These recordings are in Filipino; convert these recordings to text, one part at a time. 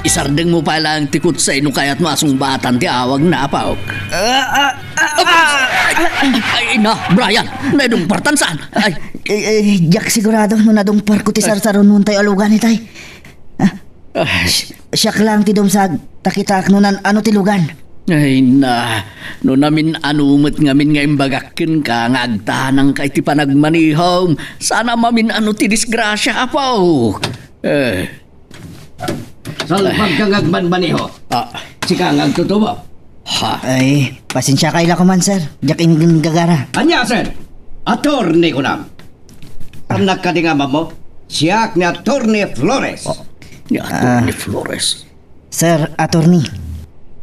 Isardeng mo pala ang tikot sa ino kaya't masong batan ti awag na apaw. Ay na, Brian, naidong partan saan? Ay, Jack sigurado no nadong parko ti sarsaron nun tayo alugan ni tay. Siyak lang ti sa takitak nunan ano ti lugan. Ay na, no namin anumat ngamin nga imbagakin ka nga agtanang kay ti panagmanihom. Sana mamin ano ti disgrasya apaw. Salpag kang agmanmaniho. Si kang agtutubo. Ay, pasensya kaila ko man sir. Jack in gagara. Anya sir, attorney ko na. Anak ka di nga mo, siyak ni Attorney Flores. Ni Attorney Flores. Sir, attorney.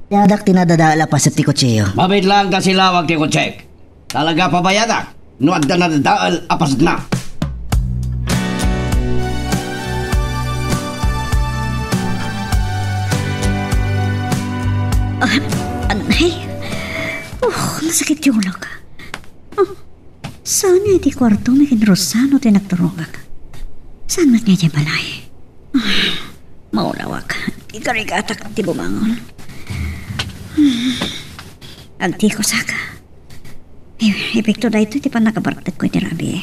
Yadak tinadadala pa sa tikotseyo. Mabait lang ka sila wag ko check. Talaga pa ba yadak? Nuad na nadadaal apas na. Anay? Masakit yung ulo ka. Saan nga iti kwarto may kinrosano tinagturugak? Saan mat nga dyan balay? Maulawak. Ikarigatak ti bumangon. Agti ko saka. Epekto na ito ti pa nakabartag ko iti rabi.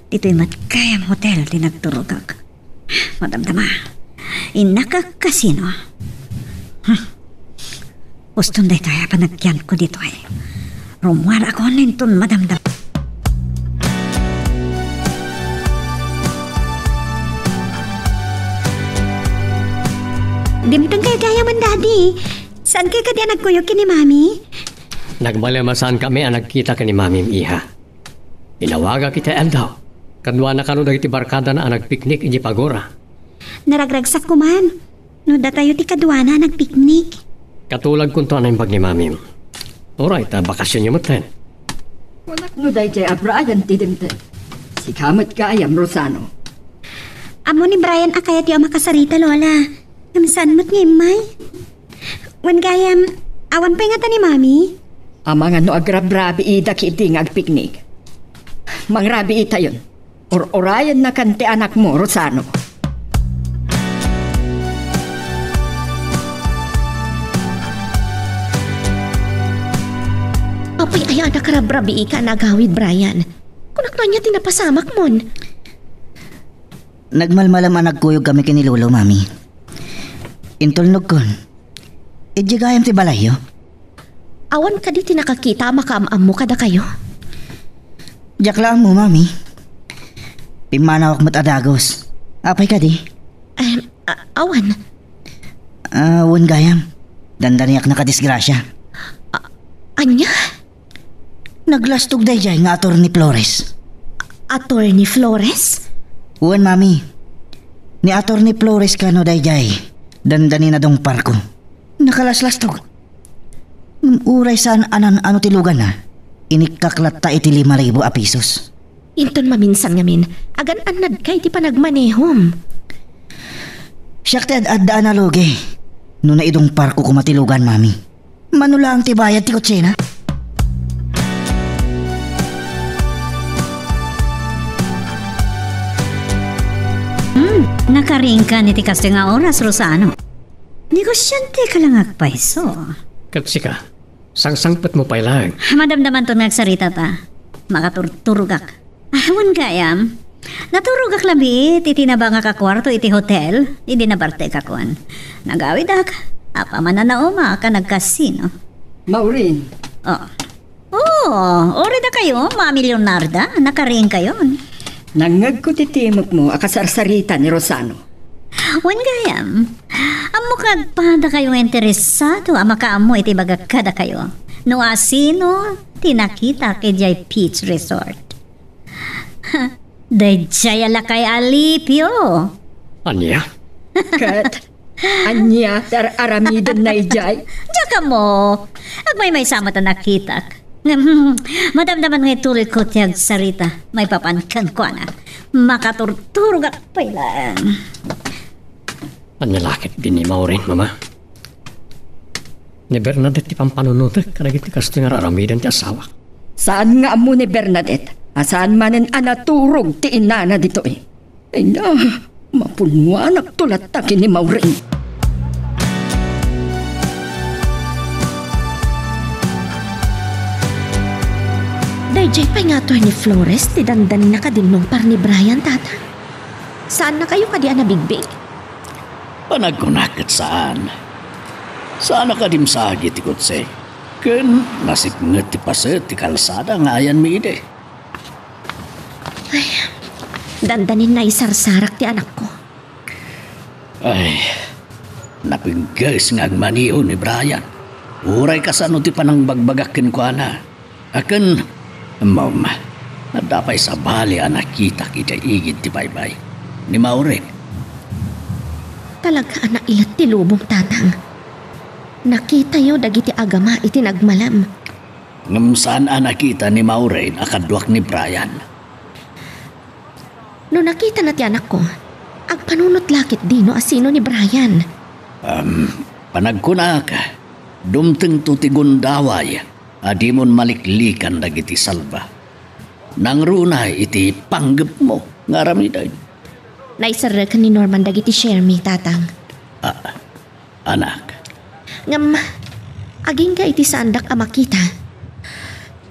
Dito'y matkayam hotel tinagturugak. Madamdama. Inakakasino. Gustong day tayo panagyan ko dito ay. Rumuar ako ninton madamdam. Dimtang kayo kaya man, Daddy. Saan kayo kadi nagkuyog ni Mami? Nagmalemasan kami ang nagkita ka ni Mami Iha. Inawaga kita Eldaw. Kadwa na kano dagiti barkada na ang nagpiknik iji pagora. Naragragsak ko man. No da tayo ti kadwana nagpiknik. Katulag kung to ang imbag ni Mami. Alright, bakasyon niyo maten. Wanak no day jay Brian tidimte. Si kamat ka ayam Rosano. Amo ni Brian akaya ti makasarita, Lola. Kamisan mo't ngimay. Wan gayam, awan pa nga ni Mami. Amang ano agrabrabi ida kiti agpiknik. Mangrabi ita yun. Or-orayan na kante anak mo, Rosano. Apay ay anak karabrabi ka nagawid, Brian. Kunak na niya tinapasamak mon. Nagmalmalam ang nagkuyog kami kinilulo, Mami. Intulnog kon. Idjigayam ti balayo. Awan ka di tinakakita makaamam mo kada kayo. Jack lang mo, Mami. Pimanawak mo't adagos. Apay ka di? Awan. Awan gayam. Dandaniyak na kadisgrasya. Anya? Naglastog day jay nga Attorney Flores. Attorney Flores? Uwan, Mami. Ni Attorney Flores ka no day jay. Dandani na dong parko. Nakalaslastog. Uray saan anan ano tilugan na. Inikaklat ta iti 5,000 a pisos. Inton maminsan ngamin. Agan anad kay ti panagmanehom. Siyak ti ad-adaan na loge. No na idong parko kumatilugan, Mami. Manulang ti bayad ti kotsena. Nakaring ka ni ti kasi nga oras, Rosano. Negosyante ka lang agpaiso. Katsi ka, sangsangpat mo pa ilang. Madamdaman to nagsarita ta. Makaturturugak. Awan kayam. Naturugak labit, iti na ba nga kakwarto iti hotel, hindi na barte kakuan. Nagawid ak, apa mananaoma ka nagkasino. Maureen. Ori na kayo, Mami Leonarda, nakaring kayo. Nangag ko titimok mo akasarsarita ni Rosano. Wan gayam, amo kagpada kayong interesado, ama kaamo iti bagakada kayo. No asino, tinakita kay Jay Peach Resort. Dayjay alakay alipyo. Anya? Kat, anya, aramidan na ijay. Diyan mo, agmay may sama ta nakitak. Madamdaman nga tuloy ko tiyag sarita. May papankan ko na. Makaturturog at pailan. Anya lakit din ni Maureen, Mama. Ni Bernadette ti pampanunutek kanagit ti kasto nga raramidan ti asawa. Saan nga amo ni Bernadette? Asaan manen anaturog ti inana dito eh. Ay na, mapunwa nagtulat ta kini Maureen. DJ pa nga to ni Flores, ti dandan na ka din nung par ni Brian, tata. Saan na kayo kadian na bigbig? Panagkunakat saan? Saan ka dimsagi ti kutse? Ken nasipnget ti paset ti kalsada nga ayan mi ide. Dandanin na isarsarak ti anak ko. Ay, napinggas nga agmaniho ni Brian. Uray ka sa ano ti panang bagbagakin ko ana. Akan, mom, nadapay sa bali anak kita kita igid ti baybay. Ni Maureen. Talaga anak ilat ti lubong, tatang. Nakita yo dagiti agama iti nagmalam. Ngam saan anak kita ni Maureen akadwak ni Brian. No nakita na ti anak ko, agpanunot lakit dino asino ni Brian. Panagkuna ka, dumteng tutigun daway, adimon maliklikan dagiti salba. Nang runay iti panggap mo, ngaramiday. Naisarakan ni Norman dagiti Shermy, tatang. Anak, Ngam, aging ka iti sandak ama kita.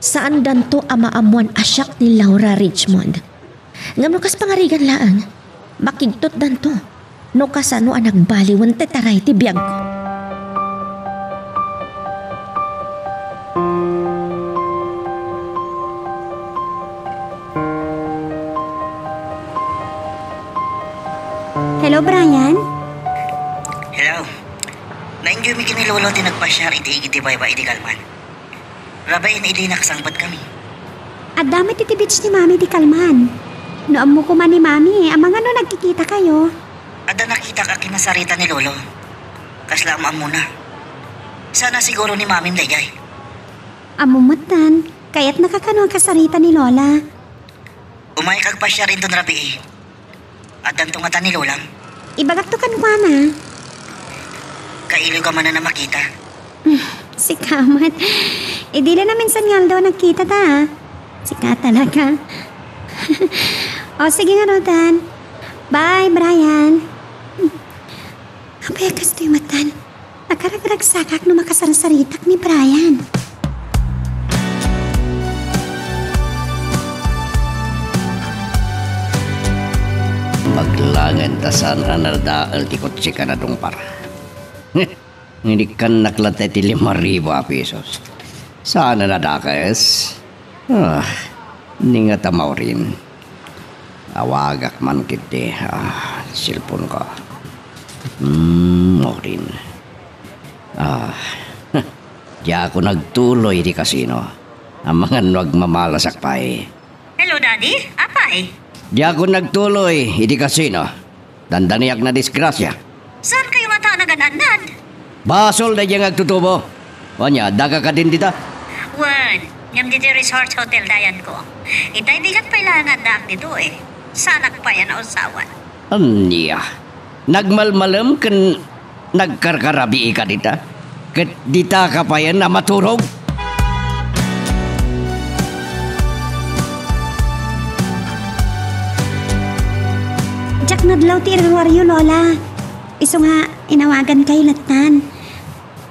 Saan danto ama amuan asyak ni Laura Richmond. Ngam no kas pangarigan laang, makigtot danto. No kasano anak baliwan tetaray ti biyag ko. Hello, Brian? Hello. Nainggyo mi kini lolo ti nagpasyar iti igiti bayba iti kalman. Rabayin iti nakasangpat kami. At dami titibits ni Mami di Kalman. Noam mo ko man ni Mami, amang ano nagkikita kayo? Ada nakita ka kinasarita ni lolo. Kaslamam muna. Sana siguro ni Mami dayay. Amumatan, kaya't nakakano ang kasarita ni Lola. Umay kagpasyar inton rabi. At danto nga ta ni lolang. Ibagak to kanwana. Kailo ka man na makita. Si Kamat. Di na namin sa ngaldo nagkita ta. Sika talaga. O sige nga Rodan. Bye, Brian. Kapaya kas to'y matan. Nakaragaragsakak no makasaransaritak ni Brian. Maglangan tasan anardaal ti kotse ka na dungpar. Hindi ka naklatay ti 5,000 pesos. Sana nadakas? Hindi nga tamaw rin. Awagak man kiti. Silpon ko. Maureen. Di ako nagtuloy di kasino. Ang mga nagmamalasak pa eh. Hello, Daddy. Apay? Di ako nagtuloy, hindi kasino. Dandaniyak na disgrasya. Saan kayo mata naganan? Basol na diyang agtutubo. Wanya, daga ka din dita? Wan, yung dito resort hotel dayan ko. Itay di kat pailangan dak dito eh. Sanak pa yan na usawan. Anya, nagmalmalam kan nagkarkarabi ka dita? Kat dita ka pa yan na maturog? Jack nadlaw ti irwaryo, Lola. Iso nga, inawagan kay Latan.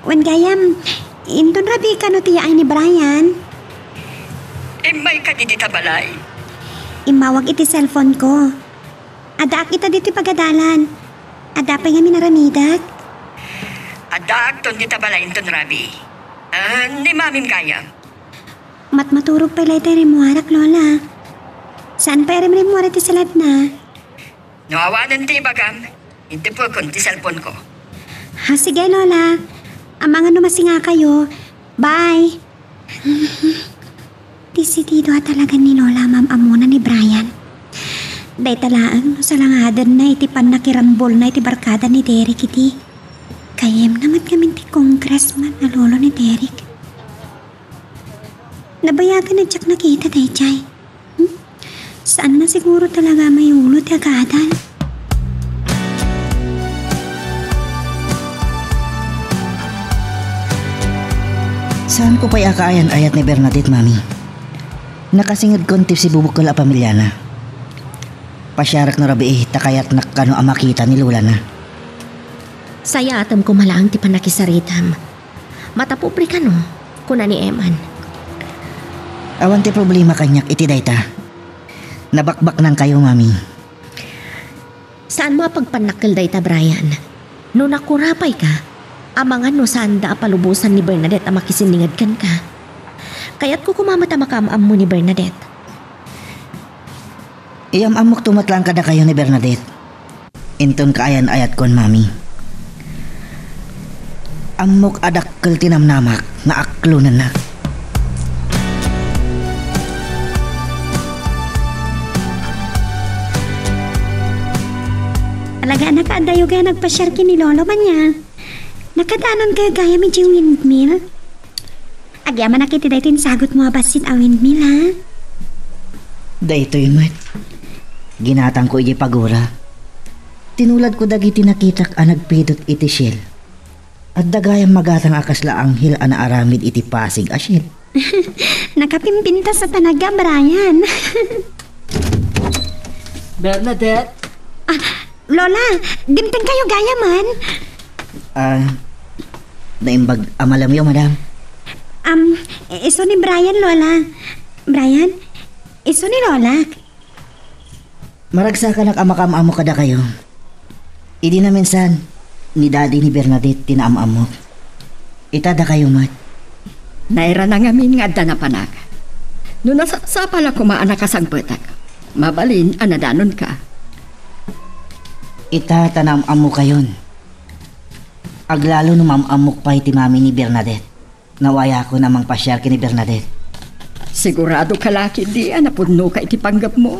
Wen gayam, indon rabi ka no tiyay ni Brian. May kadidita balay. Imawag iti cellphone ko. Adaak ita dito pagadalan. Adapay nga minaramidak. Adak ton dita balay ton rabi. Ni Mamim kaya. Matmaturog pala iti rimuarak, Lola. Saan pa rimuarak ti salat na? Nawawanan ti bagam. Hindi po kun ti cellphone ko. Ha, sige, Lola. Ang mga numasi nga kayo. Bye. Disidido talaga ni Lola, Ma'am Amuna ni Brian. Day talaang sa langadan na iti pan nakirambol na iti barkada ni Derek iti. Kayem naman kami ti congressman na lolo ni Derek. Nabayagan na Jack nakita, Dayjay. Saan na siguro talaga may ulo ti agadan? Saan ko pa'y akaayan ayat ni Bernadette, Mami? Nakasingad kontip si bubukol a pamilya na. Pasyarak na rabi takayat nakano ang makita ni Lola na. Saya atam ko malaang ti panakisaritam. Matapupri ka no, kuna ni Eman. Awan ti problema kanyak iti dayta. Nabakbak nang kayo, mami. Saan mo pagpanakil dayta, Brian? No nakurapay ka, amangan no saan da palubusan ni Bernadette ang makisiningad kan ka. Kaya't ko kumamata makamaam mo ni Bernadette. Iyam amok tumatlang kada kayo ni Bernadette. Inton kaayan ayat kon, mami. Amok adakkel tinamnamak nga aklunan na. Alaga na ka, dayo ka nagpasyar ki ni Lolo man niya. Nakadanon ka gaya mi yung windmill. Agya man nakiti dahi sagot mo abasin a windmill, ha? Daytoy mat. Ginatang ko iti pagura. Tinulad ko dagiti nakitak a nagpidot iti Shell. At dagayang magatang akasla anghel a naaramid iti Pasig a Shell. Nakapimpinta sa tanaga, Brian. Bernadette? Lola, dimteng kayo gaya man. Naimbag amalamyo, madam. Iso ni Brian, Lola. Brian, iso ni Lola. Maragsa ka nakamakam-amo kada kayo. Idi na minsan, ni daddy ni Bernadette tinaam-amo. Itada kayo, mat. Naira na ngamin nga da na panag. No nasa pala kumaan ka sagpetak. Mabalin, anadanon ka. Itatanam-amo kayon. Aglalo numam-amok pa iti mami ni Bernadette. Nawaya ko namang pasyar ki ni Bernadette. Sigurado ka laki di napunno ka iti panggap mo.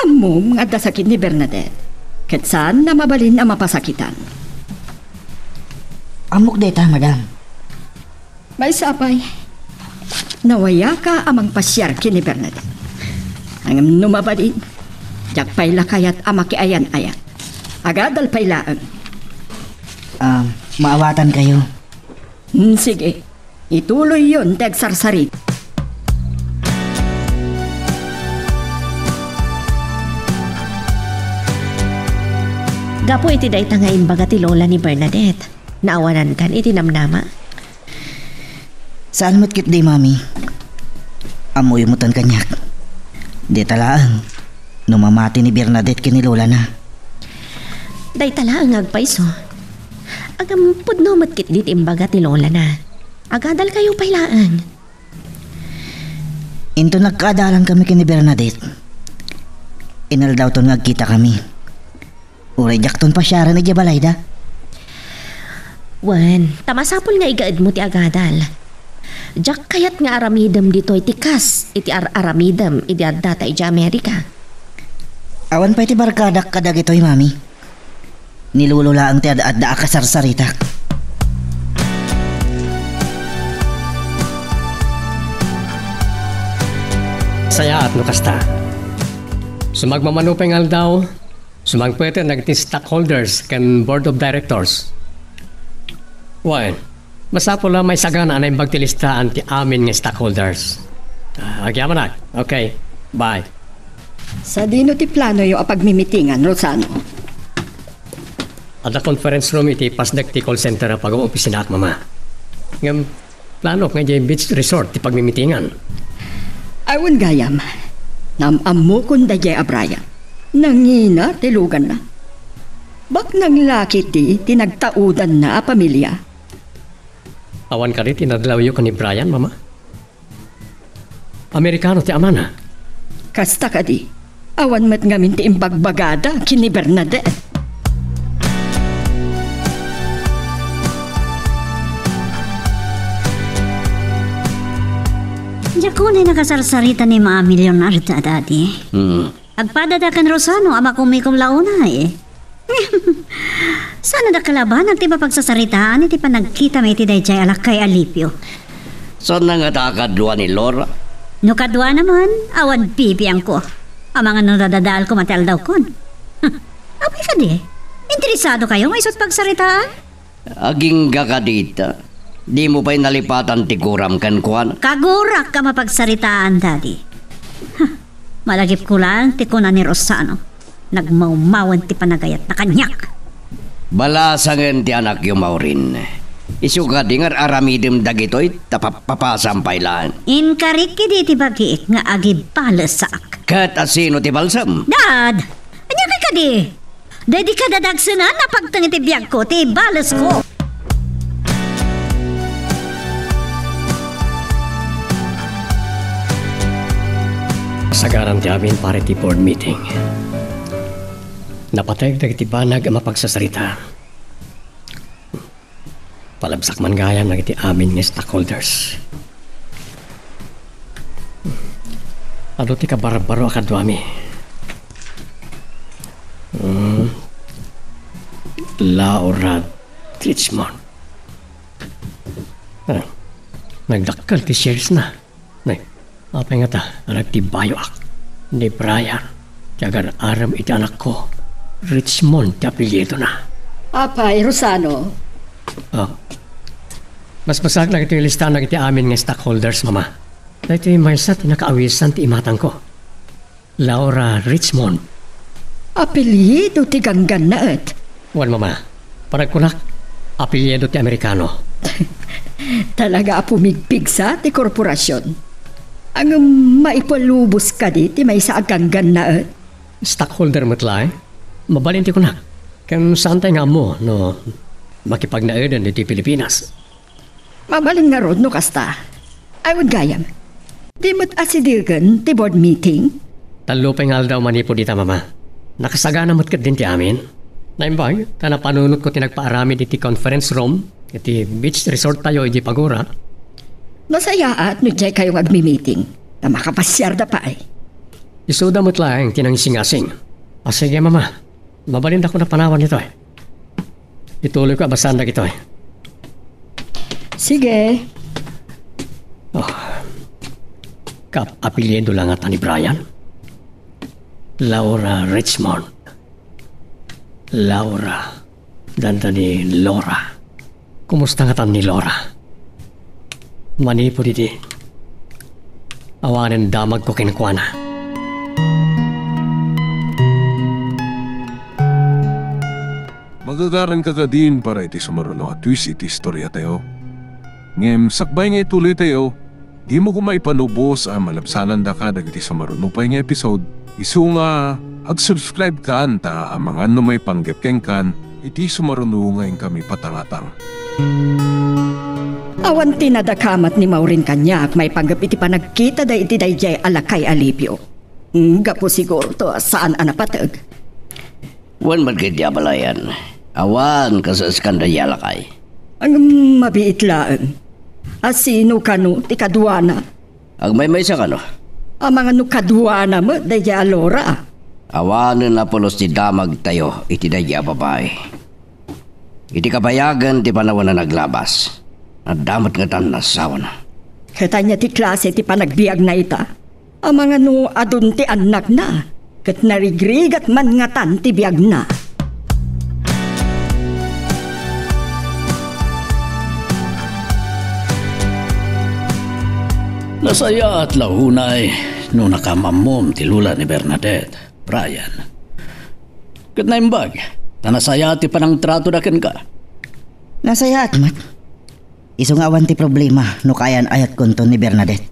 Amom nga da sakit ni Bernadette. Ket saan na mabalin ang mapasakitan. Amok deta, madam. May sapay. Nawaya ka amang pasyar ki ni Bernadette. Ang numabalin. Jak pay lakayat amakiayan-ayan. Agadal pailaan. Maawatan kayo. Sige. Ituloy yun, tagsarsari. Gapo iti dayta nga imbaga ti Lola ni Bernadette. Naawanan kan iti namnama. Saan mo't kit di, mami? Amoy mutan kanyak. Di talaan. Numamati ni Bernadette kini Lola na. Day tala ang agpaiso. Agam pudno matkit dit imbaga ti Lola na. Agadal kayo pailaan. Into nagkaadalan kami kini Bernadette. Inal daw ton ngagkita kami. Uray jakton pa siya rin balay da. Wan, tamasapol nga igaad mo ti agadal. Jak kayat nga aramidam dito iti kas. Iti aramidam iti adda iti Amerika. Awan pa iti barkadak kadag ito'y, mami. Nilulula ang ti adda akasarsaritak. Saya at nukasta. Sumagmamanupeng aldaw, sumagpwede nagti stockholders kan board of directors. Wan, masapo lang may sagana na yung bagtilistaan ti amin ng stockholders. Agyaman na. Okay, bye. Sa dino ti plano yung apagmimitingan, Rosano? At the conference room iti pasdak ti call center na pag-uopisina at mama. Ngam, plano nga dyan beach resort ti pagmimitingan. Awan gayam, namamo kun da jay abraya. Nangina, tilugan na. Bak nang laki ti, tinagtaudan na a pamilya. Awan ka rin, tinadlawyo ka ni Brian, mama. Amerikano ti ama na. Kasta ka di, awan mat ngamin ti imbagbagada kini Bernadette. Diya ko na nakasarsarita ni mga milyonaryo na dati. Agpadadakan Rosano, ama kumikom launa eh. Sana da kalaban, nagtiba pagsasaritaan, iti pa nagkita may iti dayjay alak kay Alipio. Saan na nga takadwa ni Laura? No kadwa naman, awan pipiyang ko. Ang mga nadadadaal ko matal daw kon. Apay ka di, interesado kayo ng isot pagsaritaan? Aging gakadita. Di mo pa'y nalipatan tiguram kan kuan? Kagurak ka mapagsaritaan, Daddy. Malagip ko lang, tikunan ni Rosano. Nagmaumawan ti panagayat na kanyak. Balasangan ti anak yung maurin. Isuga di nga aramidem dagitoy tapapasampay lan. Inkarik kidi ti bagik nga agi balasak. Kat asino ti balsam? Dad! Anya ka kadi? Dadi ka dadagsunan na pagtangit ti biyag ko ti balas ko. Sagaran ti amin pare ti board meeting. Napatay dagiti banag ang mapagsasarita. Palabsak man gayam nagiti amin nga stockholders. Ano ti kabarbaro akadwami? Laura Richmond. Nagdakkel ti shares na. Apa nga ta? Anak ti Bayo ak. Ni Brian. Tiyagar aram iti anak ko. Richmond ti apelyido na. Apay, Rosano. Mas basag lang ito yung listahan na iti amin nga stockholders, mama. Dahil ito Marsa, tinakaawisan ti imatang ko. Laura Richmond. Apelyido ti ganggan na et. Wan, mama. Paragkunak, apelyido ti Amerikano. Talaga pumigpig sa ti korporasyon. Ang maipalubos ka di ti may sa ganggan na et. Stockholder matlay? Mabalinti ko na. Kaya saan tayo nga mo, no, makipagnaedan di Pilipinas. Mabaling nga rod no kasta. Ayon gayam. Di mo't asidirgan ti board meeting? Talupay nga daw manipo dita, mama. Nakasagana mo't kat din ti amin. Naimbag, ta napanunot ko tinagpaarami di ti conference room, iti beach resort tayo iti Pagura. Masaya at no jay kayong agmi-meeting na makapasyar da pa ay. Isuda mo't lang tinangsingasing. Sige, mama. Mabalin ako na panawan nito eh. Ituloy ko abasan na ito eh. Sige. Apelyido lang ata ni Brian. Laura Richmond. Laura. Danda ni Laura. Kumusta nga tan ni Laura? Manipo diti. Awanin damag ko kinakwana. Magagaran ka din para iti sumaruno at twist iti istorya tayo. Ngem sakbay nga ituloy tayo, di mo kumaipanubos ang malabsanan da ka dagiti sumaruno pa nga episode. Isu nga, ag-subscribe ka anta ang mga may panggepkeng kan, iti sumaruno ngayon kami patangatang. Awan tinadakamat ni Maureen kanyak may panggap iti panagkita da iti dayjay alakay alipyo. Gapo siguro to saan anapatag. Wan magkidiyabalayan. Awan ka sa skandayalakay. Ang mabiitlaan. Asino kano ti kadwana? Ang may sa kano? Ang mga nukadwana mo dayjay alora. Awanan na pulos ti damag tayo iti dayjay babae. Iti kabayagan ti panawan na naglabas. At damat nga tan nasawa na. Katanya ti klase ti panagbiag na ita. Ang mga no adun ti anak na. Kat narigrigat man nga tan ti biag na. Nasaya at lahunay no nakamamom ti lula ni Bernadette, Brian. Kat naimbag, nasaya ti panang trato na ka. Nasaya at mat. Iso nga awan ti problema no kayan ayat konto ni Bernadette.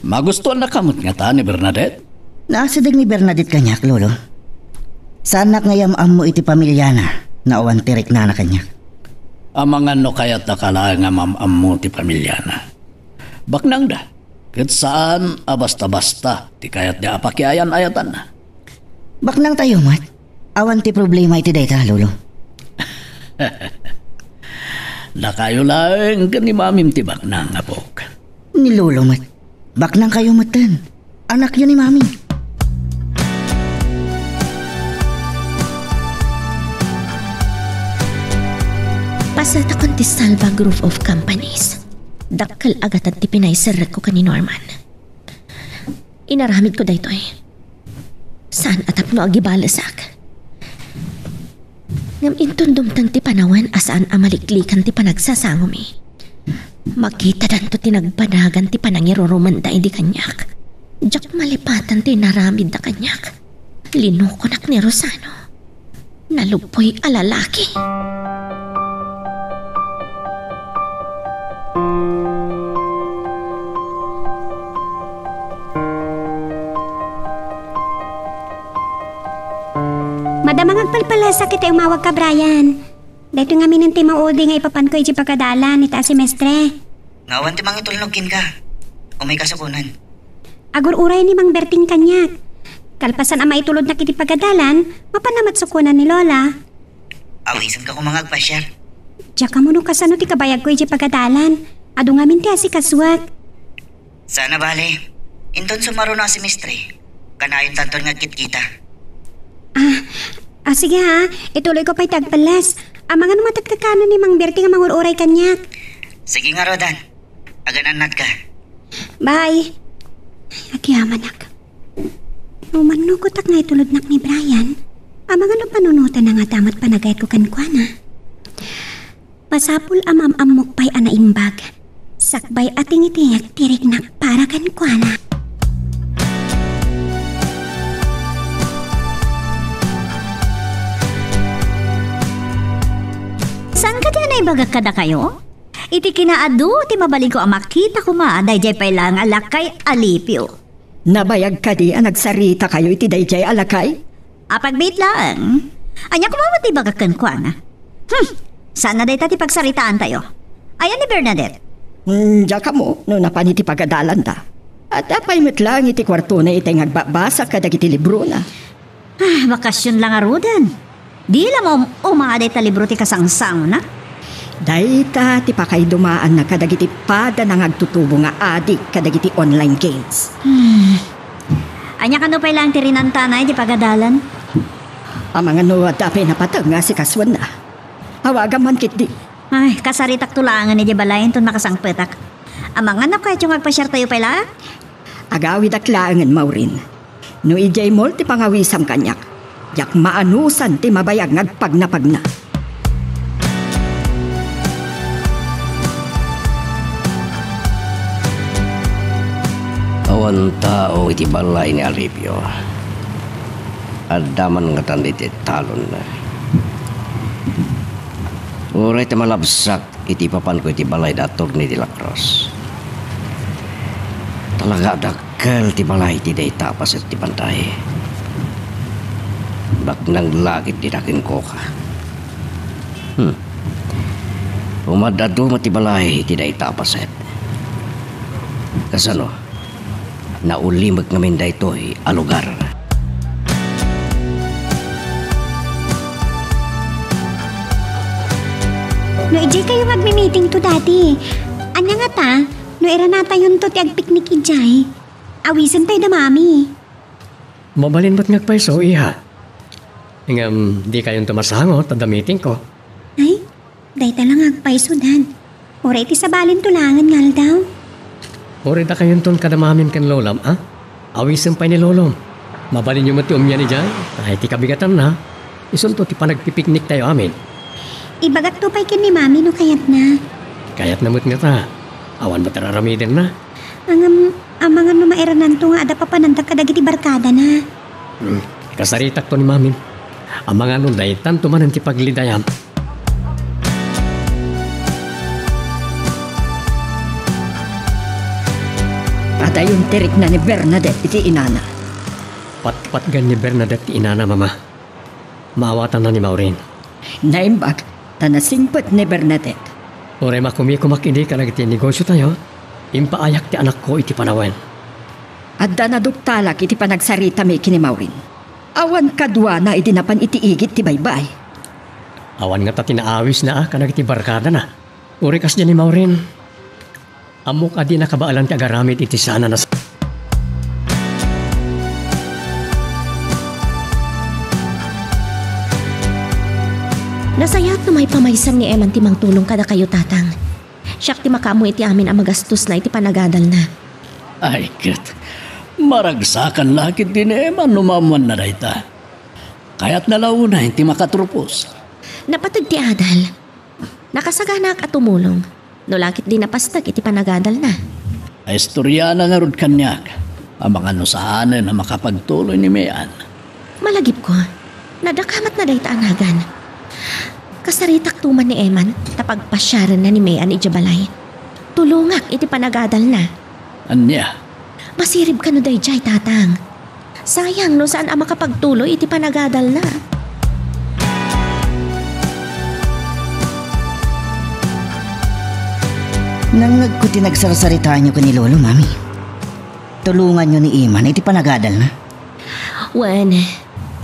Magustuhan na kamot nga ta ni Bernadette? Naasadag ni Bernadette kanyak, lolo. Sanak ngayam mo iti pamilya na awan tirik na kanyak. Amangan no kayat nakala nga mamam mo ti pamilya na. Baknang da, kat saan basta-basta ti kayat di apakiayan-ayatan na. Baknang tayo, mat. Awan ti problema iti dayta, lolo. Nakayo lang ka ni mamim ti baknang, apok. Ni lolo, mat. Baknang kayo, matan. Anak yun ni mami. Pasat akong ti Salva Group of Companies. Dakkel agad at ti pinaisarat ko ka ni Norman. Inaramid ko daytoy. Saan atap no agibalasak? Ngam intundumtan ti panawan asaan amaliklikan ti panagsasangumi. Makita danto tinagbanagan ti panangiroromanda di kanyak. Jak malipatan ti naramid da kanyak. Linukonak ni Rosano. Nalupoy alalaki. Madamang agpalpalasa kita umawag ka, Brian. Dahito nga minanti maudi nga ipapan ko iti pagkadalan ita semestre. Ngawan ti mangitulnogin ka. O may kasukunan. Agur uray ni Mang Berting kanyak. Kalpasan ang maitulod na kiti pagkadalan, mapanamat sukunan ni Lola. Awisan ka kung mga agpasyar. Diyak ka muno kasano ti kabayag ko iti pagkadalan. Ado nga minti asi kaswag. Sana bale. Inton sumaro na si Mistre. Kanayon tanton nga kita. Sige ha, ituloy ko pa'y tagpalas. Ang mga numatagkakanan ni Mang Berting ang mangururay kanyak. Sige nga, Rodan. Agananat ka. Bye. Agyaman ak. Numanukotak nga itulod nak ni Brian. Ang mga panunutan na nga damat panagayat ko kankwana. Pasapul amok pa'y anaimbag. Sakbay ating itinyak tirik nak para kankwana. Saan ka dyan ay bagak kada kayo? Iti kinaadu, ti mabalik ko ang makita ko dayjay pa'y lang alakay alipyo. Nabayag ka di ang nagsarita kayo iti dayjay alakay? Apagbit lang. Anya kumawat di bagak ko na. Saan na day ti pagsaritaan tayo? Ayan ni Bernadette. Diya ka mo, no napan iti pagadalan ta. At apay lang iti kwarto na iti ngagbabasa kadag iti libro na. Bakasyon lang arudan. Di lang mo umaday ta libro ti kasangsang na. Dahita ti pakay dumaan na kadagiti pada nang agtutubo nga adik kadagiti online games. Anya ka no pa'y lang ti rinantanay ti pagadalan? Ang mga no dapay na patag nga si kaswan na. Hawagan man kit di. Ay, kasaritak tulangan ni di balayan to nakasangpetak. Ang mga anak kahit yung agpasyar tayo pa'y lang? Agawid aklangan Maurin. No ijay mol ti pangawisam kanyak. Yak maanusan ti mabayag ngagpagna-pagna. Awan tao iti balay ni Alipio. Adaman nga tan iti talon na. Uray ti malabsak iti papan ko iti balay datog ni Dilacross. Talaga dakkel ti balay ti day tapas at ti pantay. Bak nang lagit di dakin ko ka. Umadado matibalay ti day tapaset. Kasano? Naulimag ngamin da ito'y alugar. No ijay kayo magmi-meeting to dati. Anya nga ta, no era nata yun to ti agpiknik ijay. Awisan tayo da mami. Mabalin ba't ngagpay so, iha? Ingam, di kayong tumasangot at meeting ko. Ay, day talang agpay sudan. Ora iti sabalin tulangan ngal daw. Uri da kayong ton kadamamin kan lolam, ha? Awisan pa ni lolom. Mabalin yung mati umyan ni dyan. Kahit ti kabigatan na. Isunto ti panagpipiknik tayo amin. Ibagat to pa'y kin ni mami no kayat na. Kayat namot nga ta. Awan ba tararamidin na? Ang mga numairanan to nga ada pa panantag kadagiti barkada na. Kasaritak to ni mamin. Ang mga nunday, tanto man ang ti paglidayam. At ayun tirik na ni Bernadette iti inana. Pat-pat gan ni Bernadette ti inana, mama. Maawatan na ni Maureen. Naimbag, tanasingpet ni Bernadette. Ore makumikumak hindi ka nagiti negosyo tayo. Impaayak ti anak ko iti panawen. At danaduktalak iti panagsarita may kini Maureen. Awan kadwa na idinapan iti igit ti baybay. Awan nga ta tinaawis na ka nagiti barkada na. Ore kas dyan ni Maureen. Amok adi nakabaalan ti agaramit iti sana na Nasayat no may pamaysan ni Eman ti mangtulong kada kayo tatang. Siyak ti makamu iti amin ang magastos na iti panagadal na. Ay, kat. Maragsakan lakit din man numamuan na dayta. Kaya't nalauna hindi makatrupos. Napatag ti adal. Nakasaganak at tumulong. No lakit di napastag iti panagadal na. Ay, istoryana nga rod kanyak. Ang mga nusaanan na makapagtuloy ni Mayan. Malagip ko. Nadakamat na dayta anagan. Kasaritak tuman ni Eman tapagpasyaran na ni Mayan ijabalay. Tulungak iti panagadal na. Anya? Masirib ka no dayjay tatang. Sayang no saan ang makapagtuloy iti panagadal na. Nangag ko tinagsarsarita nyo ka ni Lolo, Mami. Tulungan nyo ni Iman, iti panagadal na. Wan,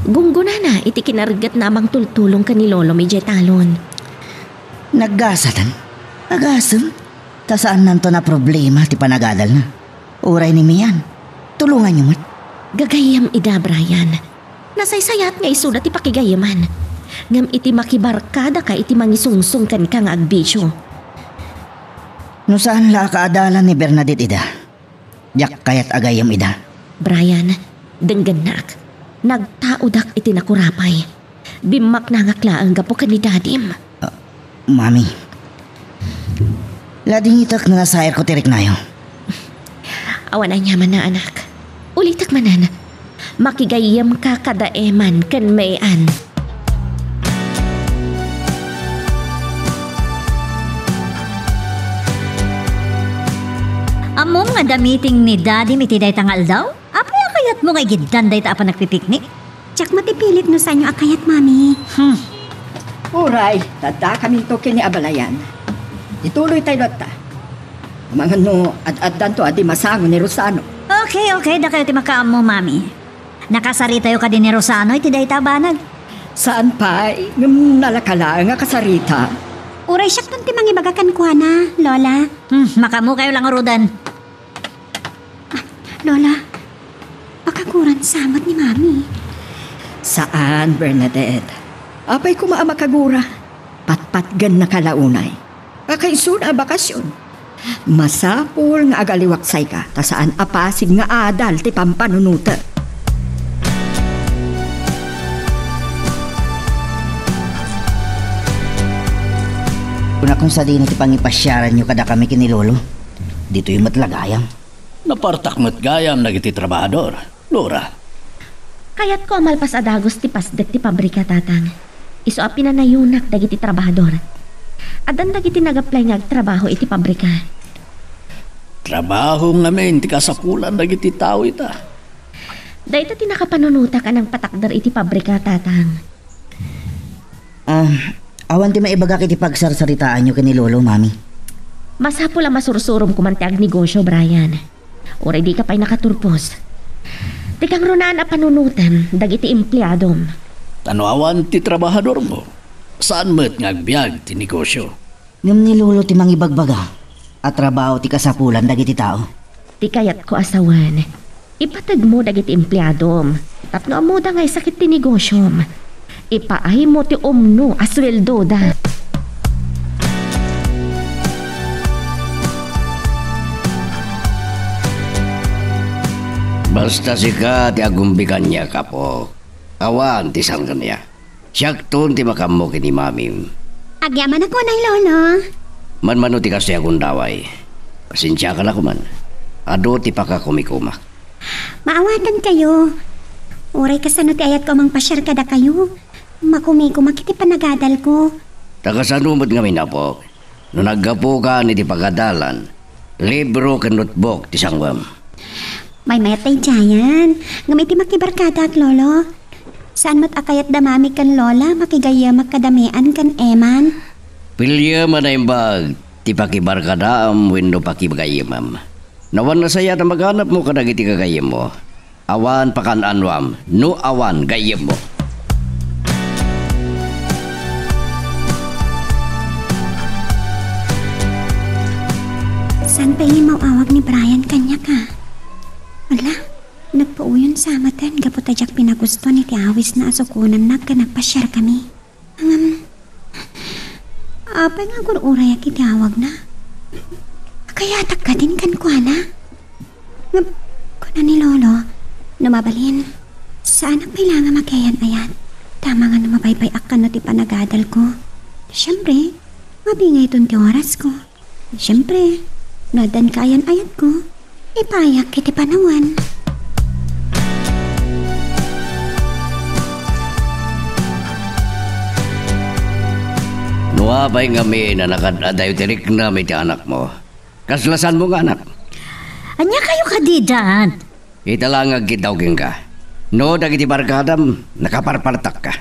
gungguna na, iti kinargat namang tultulong ka ni Lolo medyo talon. Naggasatan? Agasam? Ta saan nanto na problema ti panagadal na? Uray ni Mian. Tulungan nyo mat. Gagayam ida, Brian. Nasaysayat nga isulat ti pakigayaman. Ngam iti makibarkada ka iti mangisungsung kan ka nga agbisyo. No saan la kaadalan ni Bernadette ida? Yak kayat agayam ida. Brian, dengganak. Nagtaudak iti nakurapay. Bimak na ngaklaan gapo ka ni Dadim. Mami. Lading itak na nasayar ko tirik na yun. Awan na nyaman na anak. Ulitak manan. Makigayam ka kadaeman kan mayan. Amo nga damiting ni Daddy mitiday tangal daw? Apay akayat mo kay gidanday ta pa nagpipiknik? Tsak matipilit no sa inyo akayat, Mami. Uray, tada kami to kini abalayan. Ituloy tayo ta. Mga no, ad-addan to adi masango ni Rosano. Okay, da kayo ti makaam mo, Mami. Nakasarita yo ka din ni Rosano, iti day tabanag. Saan pa? Ngam nalakala nga kasarita. Uray siyak nun ti mangibagakan ko na, Lola. Makamu kayo lang urudan. Lola, pakakuran samot ni Mami. Saan, Bernadette? Apay kumaamakagura. Patpatgan na kalaunay. Kakaisun a bakasyon. Masapul nga agaliwaksay ka, ta saan apasig nga adal ti pampanunuta. Kung sa din iti pangipasyaran nyo kada kami kini Lolo, dito yung matlagayam. Napartakmat gayam nagiti trabahador. Lora. Kayat ko amalpas adagos ti pasdet ti pabrika tatang. Iso a pinanayunak dagiti trabahador. Adan dagiti nag-apply nga agtrabaho iti pabrika. Trabaho ngamin ti kasapulan nagiti tao ita. Dahito ti nakapanunuta ka ng patakdar iti pabrika tatang. Awan ti maibaga kiti pagsarsaritaan nyo kini Lolo, Mami. Masapo lang masursurom kumantiag negosyo, Brian. Oray di ka pa'y nakaturpos. Tikang runaan a panunutan, dagiti empleyadom. Tanawan ti trabahador mo. Saan mo't ngagbiag ti negosyo? Ngam ni Lolo ti mangibagbaga at trabaho ti kasapulan dagiti tao. Ti kayat ko asawan. Ipatag mo dagiti empleyadom. Tapno mo da ngay sakit ti negosyom. Ipaay mo ti umno asweldo da. Basta sika ti agumbikan niya kapo. Awan ti sanggan niya. Siyak ton ti makamo kini mamim. Agyaman ako na, Lolo. Man ti kasi akong daway. Pasensya ka na kuman. Ado ti pakakumikumak. Maawatan kayo. Uray kasano ti ayat ko mang pasyar kada kayo. Makumikumak iti panagadal ko. Takasanumot nga minapo. No naggapo ka ni ti pagadalan, libro ka notebook ti sangwam. May mayat tay jayan. Ngamit ti makibarkada at Lolo. Saan mat akayat damami kan Lola makigaya makadamean kan Eman? Pilya manaimbag ti pakibarkadaam wenno pakibagayamam. Nawan na saya na maghanap mo kadagiti kagayam mo. Awan pakananwam, no awan gayam mo. Saan pa ini mauawag ni Brian kanya ka? Wala, nagpauyon sa amatan gaputajak pinagusto ni Tiawis na asukunan na nagpasyar kami. Apay nga kung uray aki tiawag na. Kaya ka din kan kwa na. Kuna ni Lolo, numabalin. Saan ang kailangan makayan ayat? Tama nga numabaybay akan no ti panagadal ko. Siyempre, mabingay itong ti oras ko. Siyempre, nadan kayan ayat ko. Ipayak kiti panawan. Nuwapay nga mi na nakadayo tirik na may ti anak mo. Kaslasan mo nga anak. Anya kayo kadidan? Italangag kitawgin ka. No, dagiti barkadam, nakaparpartak ka.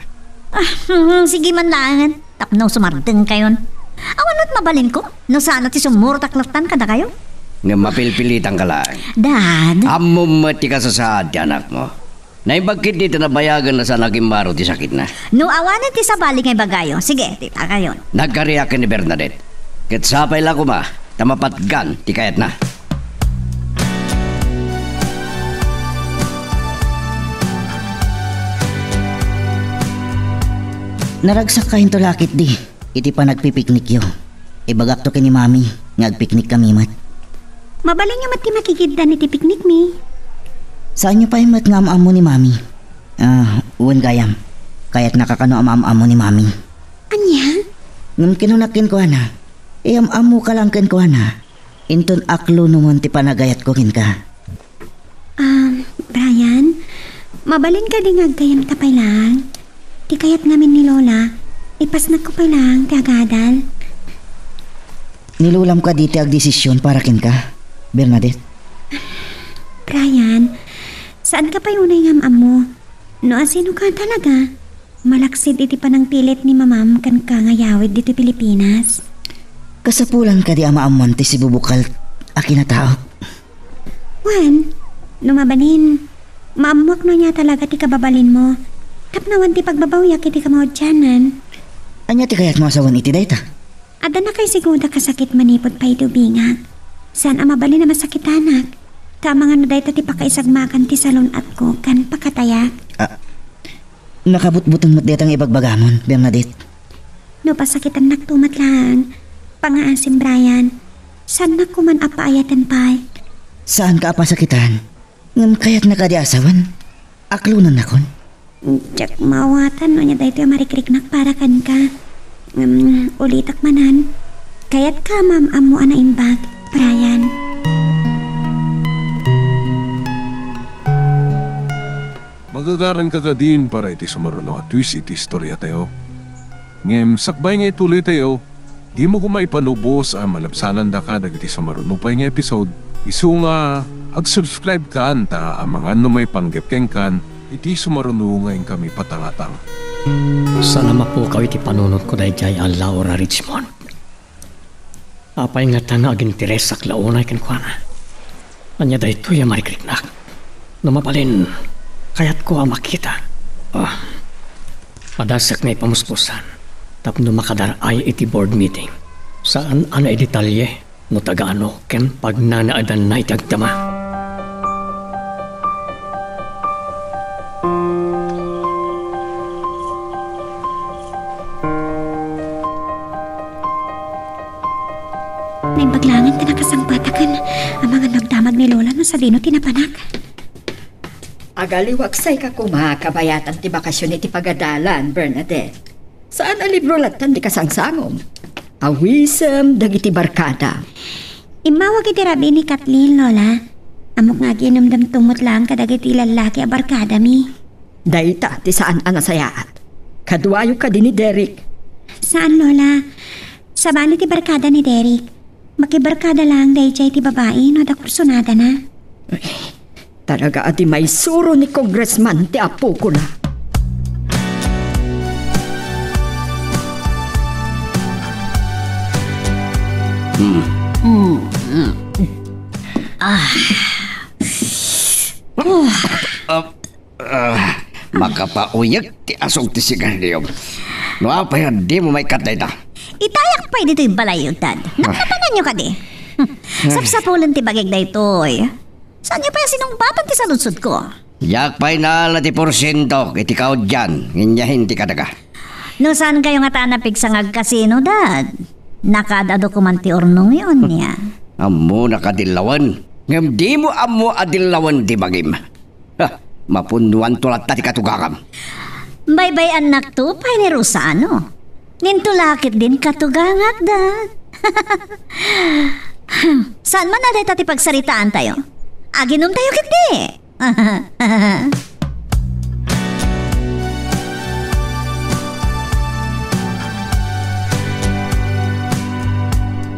Sige man lang. Tapno sumardeng kayon. Awan mo't mabalin ko. No sana ti sumurtak-latan kada kayo. Nga mapilpilitan ka lang. Dad, Amo mati ka sa saad, anak mo. Naibagkit dito na bayagan na sa naging maro ti sakit na. no awanan ti sabali ngay bagayo. Sige, tita kayon. Nagkariyak ni Bernadette. Kitsapay lang ko ma, tamapatgan, ti kayat na. Naragsak ka hinto lakit di. Iti pa nagpipiknik yo. Ibagak to kini mami. Ngagpiknik kami mat. Mabalin niyo mati makikita ni ti piknik mi. Saan nyo pa yung mat ngam-amo ni mami? Uwan gayam. Kaya't nakakano am-amo ni mami. Anya? Ngam kinunakin ko na. Am-amo ka lang kin ko na. Inton aklo naman ti panagayat ko kin ka. Brian, mabalin ka din agkayam tapay lang. Ti kayat namin ni Lola, ipasnak ko pa lang, ti agadal. Nilulam ka diti ag desisyon para kin ka, Bernadette. Brian, saan ka pa yung unay ngam mo? No asino ka talaga? Malaksid iti pa ng pilit ni mamam kan ka ngayawid dito Pilipinas. Kasapulan ka di ama-amon ti si bubukal akin na tao. Juan, numabanin, maamuak no niya talaga ti kababalin mo. Tapnawan ti pagbabawyak iti kamaudyanan. Anya ti kayat mo asawan iti dayta? Ada na kay sigunda kasakit manipod pa ito bingag. Saan ang mabali na masakit anak? Kamang ano dayta ti pakaisagmakan ti salon at ko kan pakatayak. Nakabutbutong mo't detang ibagbagamon, Bernadette. No pasakitan naktumat lang. Pangaasim Brian, saan na kuman apaayatan pa? Saan ka apasakitan? Ngam kayat na ka di asawan? Aklunan nakon? Tsak mawatan no niya dayto marikriknak para kan ka. Ulitak manan. Kayat ka amo ana imbag, Brian. Magagaran ka din para iti sumaruno at twist iti istorya tayo. Ngem sakbay nga ituloy tayo, di mo kumaipanubos ang malabsanan da ka dagiti sumaruno pa nga episode. Isu nga ag-subscribe ka anta ang mga may panggepkeng kan iti sumaruno ngayon kami patangatang. Sana mapukaw iti panunod ko dayjay ang Laura Richmond. Apay nga tana aging Teresa klaunay kenkwana. Anya dayto ya marikriknak. Namapalin, kayat ko ang makita. Padasak na ipamuspusan. Tapno makadar ay iti board meeting. Saan ana detalye no tagaano ken pag nanaadan na itagtama. Naibaglangan ta nakasangpatakan ang mga nagdamag ni Lola no sa dino tinapanak. Agaliwaksay ka kumakabayatan ti bakasyon iti pagadalan, Bernadette. Saan ang libro latan di kasangsangom? Awisem dagiti barkada. Imawag iti rabi ni Kathleen, Lola. Amok nga ginamdam tumot lang kadagiti lalaki a barkada mi. Dayta ti saan anasayaat. Kadwayo ka din ni Derek. Saan, Lola? Sa bali ti barkada ni Derek. Makibarkada lang dayjay ti babae no da kursunada na. Talaga ati may suro ni Congressman ti apo ko na. Makapauyag ti asog ti sigarilyo. No apay di mo may katay ta. Itayak pa dito yung balayod, Dad. Nakatanan nyo ka di. Sapsapulan ti bagay da itoy. Saan nyo pa yung sinumpatan ti saludsod ko? Yak pa'y na ti porsyento iti kaod dyan. Nginyahin ti kadaga. No saan kayo nga tanapig sa ngagkasino, Dad? Nakada dokumanti ornong yun niya. Amo nakadilawan. Ngam di mo amo adilawan di bagim. Mapunduan tulat ti katugakam. Bye-bye anak to, pay ni Rosano. Nintulakit din katugangak, Dad. Saan man naday tati pagsaritaan tayo? Aginom tayo kiti.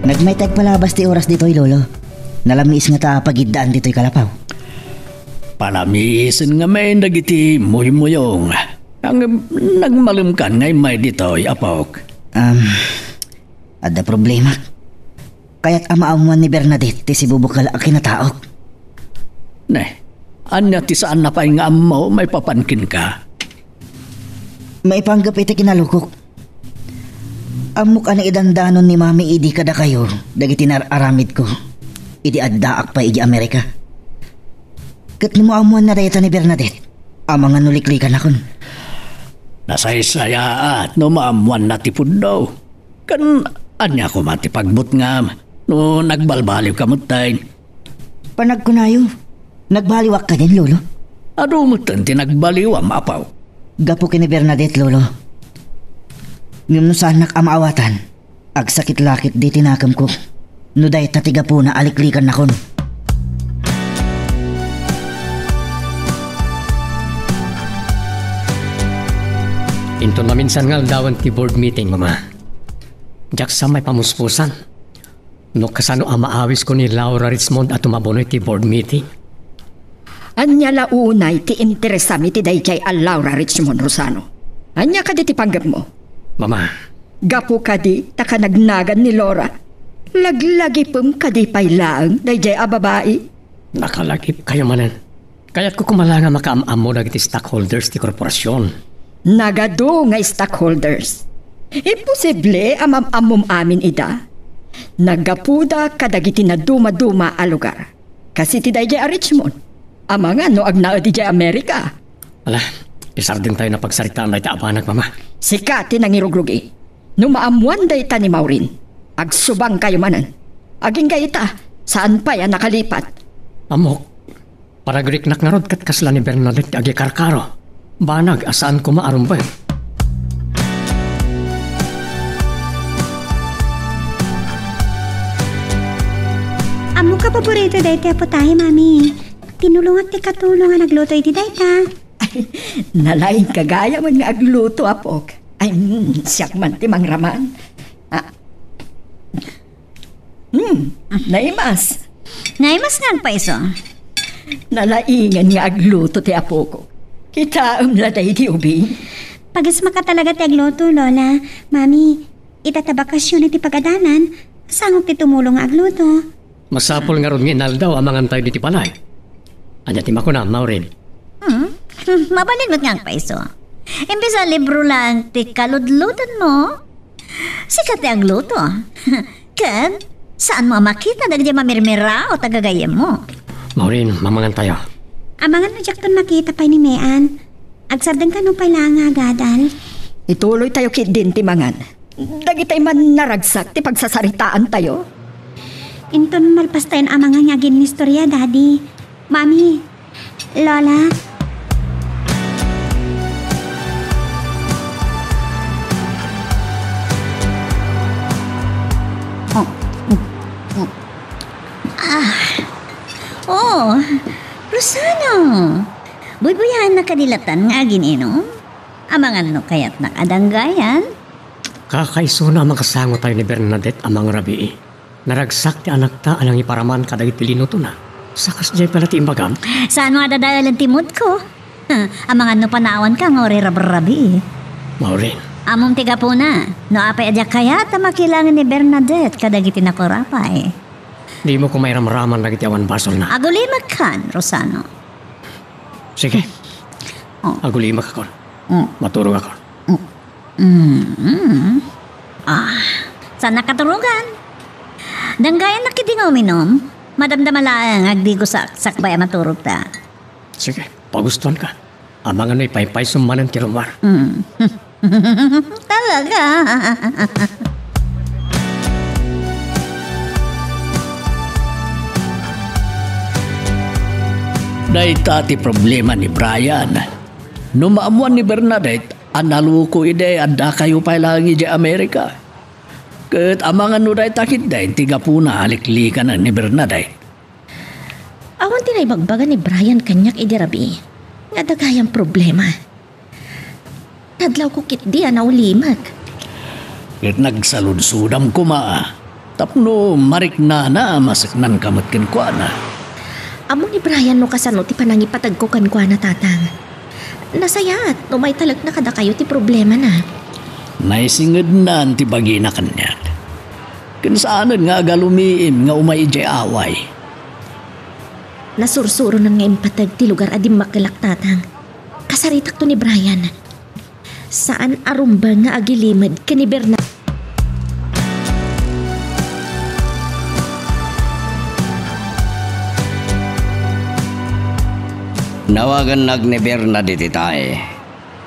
Nagmaytag palabas ti oras dito'y lolo. Nalamis nga ta pagidaan dito'y kalapaw. Palamisin nga may nagiti muy-muyong. Ang nagmalimkan ngay may dito'y apok. Ada problema. Kaya't amaamuan ni Bernadette ti si bubukal ang kinataok. Neh, anya ti saan na pa'y nga mo may papankin ka? Maipanggap iti kinalukok. Amok ang idandanon ni Mami idi kada kayo dagiti nararamid ko. Idi addaak pa iji Amerika. Kat ni mo amuan na dayta ni Bernadette, ang mga nuliklikan akon. Nasaysaya at no maamuan na tipod daw. Kan anya ko matipagbut nga no nagbalbaliw ka mutayin. Panagkunayo, nagbaliwak ka din, Lolo. Ado mo tanti nagbaliw ang mapaw. Gapo kini Bernadette, Lolo. Ngam no sanak amaawatan, agsakit lakit di tinakam ko. No day tatiga po na aliklikan na kon. Into na minsan nga dawan ti board meeting, Mama. Diyak sa may pamuspusan. No kasano ang maawis ko ni Laura Richmond at tumabonoy ti board meeting. Anya launay ti interesami ti dayjay a Laura Richmond Rosano. Anya ka di ti panggap mo? Mama. Gapo ka di taka nagnagan ni Laura. Laglagi pum ka di paylaang dayjay a babae. Nakalagip kayo manan. Kaya't ko kumalanga makaamam mo dagiti stockholders ti korporasyon. Nagado nga stockholders. Imposible amam-amom amin ida. Nagapuda kadagiti na duma-duma a lugar. Kasi ti dayjay a Richmond. Amanga no agnao di jay Amerika. Ala, isar din tayo na pagsaritaan na itaabanak, Mama. Sikati nang irugrugi. No maamuan day ta ni Maureen. Agsubang kayo manan. Aging gayita, saan pa yan nakalipat? Amok, paragrik-nak nga rod kat kasla ni Bernadette agi karkaro. Banag, asaan ko maarumbay? Amo ka paborito dayta po tayo, Mami. Tinulungan ti katulong nga nagluto iti dayta. Ay, nalaing kagaya man nga agluto, apok. Ay, siyak man ti mangraman. Naimas. Naimas nga ang paiso. Nalaingan nga agluto ti apoko. Kita umladay di ubi. Pagasma ka talaga ti agluto, Lola. Mami, itatabakasyon iti pagadanan. Sangok ti tumulong nga agluto. Masapol nga ron nga inaldaw amangan tayo diti palay. Anya ti makunam, Maureen. Mabalingot nga ang paiso. Imbis sa libro lang ti kaludlutan mo, sikat ti agluto. Ken, saan mo makita dagdi mamirmira o tagagayem mo? Maureen, mamangan tayo. Amangan na jak ton makita pa ni Mean. Agsardan ka nung pailanga agadal. Ituloy tayo kit din ti mangan. Dagitay man naragsak ti pagsasaritaan tayo. Inton malpas tayo amangan nga ginistorya, Daddy. Mami, Lola. Oh, Rosano. Buy-buyahan na kadilatan nga gininom. Amangan no kaya't nakadanggayan. Kakaiso na makasango tayo ni Bernadette amang rabi. Naragsak ti anak ta alang iparaman kadagit linuto na. Sakas jay pala ti imbagam. Saan mo adadayalan timod ko? Amangan no panawan ka nga ori rabi. Maureen. Among tiga po na. No apay adya kaya ta makilangan ni Bernadette kadagiti nakorapay. Di mo ko may ramraman na gitiawan basol na. Agulimag kan, Rosano. Sige. Agulimag ako. Maturog ako. Saan nakaturugan? Danggayan na kiti nga uminom. Madamdamalaan agdi ko sakbay maturog ta. Sige, pagustuhan ka. Amangan na'y paypay sumanan ti Romar. Talaga. Dayta ti problema ni Brian. No maamuan ni Bernadette, analuko ide adda kayo pa lang ije Amerika. Ket amangan no day takit day tiga puna aliklikan ni Bernadette. Awan tinay bagbagan ni Brian kanyak idirabi. Nga dagayang problema. Tadlaw ko kit di anaulimag. Ket nagsaludsudam ko tapno marik na masaknan kamot ken ko na. Amo ni Brian no kasano ti panangipatag ko kan kwa na tatang. Nasayat, no may talag na kada kayo ti problema na. Naisingid na ti bagi na kanya. Kinsaanan nga galumiim nga umay ijay away. Nasursuro ng nga impatag ti lugar adim makilak tatang. Kasaritak to ni Brian. Saan arumba nga agilimad ka ni Bernard? Nawagan ni Bernadette tae.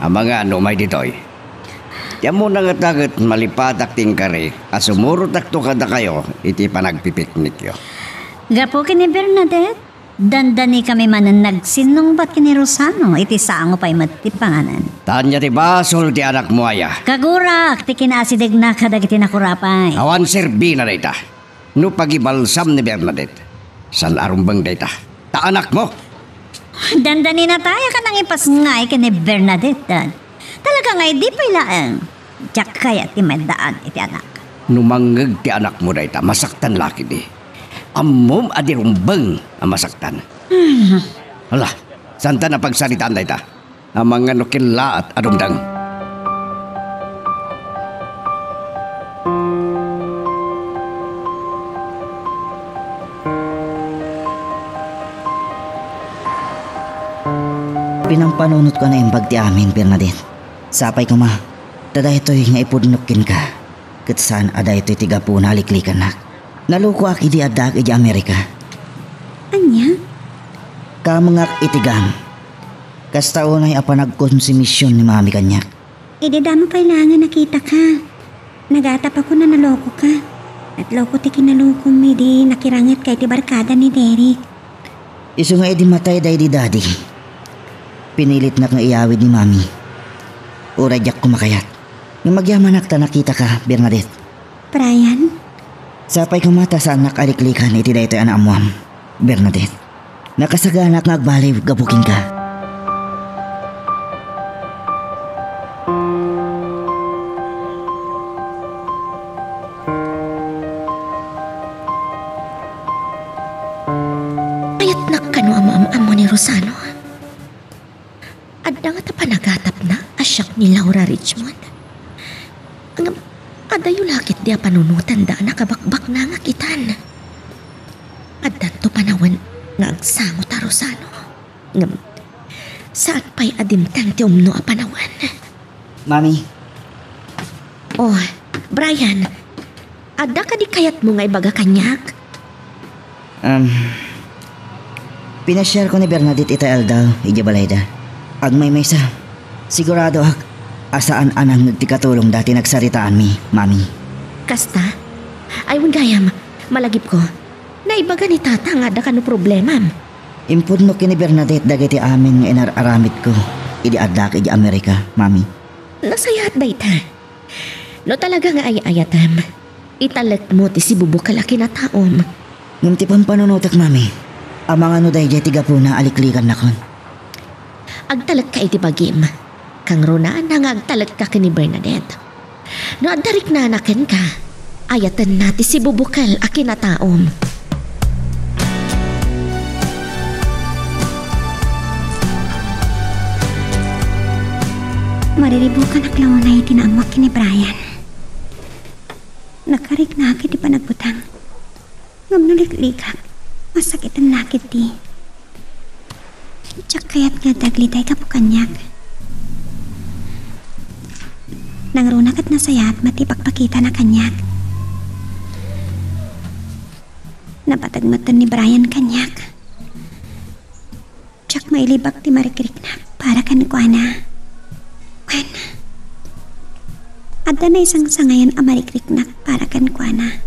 Ang mga may ditoy. Yan mo na nga tagat malipatak ting kari. Asumurutak to kada kayo, iti panagpipiknik yo. Gapo kini Bernadette, dandani kami manan nagsinungbat kini Rosano, iti saango pa'y matipanganan. Tanya ti basol ti anak mo aya. Kagurak, ti kinasidig na kadag iti nakurapay. Awan serbi na data. No pagibalsam ni Bernadette. San arumbang data. Ta anak mo. Dandani na tayo ka nang ipasngay kini Bernadette, Dad. Talaga ngay di pa ilaan. Diyak kaya ti medaan iti anak. Numanggag ti anak mo data, masaktan laki di. Amom adirumbang ang masaktan. Hala, santa na pagsalitaan data. Ang mga nukila at adumdang. Pinampanunot ko na yung bagti amin, Bernadette. Sapay ko ma, tada ito'y nga ipudnukin ka. Kat saan ada ito'y tiga po naliklikan na. Naluko aki di adag iti Amerika. Anya? Kamangak itigang. Kasta unay apa nagkonsumisyon ni mami kanyak. Edi damo kailangan nakita ka. Nagatap ako na naloko ka. At loko ti kinaloko mi di nakirangit kay ti barkada ni Derek. Isu nga edi matay day di daddy. Pinilit na nga iawid ni mami. Uradyak kumakayat. Nung magyaman nakta nakita ka, Bernadette. Brian? Sapay kumata sa anak aliklikan iti da ito'y anaamuam, Bernadette. Nakasaganak nga agbaliw gabuking ka. Ayat na kano ama-ama ni Rosano. Adda nga tapanagatap na asyak ni Laura Richmond. Ang adayo lakit dia panunutan da nakabakbak na nga kitan. Addan to panawan nga agsamo ta Rosano. Ngam, saan pa'y adimtan ti umno a panawan? Mami, Oh, Brian, adda ka di kayat mo nga ibaga kanyak? pinashare ko ni Bernadette ita Eldaw, ijabalayda. Ag may sa, sigurado ak, asaan anang nagtikatulong dati nagsaritaan mi, mami. Kasta? Ayun gayam, malagip ko. Naibaga ni tata nga da ka no problema. Impudno kini Bernadette dagiti amin nga inararamit ko. Idi adak iji Amerika, mami. Nasayat ba ita? No talaga nga ayayatam. Italat mo ti si Bubo kalaki na taom. Ngam ti pampanunutak, mami. Amang ano dahi jay tiga po na aliklikan na kon. Agtalat ka iti bagim. Kang Rona na nga agtalat ka kini Bernadette. No adarik na anakin ka. Ayatan nati si Bubukal akin na taom. Mariribukan ak launay tinamwak kini Brian. Nakarik na akit di panagbutang. Ngam naliklikak. Masakit ang nakit di. Tsak kaya't nga daglitay ka po kanyak. Nangrunak at nasaya at matipagpakita na kanyak. Napatagmatan ni Brian kanyak. Tsak mailibak ti marikrik na para kan ko na. Kwan. Ada na isang sangayan ang marikrik na para kan ko na.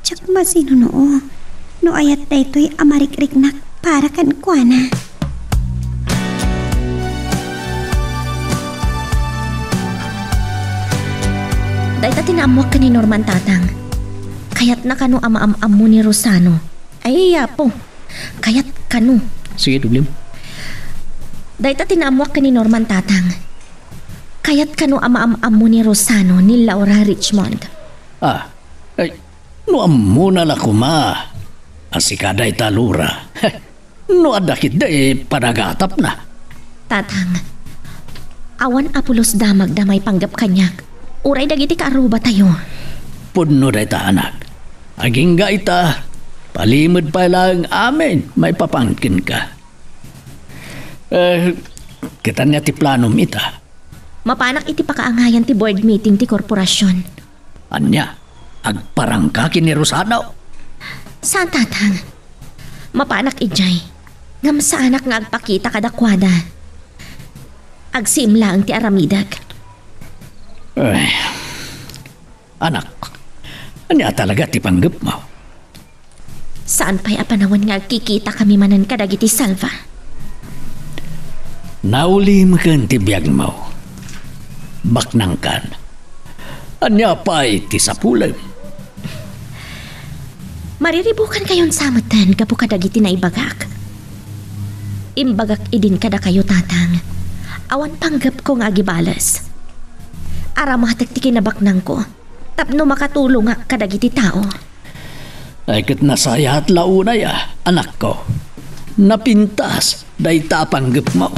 Tsak masino noo. No ayat na ito'y amarikrik na para kan ko na. Dahil tinamwak ka ni Norman tatang. Kayat na kano ama-am mo ni Rosano. Ay, yapo. Kayat kano. Sige, Dublim. Dahil tinamwak ka ni Norman tatang. Kayat kano ama-am mo ni Rosano ni Laura Richmond. Ay, no amuna na kuma. Asikada italura. No adakit da panagatap na. Tatang, awan apulos damag damay panggap kanyak. Uray dagiti kaaruba tayo. pudno day ta anak. Aging ga ita, palimod pa lang amin, may papangkin ka. Kita niya ti planom ita. Mapanak iti pakaangayan ti board meeting ti korporasyon. Anya, agparang ka kini Rosano. Saan tatang? Mapanak ijay. Ngam sa anak nga agpakita kadakwada. Agsimla ang ti aramidag. Ay, anak, anya talaga ti panggap mo. Saan pa'y apanawan nga agkikita kami manan kadagiti salva? Naulim kan ti biyag mo. Baknang kan. Anya pa'y ti sapulem. Mariribukan kayon samatan kapo kadagiti na ibagak. Imbagak idin kada kayo tatang. Awan panggap ko nga agibalas. Aramatek ti kinabaknang ko. Tapno makatulong nga kadagiti tao. Ay kat nasaya at launay anak ko. Napintas day tapanggap mo.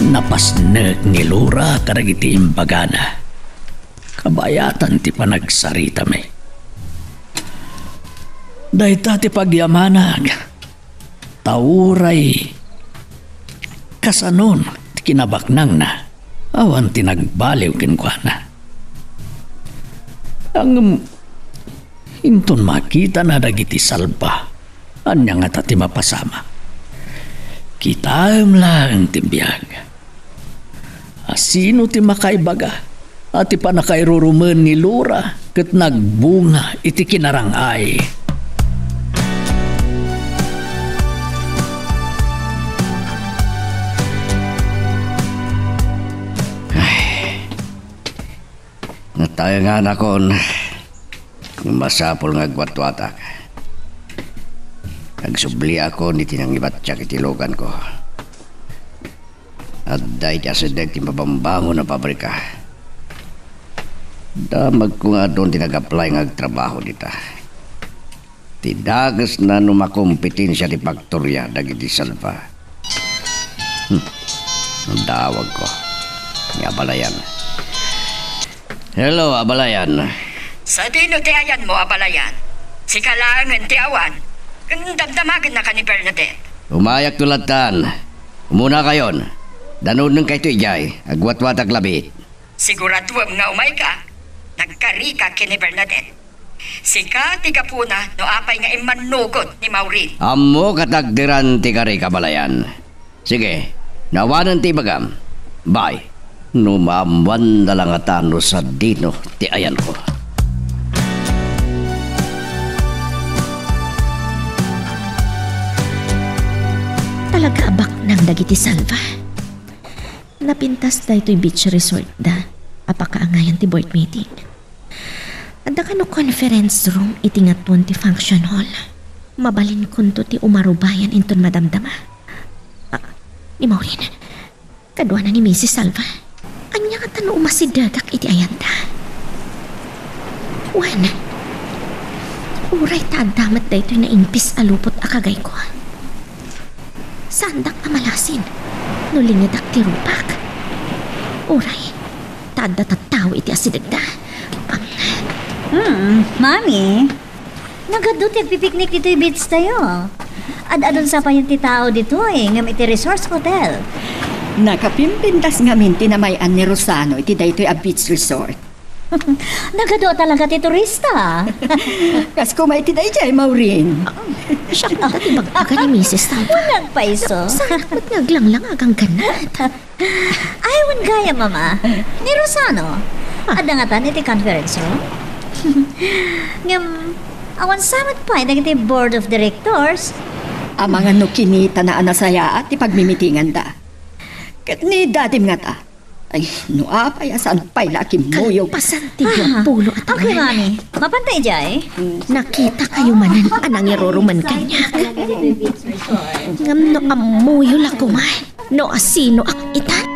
Napasnek ni Lura karagiti imbagana. Kabayatan ti panagsarita me. Dayta ti pagyamanag. Tauray. Kasanon ti kinabaknang na. Awan tinagbaliw kinkwana. Ang inton makita na dagiti salba. Anya nga tati mapasama. Kitaam lang timbiyag. Asino ti makaibaga at ti panakairuruman ni Lura ket nagbunga iti kinarangay. Nataya nga na kon masapol nga agwatwatak. Nagsubli ako ni tinangibatyak itilogan ko. At dahil siya sa dek mabambango na pabrika. Damag ko nga doon tinag-apply ng trabaho dita. Tidagas na numakompetensya di Paktorya dagiti salva. Ang dawag ko. Ni Abalayan. Hello, Abalayan. Sa dino ti ayan mo, Abalayan? Si Kalangan ti awan. Damdamagan na ka ni Bernadette. Umayak tulatan. Umuna kayon. Danon nung kay ijay, agwat-watak labit. Siguraduam nga umay ka. Nagkari ka kini Bernadette. Sika ti kapuna no apay nga imanugot ni Maureen. Amo katagdiran ti kari Kabalayan. Sige, nawanan ti bagam. Bye. Numaamwan na lang atano sa dino ti ayan ko. Talaga abak ng dagiti salva. Napintas da ito'y beach resort da. Apakaangayan ti board meeting. Anda ka no conference room iti nga 20 function hall. Mabalin kunto ti umarubayan inton madamdama. Ni Maureen, kadwa na ni Mrs. Salva. Anya nga tano umasidagak iti ayanta. Wan, uray taadamat da ito'y naimpis alupot akagay ko. Sandak amalasin, nulingadak ti rupak. Uray, tada tataw iti asidagda. Mami, nagadot pipiknik dito yung beach tayo. Adadon sa pa yung titao dito ngam iti Resorts Hotel. Nakapimpintas nga minti na mayan ni Rosano iti daytoy a beach resort. Nagado talaga ti turista. Kas kumay iti dayjay, Maureen. Siya ka ti bagbaga ni Mrs. Salva. Walang paiso. Sanakot ngaglang agang ganat. Aywan gaya, mama. Ni Rosano. Adangatan iti conference room. Ngam, awan samat pa iti board of directors. Ang mga nukinita na anasaya at ipagmimitingan da. Kat ni dadim nga ta. Ay, nuapay asan pa'y laki moyo. Kalpasan ti pulo at Okay, mami. Mapantay jay. Nakita kayo manan anang iruruman kanya. Ngam no amuyo lakumay. No asino ak itan.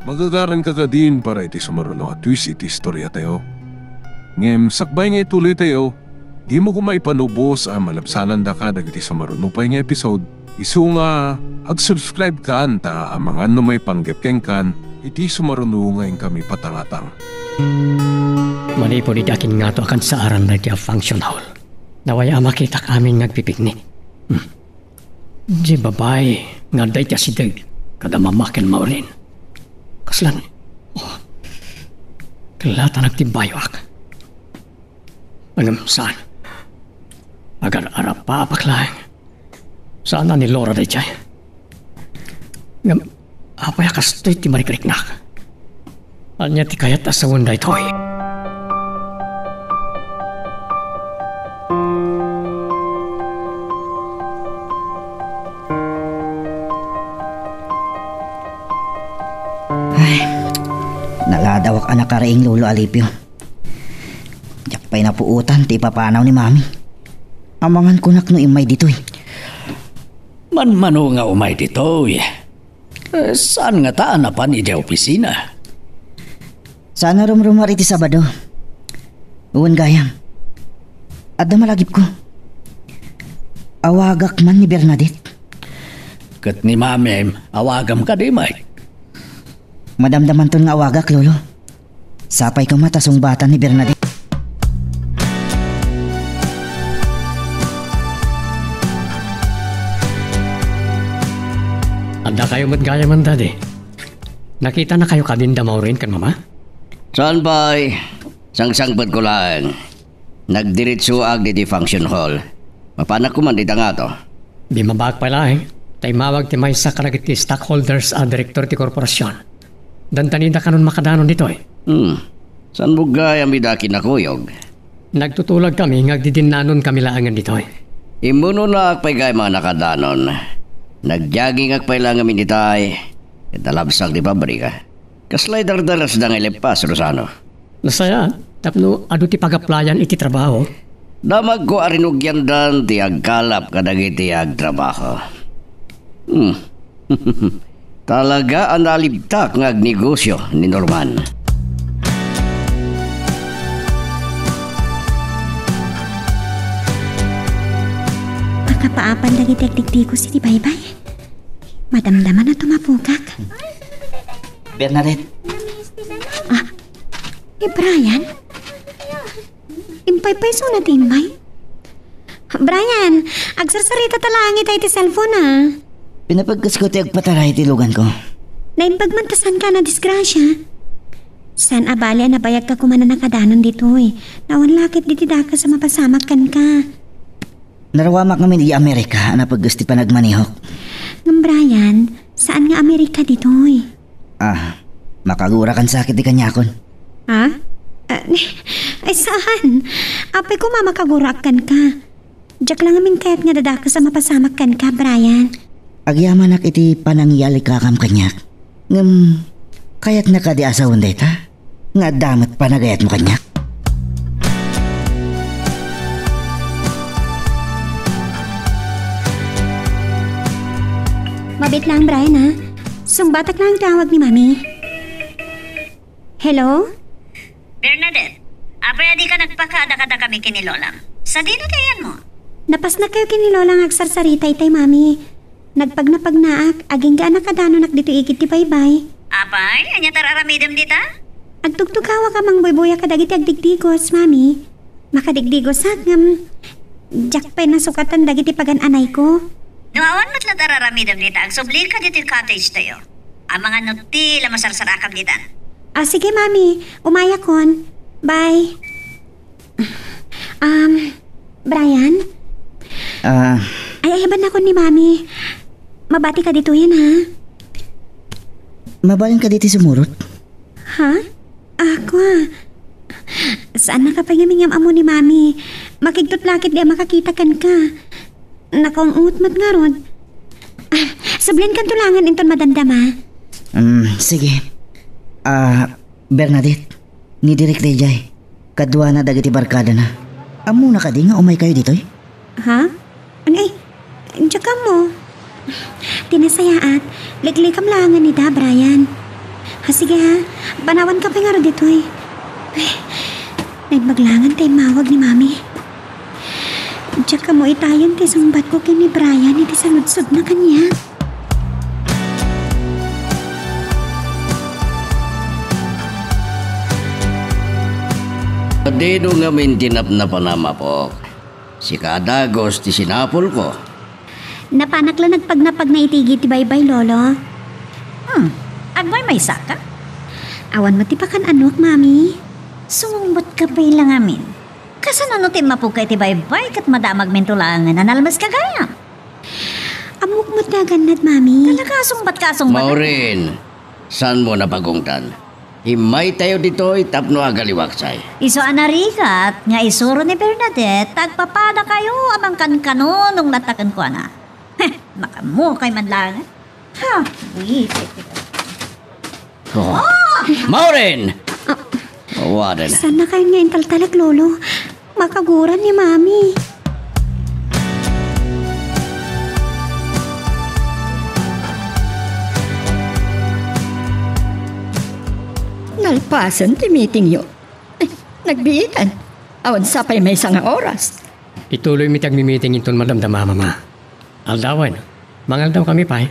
Magagaran ka din para iti sumaruno at twist iti istorya tayo. Ngem sakbay nga ituloy tayo, di mo ko maipanubos ang malabsanan da ka dagiti sa marunupay nga episode, isu nga ag-subscribe ka anta ang mga may panggepkeng kan, iti sumarunungay kami patangatang. Manipod idakin nga to akan sa aran na dia function hall. Naway makita kami nagpipiknik. Di babay nga day siya si Dave kada mamakin mo rin. Kaslan, kilata nagtibayok. Anong saan? Agar-arap pa apaklaing. Saan na ni Laura day siya? Ngam, apay akastoy ti marikriknak. Anya ti kayat asawon day toy. Naladawak anak karaing Lolo Alipio. Diyak pa'y napuutan ti papanaw ni Mami. Amangan ko nak no imay dito eh. Manmano nga umay dito saan nga taan na pa ni di opisina? Sana rumrumar iti Sabado. Uwan gayam. Adda malagip ko. Awagak man ni Bernadette. Kat ni Mami, awagam ka di Mike. Madamdaman ton nga awagak, Lolo. Sapay ka matasong bata ni Bernadette. Anda kayo matgaya man dadi. Nakita na kayo kadinda mo rin kan mama? Saan ba'y sangsangpad ko lang. Nagdiritsuag di function hall. Mapanak ko man dita nga to. Di mabag pala Tay mawag ti may sa karagiti stockholders a direktor ti korporasyon. Dantanida ka nun makadanon dito Saan mo gaya midaki na kuyog? Nagtutulag kami, ngagdidinanon kami laangan dito Imuno na akpay gaya mga nakadanon. Nagyaging akpay lang amin ditay. Italabsag di pabrika. Kaslay dardalas da nga ilipas, Rosano. Nasaya, tapno adu ti pagaplayan iti trabaho. Damag ko arinugyan dan ti agkalap kadagiti agtrabaho. Talaga ang nalibtak ng negosyo ni Norman. Makapaapan lagi teknik-tiko si Baybay. Madamdaman na tumapugak. Bernadette. Brian? Impay-pay so na timbay. Brian, agsarsarita talangit ay ti cellphone Pinapagkas ko ti agpataray ti lugan ko. Naimpagmantasan ka na disgrasya. San abali na bayag ka kumana nakadanon dito Nawan lakit di tidaka sa mapasamak kan ka. Narawamak namin i Amerika na paggas ti panagmanihok. Ngam Brian, saan nga Amerika dito Makagura kan sakit di kanyakon. Ha? Ay saan? Apay ko mamakagurakan ka. Diyak lang amin kayat nga dadaka sa mapasamak kan ka, Brian. Agyaman nak iti panangyali kakam kanyak. Kayat na ka di asawon deta? Nga damat panagayat mo kanyak. Mabit lang, Brian Sumbatak lang tawag ni Mami. Hello? Bernadette, apay adi ka nagpakada-kada kami kini Lolang. Sa dino kayan mo? Napas na kayo kini Lolang agsarsarita itay, Mami. Nagpagnaag, aging gaan nakadano nak dito ikit ti Baybay. Apay, anya tararamidam dita? Agtugtugawa ka mang boyboya kadagiti agdigdigos, Mami. Makadigdigos ngam. Diyak pa'y nasukatan dagiti pagan-anay ko. Nuawan mo't lang tararamidam dita, agsubli ka dito cottage tayo. Ang mga nuti la masarsarakam dita. Sige, Mami. Umaya kon. Bye. Brian? Ay, ayaban ako ni Mami. Mabati ka dito yan, ha? Mabalin ka dito sumurot? Ha? Ako, Saan nakapangimingam amo ni Mami? Makigtutlakit di makakita kan ka. Nakaungutmat nga ron. Sablin kan tulangan inton madandama. Sige. Bernadette, ni Direk Rejay. Kadwa na dagiti barkada na. Amo na ka di nga umay kayo dito Ha? Ay, tsaka mo. Tinasayaat, liklikam langan ni da, Brian. Sige banawan ka pa nga ro dito Nagbaglangan tayo mawag ni Mami. Tayan ti sumbat ko kini Brian iti saludsod na kanya. Dino nga mintinap na panama po. Si Kadagos ti sinapol ko. Napanak lang nagpagnapag na itigi ti baybay, lolo. Agmay may saka? Awan mo ti pakan anok, mami. Sumbot ka pa ilang amin. Kasano ti mapugkay ti baybay kat madamag mentulangan na nalmas ka gaya. Amok mo na ganad, mami. Talaga sumbat ka sumbat. Maureen, saan mo napagungtan? Himay tayo dito itapno agaliwaksay. Iso anarikat nga isuro ni Bernadette tagpapada kayo amang kankano nung natakan ko na. Makamu kay madlangan. Ha, buisit. Oh. Maureen! Wadan. Saan na kayo ngayon taltalag, lolo? Makaguran ni mami. Nalpasan ti meeting yun. Ay, nagbiitan. Awan sapay may isang oras. Ituloy mi tagmi-meeting iton madamdama, mama. Aldawan, mangaldaw kami pa eh.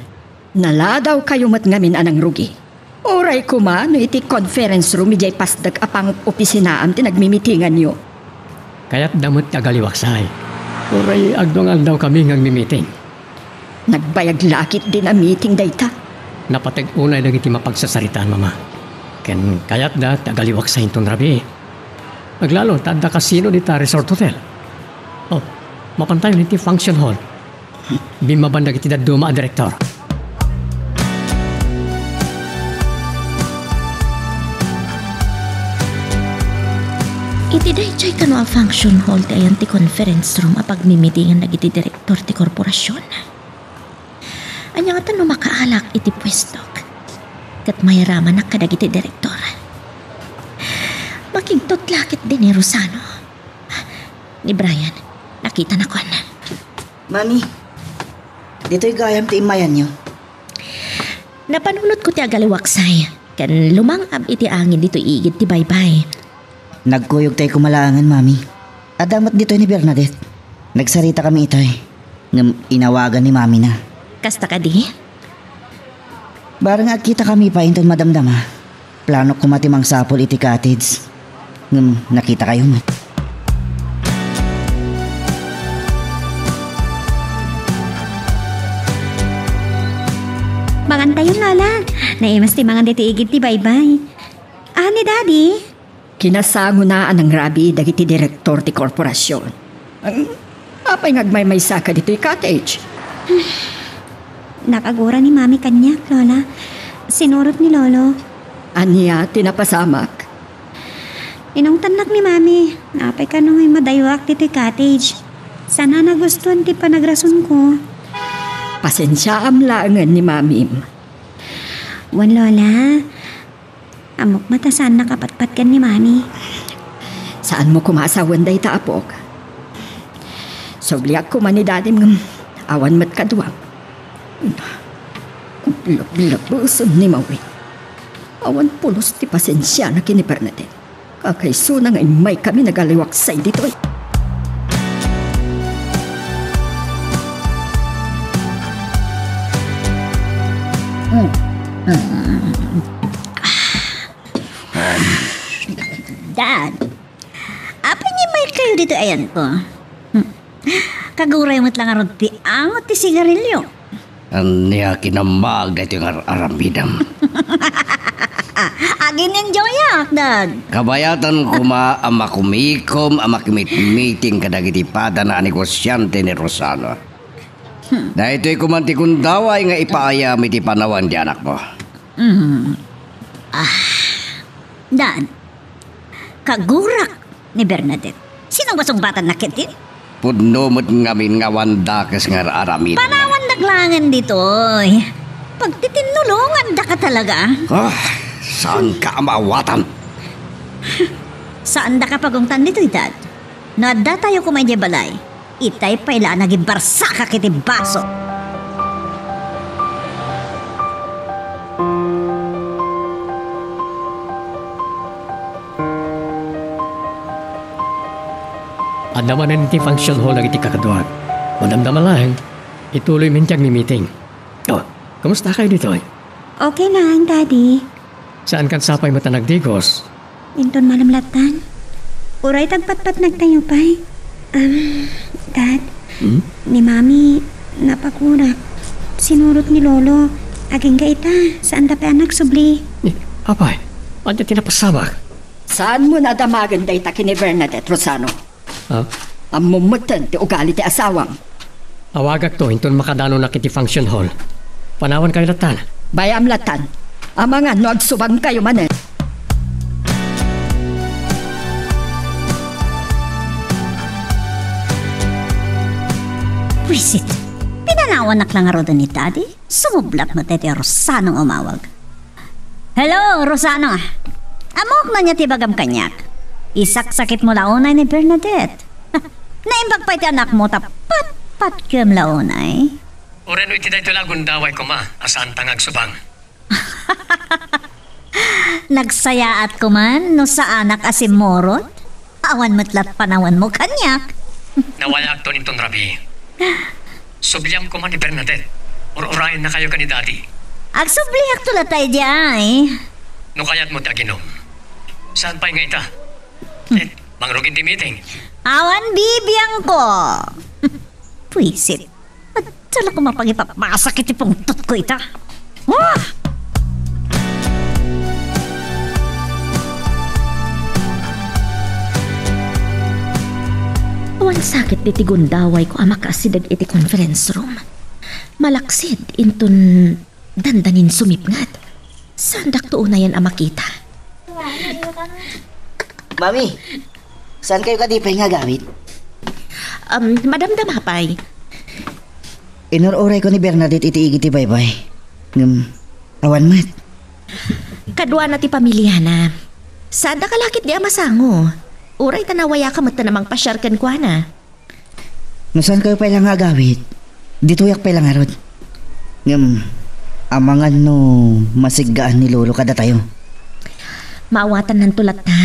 Naladaw kayo mat ngamin anang rugi. Oray kuma no iti conference room ijay pasdag apang opisinaam ti nagmimitingan nyo. Kaya't damot agaliwaksay. Oray agdong aldaw kami ngang mi-meeting. Nagbayag lakit din ang meeting dayta. Napatag unay dagiti mapagsasaritaan, mama. Ken kaya't da agaliwaksay iton rabi. Maglalo, tanda kasino dita resort hotel. Oh, mapantayo niti function hall. Bimabandag iti daduma a direktor. Iti dayjay kano a function hall ti ayan ti conference room a pagmimitingan nagiti direktor ti korporasyon. Anya nga no makaalak iti pwestok. Kat mayaraman na kadagiti direktor. Makigtot lakit din ni Rosano. Ni Brian, nakita na ko na. Mami, dito'y gayam ti imayan nyo. Napanunod ko ti agaliwaksay. Kan lumangab iti angin dito igid ti baybay. Nagkuyog tayo kumalangan, mami. Adamat dito ni Bernadette. Nagsarita kami ito'y. Inawagan ni mami na. Kasta ka di? Barang agkita kami pa inton madamdama. Plano kumatimang sapol iti cottage. Nakita kayo mat. Magantayon, lola. Naimas ti mga dito igid ti baybay. Ni daddy? Kinasangunaan ng rabi dagiti direktor ti korporasyon. Apay ngagmay may saka dito cottage. Nakagura ni mami kanya, lola. Sinurot ni lolo. Anya tinapasamak. Inungtanak ni mami. Napay ka nung ay madaywak dito cottage. Sana nagustuhan ti panagrason ko. Pasensya amlaangan ni mami. Wan, lola. Amok matasan nakapatpat kan ni mami. Saan mo kumasawan day taapok? Sogliak ko man ni dadim ng awan mat kaduwang. Labuson ni Maui. Awan pulos ti pasensya na kini Bernadette. Kakaiso na ngay may kami nagaliwaksay dito eh. Dad, apa niya may kayo dito ayan ko? Kaguray mo't lang aron ti angot ti sigarilyo. Anya kinamag dito yung aramidam. Agin enjoy yak, Dad. Kabayatan kuma amakumikom amakimit-meeting kadagiti pada na negosyante ni Rosano. Na ito'y kumanti kung daway nga ipaaya iti panawan di anak mo. Dad, kagurak ni Bernadette. Sinong basong batan na kitin? Pudno mo't ngamin nga wandakas nga aramid. Panawan naglangan dito. Pagtitinulungan da ka talaga. Saan ka amawatan? Saan da ka pagungtan dito, Dad? Nada tayo kumain balay. Itay paila nagibarsa ka kiti baso. Adaman na niti function hall ang iti kakaduan. Madamdaman lang. Ituloy mintyag ni meeting. Oh, kamusta kayo dito? Okay lang, Daddy. Saan kan sapay mata nagdigos? Inton malamlatan. Uray tagpat-pat nagtayo pa'y. Dad, ni Mami, napakurak. Sinurot ni Lolo. Aging kaita, saan tapi anak subli? Apay, ante tinapasabak. Saan mo nadamagan day taki ni Bernadette Rosano? Ha? Ang mumutan ti ugali ti asawang. Awagak to, hinton makadano na kiti function hall. Panawan kayo latan. Bayam latan. Amangan no agsubang kayo manen. Wisit, pinanawanak lang aro ni Daddy. Sumublak na tete Rosanong umawag. Hello, Rosano. Amok na niya tibagam kanyak. Isak-sakit mo launay ni Bernadette. Naimbag pa iti anak mo tapat-pat kem launay. Oren iti dayto lagun daway ko ma, asaan tangag subang. Nagsayaat ko man no sa anak asim morot. Awan matlat panawan mo kanyak. Nawayak to nitong rabi. Subliam ko man ni Bernadette. Or-orayan na kayo ka ni Daddy. Agsubliak tula tayo diay. No kaya't mo taginom. Saan pa nga ita? Mangrugin di meeting. Awan bibiyang ko. Puisit. At sala ko mapagipapasakit ipong tot ko ita. Awan sakit di tigundaway ko ama kasidag iti conference room. Malaksid intun dandanin sumipngat. Sandak to unayan ama kita. Mami, saan kayo kadipay nga gamit? Madam Damapay. Inururay ko ni Bernadette iti igiti baybay. Awan mat. Kadwa na ti pamilya na. Sada kalakit di amasango. Uray tanawaya ka mata namang pasyarkan ko na. Nasaan kayo pa lang nga gawit? Dito yak pa lang arod. Amangan no masiggaan ni Lolo kada tayo. Maawatan ng tulat na.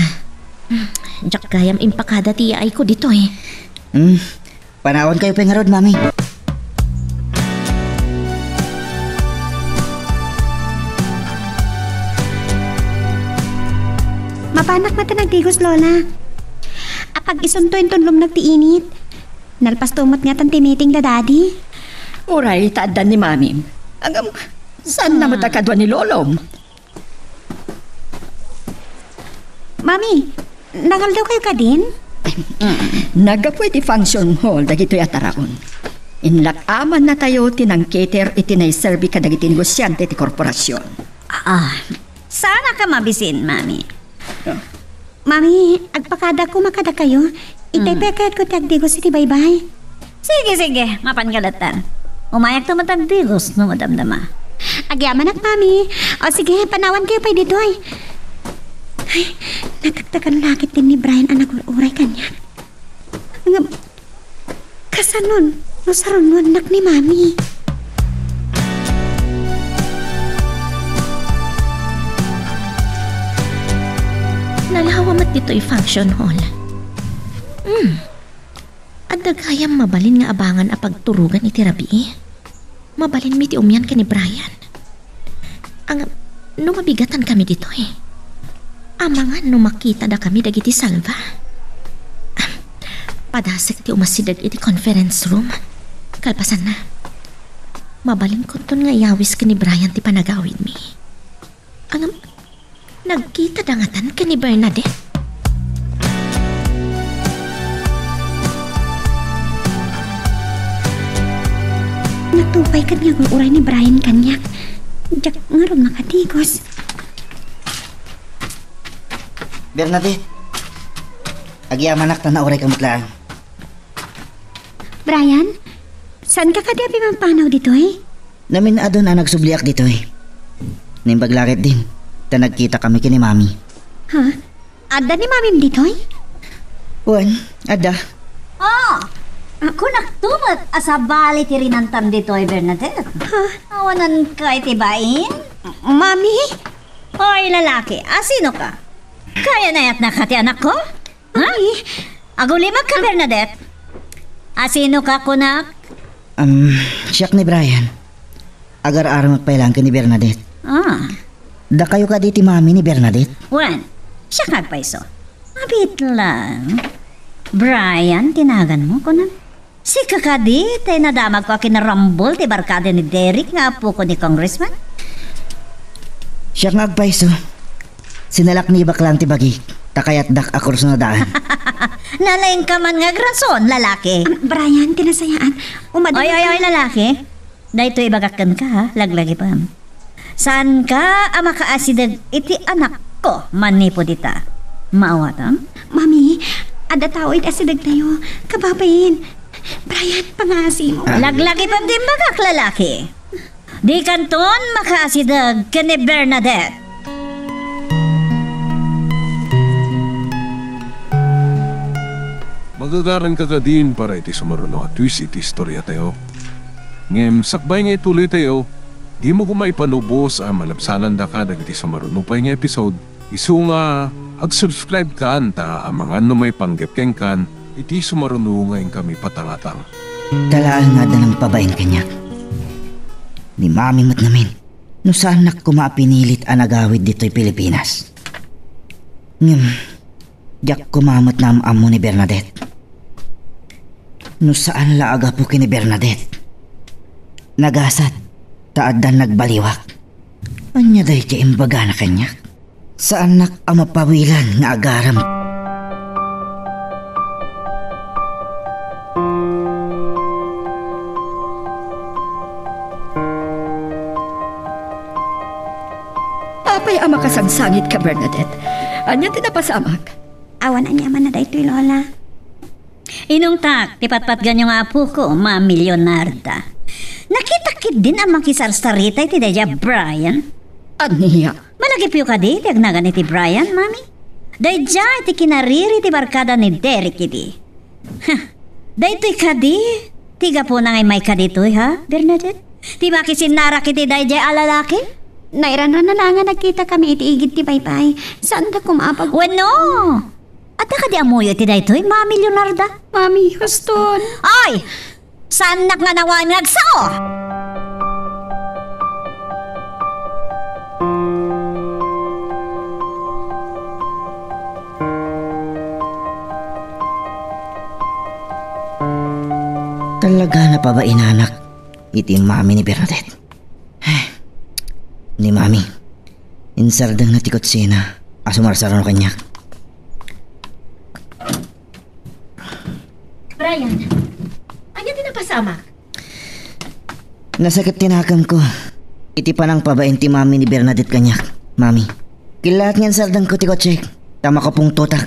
Diyak gayam impakada ti ay ko dito eh. Panahon kayo pa nga rod, Mami. Mapanak mata nagtigos, Lola. Apag isuntoin tunlom nagtiinit. Nalpas tumat nga tan timiting da Daddy. Uray taadan ni Mami. Agam, saan na matakadwa ni Lolom? Mami, nangal daw kayo ka din? Nagapwede function hall dagito ataraon. Inlakaman na tayo tinang cater itinay-serve ka dagiti negosyante ti korporasyon. Sana ka mabisin, Mami. Mami, agpakada ko makada kayo. Itay-pekayat ko tagdigos iti baybay. Sige, mapangalatan. Umayak to matagdigos no madamdama. Agyaman at Mami. O sige, panawan kayo pa dito ay. Ay, natagtagan lakit din ni Brian anak uray kanya. Kasanon, masaron mo anak ni Mami. Nalawa mat dito'y function hall. Adagayam mabalin nga abangan a pagturugan iti rabi. Mabalin mi ti umyan ka ni Brian. Ang numabigatan kami dito eh. Amangan no makita da kami dagiti salva. Padasek ti umasidag iti conference room. Kalpasan na. Mabalin ko ton nga yawis ka ni Brian ti panagawid mi. Ang nagkita dangatan ka ni Bernadette. Natupay ka niya kung uray ni Brian kanyak. Diyak nga rin makatigos. Bernadette, agyamanak na nauray kamot lang. Brian, saan ka kadabi mampanaw dito eh? Namin adon na nagsubliak dito eh. Nimbaglakit din, ta nagkita kami kini Mami. Ha? Ada ni Mami dito eh? Wan, ada. Ako naktumat asabali ti rinantam dito ay Bernadette. Awanan ka itibain? Mami? Hoy lalaki, asino ka? Kaya nayat na kati anak ko? Ha? Agulimag ka Bernadette? Asino ka kunak? Siyak ni Brian. Agar aramat pa ilang ka ni Bernadette. Da kayo ka di ti mami ni Bernadette? Wan, siya kagpaiso. Mabit lang. Brian, tinagan mo ko na. Si kakadi, tayo nadamag ko kinarambol ti barkada ni Derek nga po ko ni Congressman. Siya nga agpaiso. Sinalak ni baklang ti bagi. Takayat dak akor sa nadaan. Nalaing ka man nga grason, lalaki. Brian, tinasayaan. Oy, lalaki. Dahito ibagakan ka ha, laglagi pa. Saan ka ama kaasidag iti anak ko manipo dita? Maawatam? Mami, ada tao iti asidag tayo. Kababayin. Brian, pangasi mo. Laglagi pa din bagak lalaki. Di kanton makaasidag ka ni Bernadette. Magagaran ka ka din para iti sumaruno at twist iti istorya tayo. Ngem, sakbay nga ituloy tayo, di mo kumaipanubos ang malabsanan da ka dagiti sumaruno pa nga episode. Isu nga, ag-subscribe ka anta ang mga may panggap kan, iti sumaruno ngayon kami patangatang. Talaan nga da ng pabayin kanya. Ni mami mat namin, no saan nak kumapinilit ang agawid dito'y Pilipinas. Diyak kumamat na ang amo ni Bernadette. No saan laaga po kini Bernadette. Nagasat, taadan nagbaliwak. Anya dahi kaya imbaga na kanya. Saan nak ang mapawilan nga agaram. Apay ang makasangsangit ka, Bernadette. Anya tinapasamak? Awan na niya man na dahito Lola. Inong tak, tipatpat ganyong apo ko, ma-milyonarda. Nakita-kit din ang makisar-sarita iti daya Brian. Aniya? Malagi piyo ka di, tagnagan iti Brian, mami. Daya iti kinariri ti barkada ni Derek iti. Daytoy ka di, tiga po na ngay may ka ditoy ha, Bernadette? Ti makisinarak iti daya alalaki? Nairan na lang nga nagkita kami iti igit ti Baypay. Saan ka kumapag... Bueno! At ka di amuyo iti daytoy, Mami Leonarda? Mami, Houston. Ay! Saan nak nga nawan ngagsao? Talaga na pa ba inanak iti mami ni Bernadette? Ni mami, insardang natikot sina asumarsaron kanya. Brian, anya din napasama? Nasakit tinakam ko. Iti panang pabain ti mami ni Bernadette kanya. Mami, kilahat niyan sardang ko tikot check. Tama ko pong totak.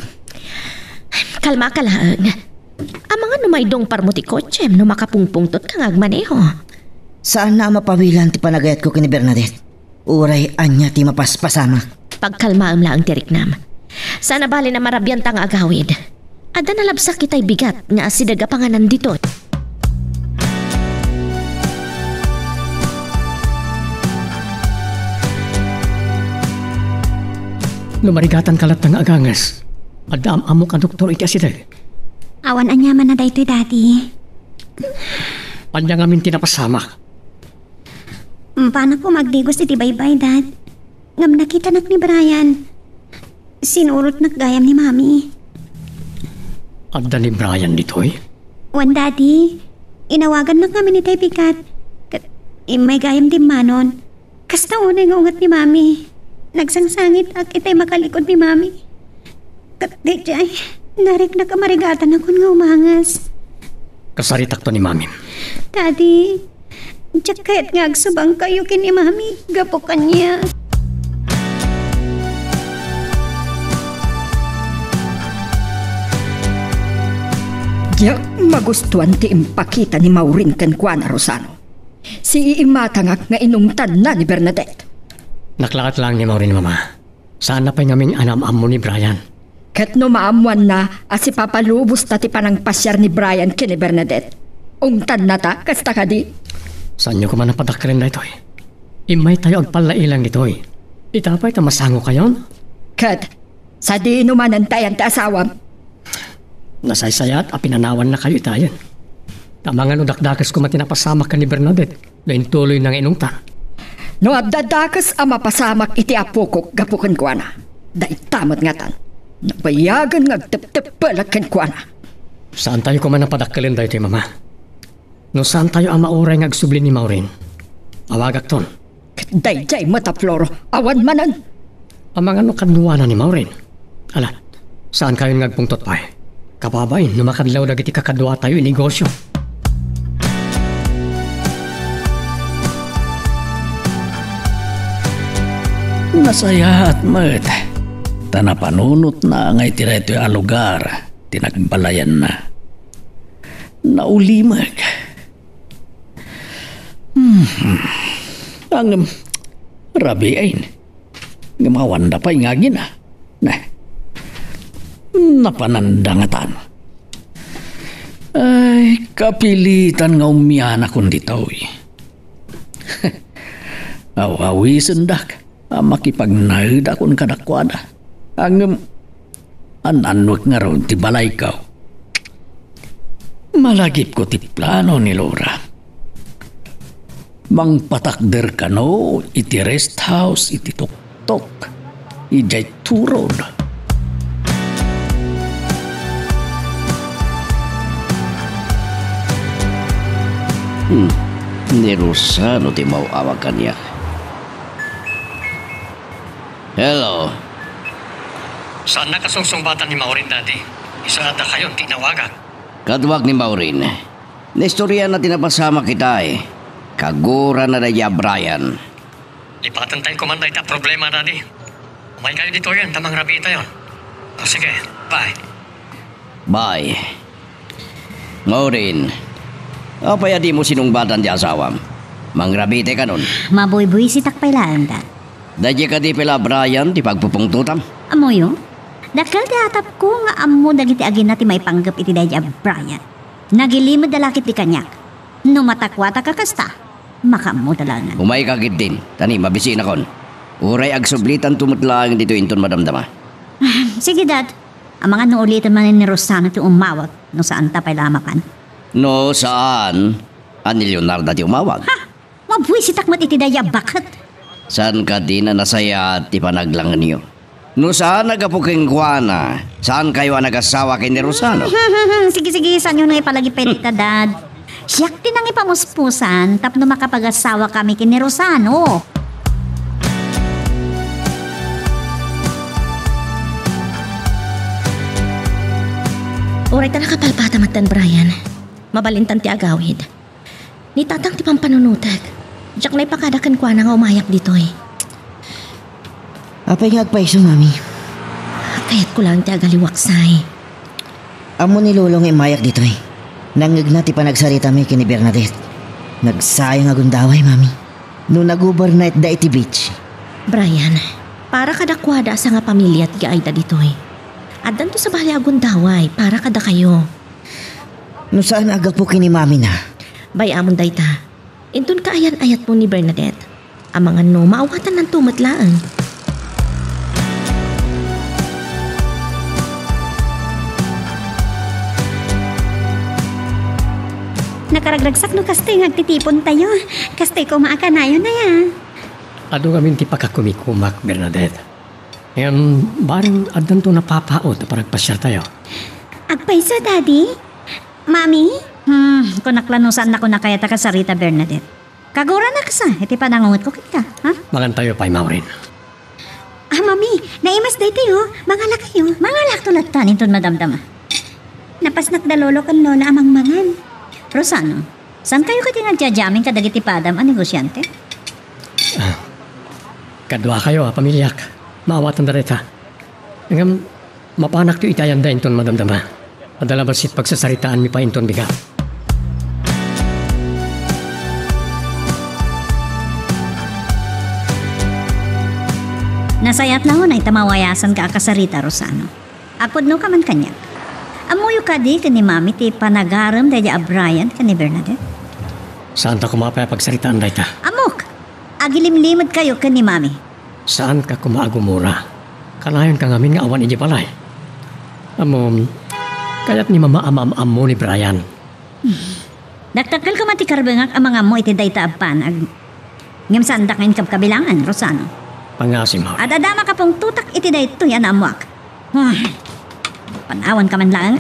Kalma ka lang. Ang mga numaydong parmuti kotse no makapungpungtot kang agmaneho. Saan na mapawilan ti panagayat ko kini Bernadette? Uray anya ti mapaspasama. Pagkalmaam lang tiriknam. Sana bali na marabyan tang agawid. Ada nalabsak kita'y bigat nga asidaga panganan dito. Lumarigatan kalat ng agangas. Adam amo ka doktor iti asidag. Awan anyaman na daytoy dati. Panya ngamin tinapasamak. Paano po magdigos iti baybay, Dad? Ngam nakita nak ni Brian. Sinurot nakgayam ni Mami. Adda ni Brian ditoy? Wan, Daddy. Inawagan na kami ni Bigat. May gayam din manon. Kasta unay nga ungat ni Mami. Nagsangsangit ak itay makalikod ni Mami. Katdijay, narik na kamarigatan akon nga umangas. Kasaritak to ni Mami. Daddy, diyak kahit nga agsubang kayo kini Mami. Gapukan niya. Diyak magustuhan ti impakita ni Maureen kan Juana Rosano. Si iimatangak nga inungtan na ni Bernadette. Naklakat lang ni Maureen, Mama. Sana pa'y ngaming anam-amo ni Brian. Ket no maamuan na as ipapalubos na ti panang pasyar ni Brian kini Bernadette. Ungtan na ta, kasta ka di. Saan nyo ko man napadakrin na ito eh? Imay tayo agpalailang ito eh. Itapay ta masango kayon? Ket, sa di inumanan tayan ti asawam. Nasaysayat a pinanawan na kayo itayan. Tama nga no dakdakas ko matinapasama ka ni Bernadette. Lain tuloy ng inungta. No adadakas ang mapasamak iti apokok gapukan ko na. Dahil tamad nga tan. Nabayagan nga tep-tep balakan ko na. Saan tayo kuman napadakkalin dahi tayo, mama? No saan tayo ang mauray nga agsubli ni Maureen? Awagak ton. Dayjay mata Floro, awan manan. Ang mga no kanuwanan ni Maureen. Ala, saan kayo ngagpungtot pa eh? Kapabay, numakadlaw na giti kakadwa tayo negosyo. Nasaya at mat. Tanapanunot na ngay tireto yung lugar. Tinagbalayan na. Naulimag. Ang rabiain. Gamawanda pa yung agin na. Napanandangatan. Ay, kapilitan nga umiyan akong dito eh. Awawi sendak. Makipagnaid akong kadakwada. Ang ananwag nga ron ti balay ka. Malagip ko ti plano ni Laura. Mangpatakder ka no, iti rest house, iti tok-tok, ijay turod. Ni Rosano ti mauawag kanya. Hello. Saan nakasungsungbatan ni Maureen, Daddy? Isa na kayo, tinawagan. Kadwag ni Maureen. Naistorya na tinapasama kita eh. Kagura na daya Brian. Lipatan tayo kumanda ita problema, Daddy. Umay kayo dito yan, tamang rabita yon. O sige, bye. Bye. Maureen, apaya di mo sinungbatan di asawam. Mangrabite ka nun. Mabuy-buy si takpailaan, Dad. Dadya ka di pala Brian, di pagpupungtutam. Amo yun? Dakal di atap ko nga amo dagiti agin natin may panggap iti daya Brian. Nagilimod dalakit di kanyak. No matakwata ka kasta, makamo talangan. Umay kagid din, tani mabisina kon. Uray agsublitan tumutlang dito inton madamdama. Sige, Dad. Ang mga nuulitan man ni Rosano ti umawag no saan tapay lamakan. No, saan? Ani Leonardo ti umawag. Ha? Mabuy si takmat iti daya bakit? Saan ka di na nasaya at ipanaglangan niyo? No saan nagapuking kuana? Saan kayo ang nagasawa kay ni Rosano? Sige, saan yung naipalagi pelita, Dad? Siyak din ang ipamuspusan tapno makapag-asawa kami kay ni Rosano. Oray ta nakapalpata matan, Brian. Mabalintan ti agawid. Ni tatang ti pampanunutag. Diyak na ipakadakan kwa na nga umayak dito eh. Apay nga agpaiso, mami. Kayat ko lang ti agaliwaksay. Amo ni Lolong imayak dito eh. Nangag na ti panagsarita mi kini Bernadette. Nagsayang agundaway, mami. No nag-overnight da iti beach. Brian, para kada kwada sa nga pamilya at gaayda dito eh. At danto sa bali agundaway, para kada kayo. No saan agak po kini mami na? Bayamon dayta. Intun kaayan-ayat po ni Bernadette. Ang mga no, maawatan ng tumatlaan. Nakaragragsak no kastay nagtitipon tayo. Kastay ko maakanayo na ya. Ado kami ti pagkakumikumak, Bernadette. Ngayon, barang adan to napapaot na paragpasyal tayo. Agpaiso, Daddy? Mami? Kung naklanusan na ko na kaya ta kasarita, Bernadette. Kagura na kasa, iti panangungot ko kita, ha? Magan tayo pa, Maureen. Mami, naimas day tayo. Mangala kayo. Mangalak tulad tanin ton madamdama. Napasnak dalolo kan lola amang mangan. Rosano, saan kayo ka tinagjajamin kadagiti padam ang negosyante? Kadwa kayo, pamilyak. Maawatan na rita. Ngam, mapanak to itayan da inton madamdama. Adalabasit pagsasaritaan mi pa inton biga. Nasayat lang na itamawayasan ka akasarita, Rosano. Apod no ka man kanya. Amuyo ka di ka ni Mami ti panagaram daya Brian ka ni Bernadette. Saan ta kumapay pagsaritaan dayta? Amok! Agilimlimod kayo ka ni Mami. Saan ka kumaagumura? Kanayon ka ngamin nga awan iji palay. Kaya't ni mama amam-am mo ni Brian. Daktakal ko mati karbengak ang mga mo iti dayta apan ag ngem sandak ngayon kabilangan, Rosano. Pangasim mo. At adama ka pong tutak iti dayto yan amuak. Panawan ka man lang.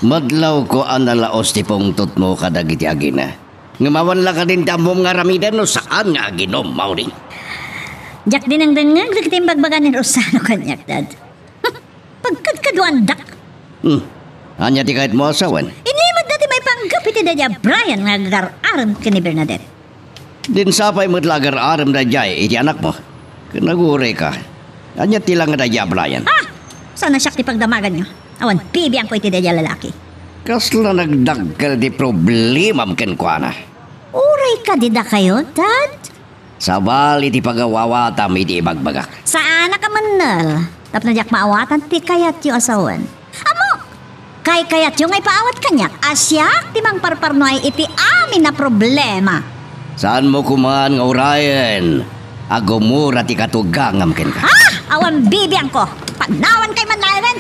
Madlaw ko ang nalaos ti pungtot mo kadagiti agina. Ngamawan lang ka din tamong nga ramidan no saan nga aginom, Maureen. Jak din ang dengag dagiti bagbagan ni Rosano kanyak, Dad. Pagkadkaduandak. Anya ti kahit mo asawan. Inimad dati may panggap iti dadya Brian nga gar-aram ka ni Bernadette. Din sapay matlagar aram da jay iti anak mo. Kanagure ka. Anya ti lang nga da jay, Brian. Sana siya ti pagdamagan nyo. Awan, bibiyang ko iti dadya lalaki. Kasla nagdagkal di problema mken ko na. Uray ka dida kayo, Dad? Sabal iti pagawawatam iti ibagbagak. Saan ka manal? Tap na jak maawatan ti kayat yung asawan. Amo! Kay kayat yung ay paawat kanyak. Asyak ti mang parparno ay iti amin na problema. Saan mo kumaan nga urayan? Agumura ti katugangam ken ka. Awan bibiyang ko. Panawan kay manlayan.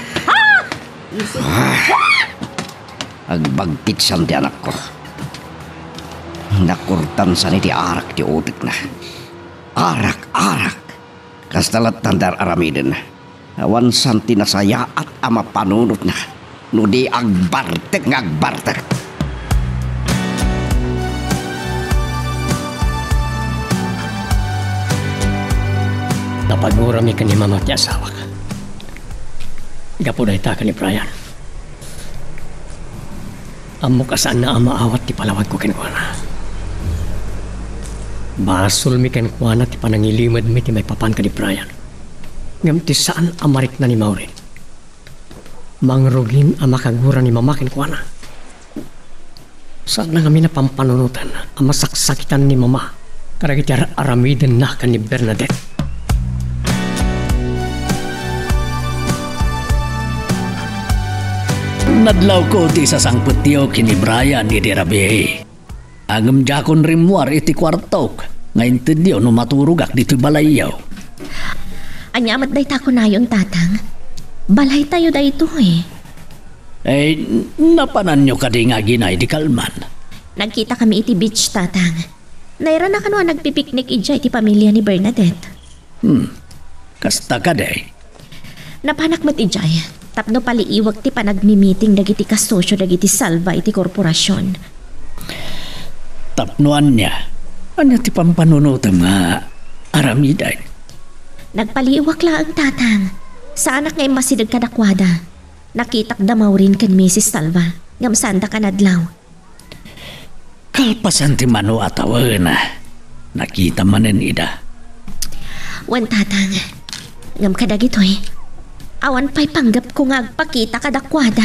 Agbagtit siyang ti anak ko. Nakurtan sa ni ti arak ti utik na. Arak. Kastalat tandar aramiden. Awan santi na saya at ama panunot na. Nudi agbartek. Napagurami ka ni mama at asawa ka. Gapuday ta ka ni Brian. Amo ka saan na amaawat ti palawag ko kinuana. Basol mi kinuana ti panangilimad mi ti may papan ka ni Brian. Ngam ti saan amarik na ni Maureen. Mangrugin ang makagura ni mama kinuana. Saan na kami na pampanunutan ang masaksakitan ni mama. Karagiti aramidan na ka ni Bernadette. Nadlaw ko ti sa sangputyo kini Brian ni Dirabe. Agam jakon rimwar iti kwartok. Ngayon tidyo no maturugak dito balayaw. Anyamat day tako na yung tatang. Balay tayo day ito Napanan nyo ka di nga ginay di kalman. Nagkita kami iti beach, tatang. Naira na kanwa nagpipiknik ija iti pamilya ni Bernadette. Kasta ka day. Napanak mat ijay. Tapno paliiwag ti panagmi-meeting dagiti kasosyo dagiti salva iti korporasyon. Tapnuan niya. Ano ti pampanunutam nga aramiday? Nagpaliiwag lang tatang. Sa anak ngay masidag kadakwada. Nakitak damaw rin kan Mrs. Salva. Ngamsanda ka nadlaw. Kalpasan ti mano atawa na. Nakita manen ida. Wan tatang. Ngam kadagitoy. Awan pa'y panggap ko nga agpakita kadakwada.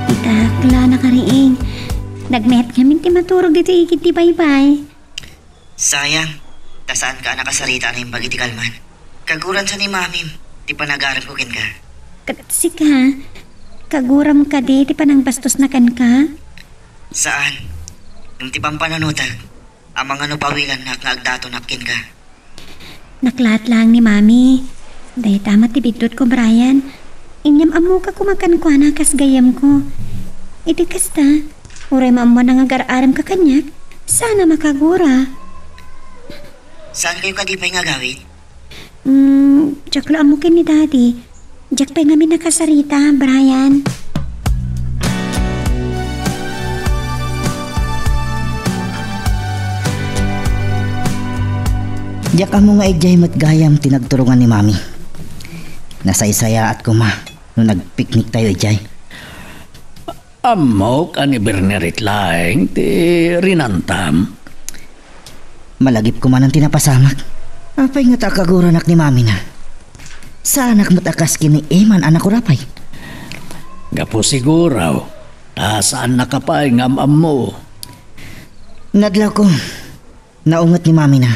Itakla na kariing. Nagmet kami ti maturog dito ikit ti baybay. Sayang, tasaan ka nakasarita na yung bagiti kalman. Kaguran sa ni mamim, di pa nag-aram kukin ka. Katsi ka, kaguram ka di, ti panang bastos na kan ka. Saan? Yung ti pampanunutag. Ang mga nupawilan na agdato napkin ka. Naklat lang ni mami. Day tama ti bigdot ko, Brian. Inyam amo ka kumakan ko na kas gayam ko. Iti kasta, uray maamwa na nga gar-aram ka kanyak. Sana makagura. Saan kayo kadipay nga gawin? Diyak lo amukin ni daddy. Diyak pa'y nga nakasarita, Brian. Diyak amo nga ijay mat gayam tinagturungan ni mami. Nasaysaya at kuma nung nagpiknik tayo ijay. Amok ani Bernerit laeng ti rinantam. Malagip ko man ang tinapasamak. Apay nga takaguranak ni mami na. Sa anak matakas kini Eman anak ko rapay. Gapo siguraw. Saan nakapay ngam mo? Nadlaw ko. Naungat ni mami na.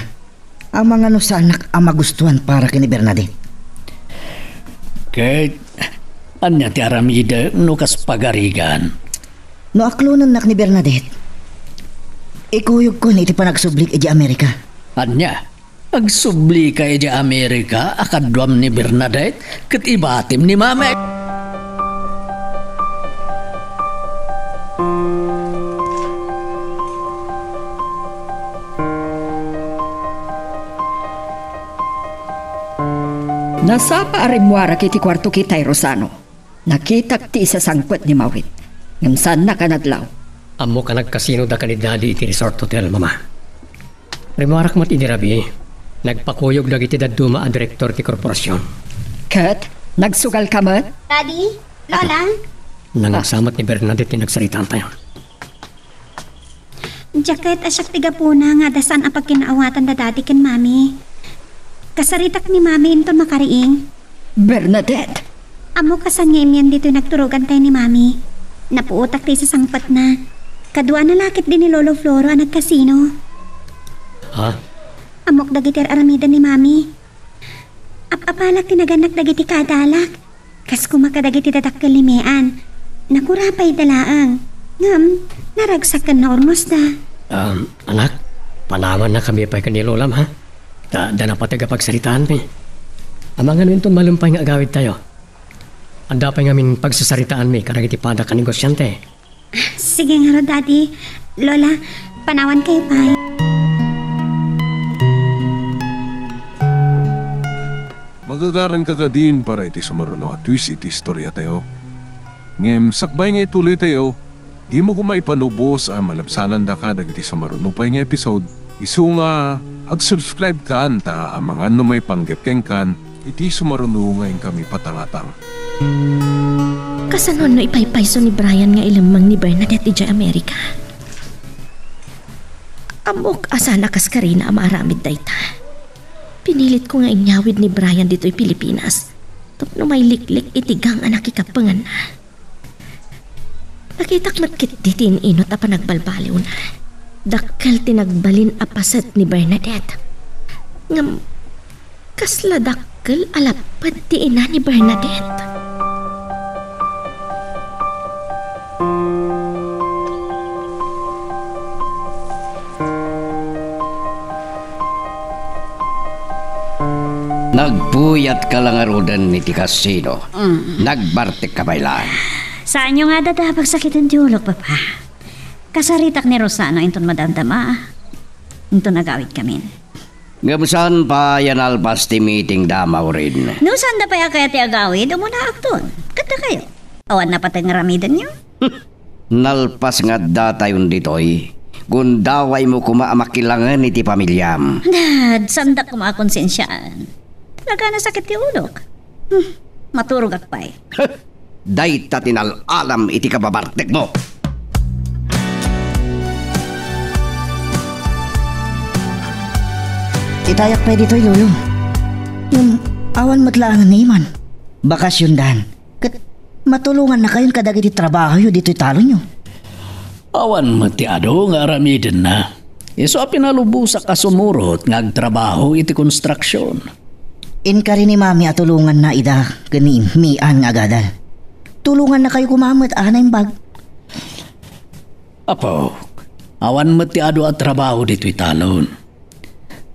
Ang mga sa anak ang magustuhan para kini Bernadette. Kaya anya ti aramida no kas pagarigan. No aklunan nak ni Bernadette. Ikuyog ko ni iti panagsublik iti Amerika. Anya, agsubli ka di Amerika, akadwam ni Bernadette, ket ibatim ni Mame. Nasa paarimwara kiti kwarto kitay Rosano. Nakita ti isa sangkwet ni Mawit. Ngamsan na kanadlaw. Amo ka nagkasino da ka ni Daddy iti resort hotel, mama. Rimarak mat inirabi, nagpakuyog lagi ti daduma ang direktor ti korporasyon. Kat, nagsugal ka man? Daddy? Lola? Nangasamat ni Bernadette ni nagsaritaan tayo. Jacket asyak tiga puna nga dasan apag kinaawatan da dati ken mami. Kasaritak ni mami inton makariing. Bernadette! Amo kasan ngayon yan dito nagturugan tayo ni mami. Napuutak tayo sa sangpat na. Kadua na lakit din ni Lolo Floro ang nagkasino. Ha? Amok dagitir aramida ni mami. Apalak tinaganak dagiti kadalak. Kas kumakadagiti dadakkel limean. Nakurapay dalaang. Ngam, naragsakan na ormos da. Anak, panaman na kami pa'y kanilolam, ha? Da na patagapagsaritaan pa. Amang ano ito malumpay nga agawid tayo. Anda pa ngamin pagsasaritaan mi karagiti pada ka negosyante. Sige nga ro, Daddy. Lola, panawan kayo pa. Magagaran ka din para iti sumaruno at twist iti istorya tayo. Ngem, sakbay nga ituloy tayo, di mo kumaipanubos ang malabsanan da ka dagiti sumaruno pa nga episode. Isu nga, ag-subscribe ka anta ang mga numay panggepkeng kan, iti sumaruno ngayon kami patangatang. Kasanon no ipaypayso ni Brian nga ilamang ni Bernadette iti Amerika. Amok asana kas karina amaramid dayta. Pinilit ko nga inyawid ni Brian dito'y Pilipinas. Tapno may liklik itigang anak ikapangan na. Nakitak matkit ditin inot apa nagbalbaliw na. Dakkel tinagbalin apaset ni Bernadette. Ngam, kasla dakkel alapad ti ina ni Bernadette. Nagpuyat ka lang arudan ni ti kasino. Nagbartek ka bailan. Saan nyo nga dadapag sakit ang diulog, papa? Kasaritak ni Rosano inton madamdama. Inton nagawid kami. Ngamusan pa yan alpas ti meeting damaw rin. No, saan na pa kaya ti agawid? Umuna akton. Kata kayo. Awan na patay nga ramidan nyo? Nalpas nga datayon ditoy. Gundaway mo kumaamakilangan iti pamilyam. Dad, sandak kumakonsensyaan. Talaga na sakit ti ulog. Maturog akpay. Day tatinal alam iti kababartek mo. Itayak pa dito'y lolo. Yung awan matlaan na iman. Bakasyon dan. Kat matulungan na kayong kadagiti trabaho yun dito'y talo nyo. Awan matiado nga aramidin na. Iso pinalubusak ka sumurot nga agtrabaho iti konstruksyon. Inka rin ni mami at tulungan na ida gani mian nga agadal. Tulungan na kayo kumamit anay bag. Apo, awan matiado at trabaho dito'y talon.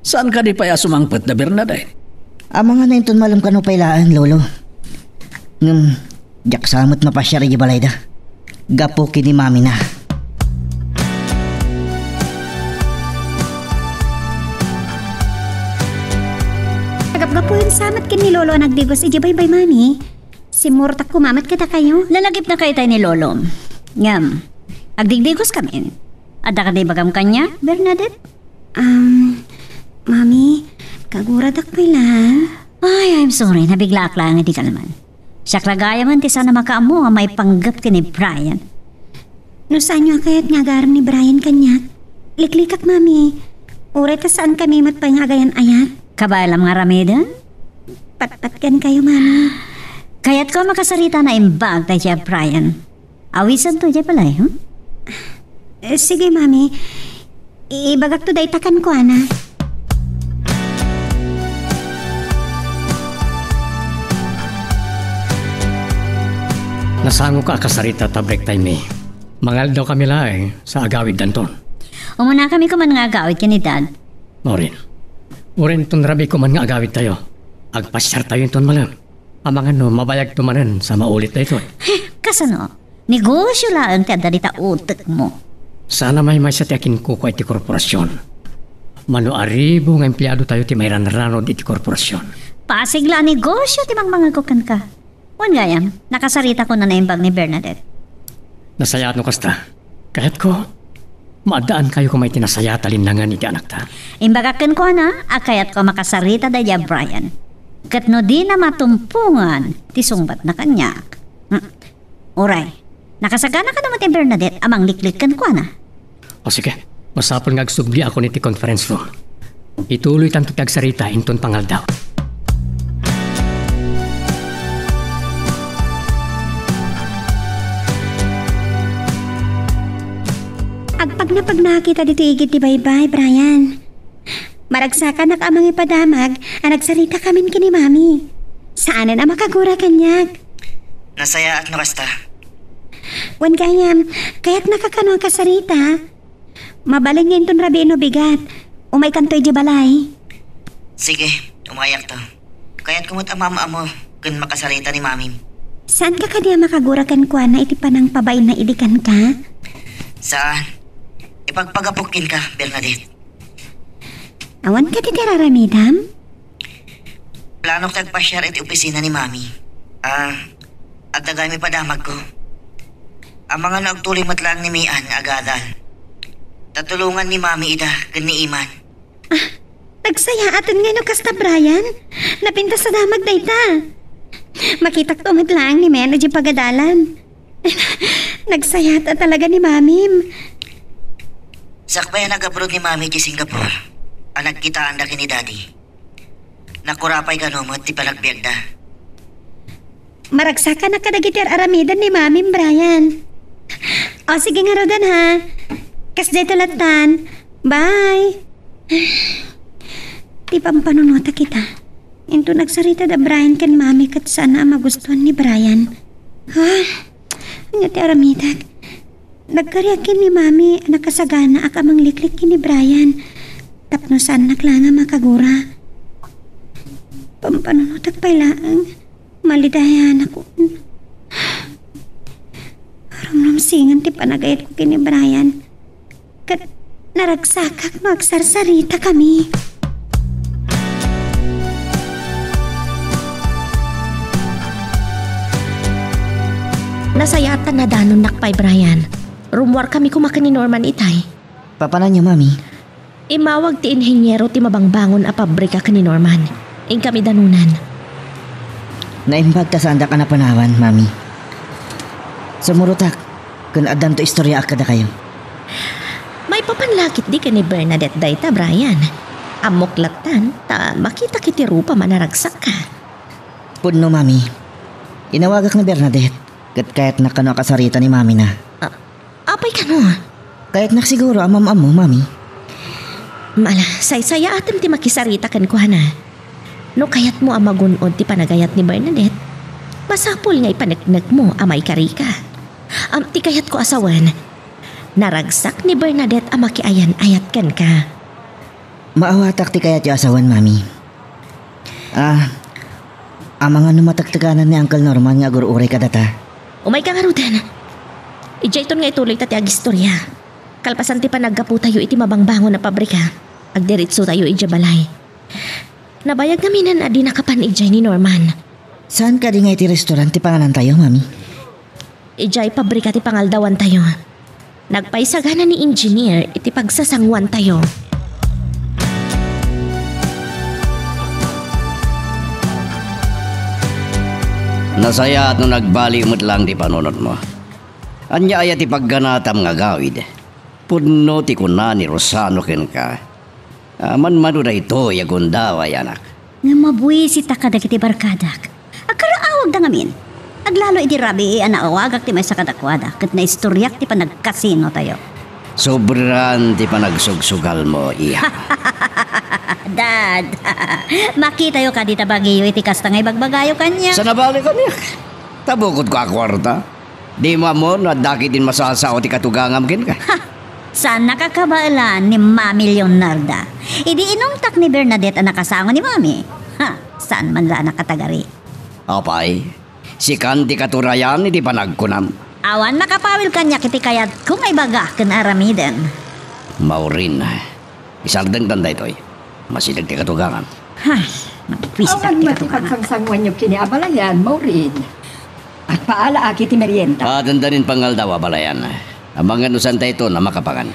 Saan ka di paya sumangpet na Bernadette? Amang na inton malam kano pailaan, lolo. Jak samot mapasya rin balay da. Gapo kini mami na. Agap-gapuin samat kin ni Lolo nagdigos ijibay-bay mami. Simurtak kumamat kita kayo. Lalagip na kayo tayo ni Lolo. Ngam, agdigdigos kami. Ada ka di bagam kanya, Bernadette? Mami, kaguradak pa lang. Ay, I'm sorry. Nabigla ak lang, hindi ka naman. Siya klagaya man, ti sana makaamo ang may panggap ka ni Brian. No saan nyo kaya't nga garam ni Brian kanyak? Liklikak, mami. Uray ta saan kami matpay nga gayan ayat? Kabayalam nga ramidan? Patpatkan kayo, mami. Kaya't ko makasarita na imbag tayo siya, Brian. Awisan to dyan pala, huh? Sige, mami. Ibagak to day takan ko, ana. Nasango ka kasarita tabrek tayo mi. Mangal daw kami laing sa agawid danton. Umuna kami kuman nga agawid kanidad. Morin. Morin ton rabi ko man nga agawid tayo. Agpasyar tayo ton malam. Amangan no, mabayag tumanan sa maulit na ito. Kasano? Negosyo lang ti adalita utek mo. Sana may sa tiyakin ko iti korporasyon. Mano aribo nga empleyado tayo ti may ranranod iti korporasyon. Pasigla negosyo ti mangmangagukan ka. Wan gayam, nakasarita ko na naimbag ni Bernadette. Nasayat no kasta. Kahit ko, maadaan kayo kung may tinasaya talinlangan iti anak ta. Imbagakan ko na, akayat ko makasarita daya Brian. Kat no di na matumpungan, ti sungbat na kanyak. Uray, nakasagana ka naman ti Bernadette, amang liklikan ko na. O sige, masapol nga agsubli ako niti conference room. Ituloy tanto tagsarita inton pangaldaw. Agpag na pag nakita dito igit ti baybay, Brian. Maragsakan na amang ipadamag, nagsalita kamin kini mami. Saan na makagura kanyak? Nasaya at nakasta. Wan gayam, kaya't nakakano ang kasarita. Mabaling ngayon ton rabi no bigat. Umay kantoy di balay. Sige, umayak to. Kaya't kumot ang mama mo kung makasarita ni mami. Saan ka kaniya makagura kan kuha na iti panang pabay na idikan ka? Saan? Ipagpagapukin ka, Bernadette. Awan ka titiraramidam? Plano ko tagpasyar iti opisina ni mami. At tagay padamag ko. Ang mga nagtuloy matlang ni Mian agadal. Tatulungan ni mami ida kan ni Iman. Nagsaya atin ngayon kasta Brian. Napinta sa damag dayta. Makitak to matlang ni Mian di pagadalan. Nagsaya ta talaga ni mamim. Sakbay nag-abroad ni mami di Singapore. Ang nagkitaan na kini daddy. Nakurapay ka nomot ti palagbiag da. Maragsakan na kadagitir aramidan ni mamim Brian. O sige nga rodan ha. Kasday talatan. Bye. Di pampanunota kita. Into nagsarita da Brian kan mami kat sana magustuhan ni Brian. Ha? Nga ti aramidag. Nagkaryakin ni mami nakasagana ak amang liklik ni Brian. Tapno saan naklanga makagura. Pampanunotag pailaang. Malidayan ako. Ramramsingan ti panagayat ko kini Brian. Kat naragsakak magsarsarita kami. Nasayatan na danon nakpay Brian. Rumwar kami kumakan ni Norman itay. Papanan niya, mami? Imawag ti inhenyero ti mabangbangon a pabrika ka ni Norman. Ing kami danunan. Naimbag ta sa andak ka na panawan, mami. Sumurutak, kung adan to istorya akada kayo. May papanlakit di ka ni Bernadette dayta, Brian. Amoklatan, ta makita kiti rupa manaragsak ka. Puno, mami. Inawagak ni Bernadette. Kat kahit nakano kasarita ni mami na. Apay ka no? Kahit naksiguro ang mamam mo, mami. Mala, say-saya atin ti makisarita kan ko na. No kayat mo ang magunod ti panagayat ni Bernadette, masapul nga ipanagnak mo amay karika. Ti kayat ko asawan, naragsak ni Bernadette ang makiayan-ayat kan ka. Maawatak ti kayat yung asawan, mami. Ang mga numatagtaganan ni Uncle Norman nga guru-uray ka data. Umay ka nga rudan. Ijayton nga ituloy tati agistorya. Kalpasan ti panaggapu tayo iti mabangbangon na pabrika. Agdiritso tayo ija balay. Nabayag namin na di nakapan ijay ni Norman. Saan ka di nga iti restaurant ti pangalan tayo, mami? Ijay pabrika ti pangaldawan tayo. Nagpaisagana ni engineer iti pagsasangwan tayo. Nasaya at nung nagbali umot lang di panunod mo. Anya ay ti pagganatam nga gawid. Puno ti kuna ni Rosano ken ka. Man-mano na ito yagundawa yanak. Nga mabuisit ka dagiti barkadak. Agkaraawag da ngamin. Aglalo iti rabi anaawagak ti may sa kadakwada. Kat na istoryak ti panagkasino tayo. Sobran ti panagsugsugal mo, iha. Dad, makita yo ka dita bagiyo iti kasta ngay bagbagayo kanya. Sa nabali ka niya. Tabukod ko akwarta. Di mo no daki din masasao ti katugangam ken ka. Saan nakakabaalan ni Mami Leonarda? Idi inungtak ni Bernadette ang nakasango ni Mami. Saan man la nakatagari? Apay, si Candy katurayan iti panagkunam. Awan makapawil kanya kiti kayat kung ay baga ken aramiden. Maurin, isaldeng tanda ito'y. Masidag ti katugangan. Magpwisit Awan ti mati katugangan. pagsangsangwan niyo kiniabalayan, Maureen. At paala aki ti merienda. Dandanin pangal daw abalayan. Abangan usan tayo ito na makapangan.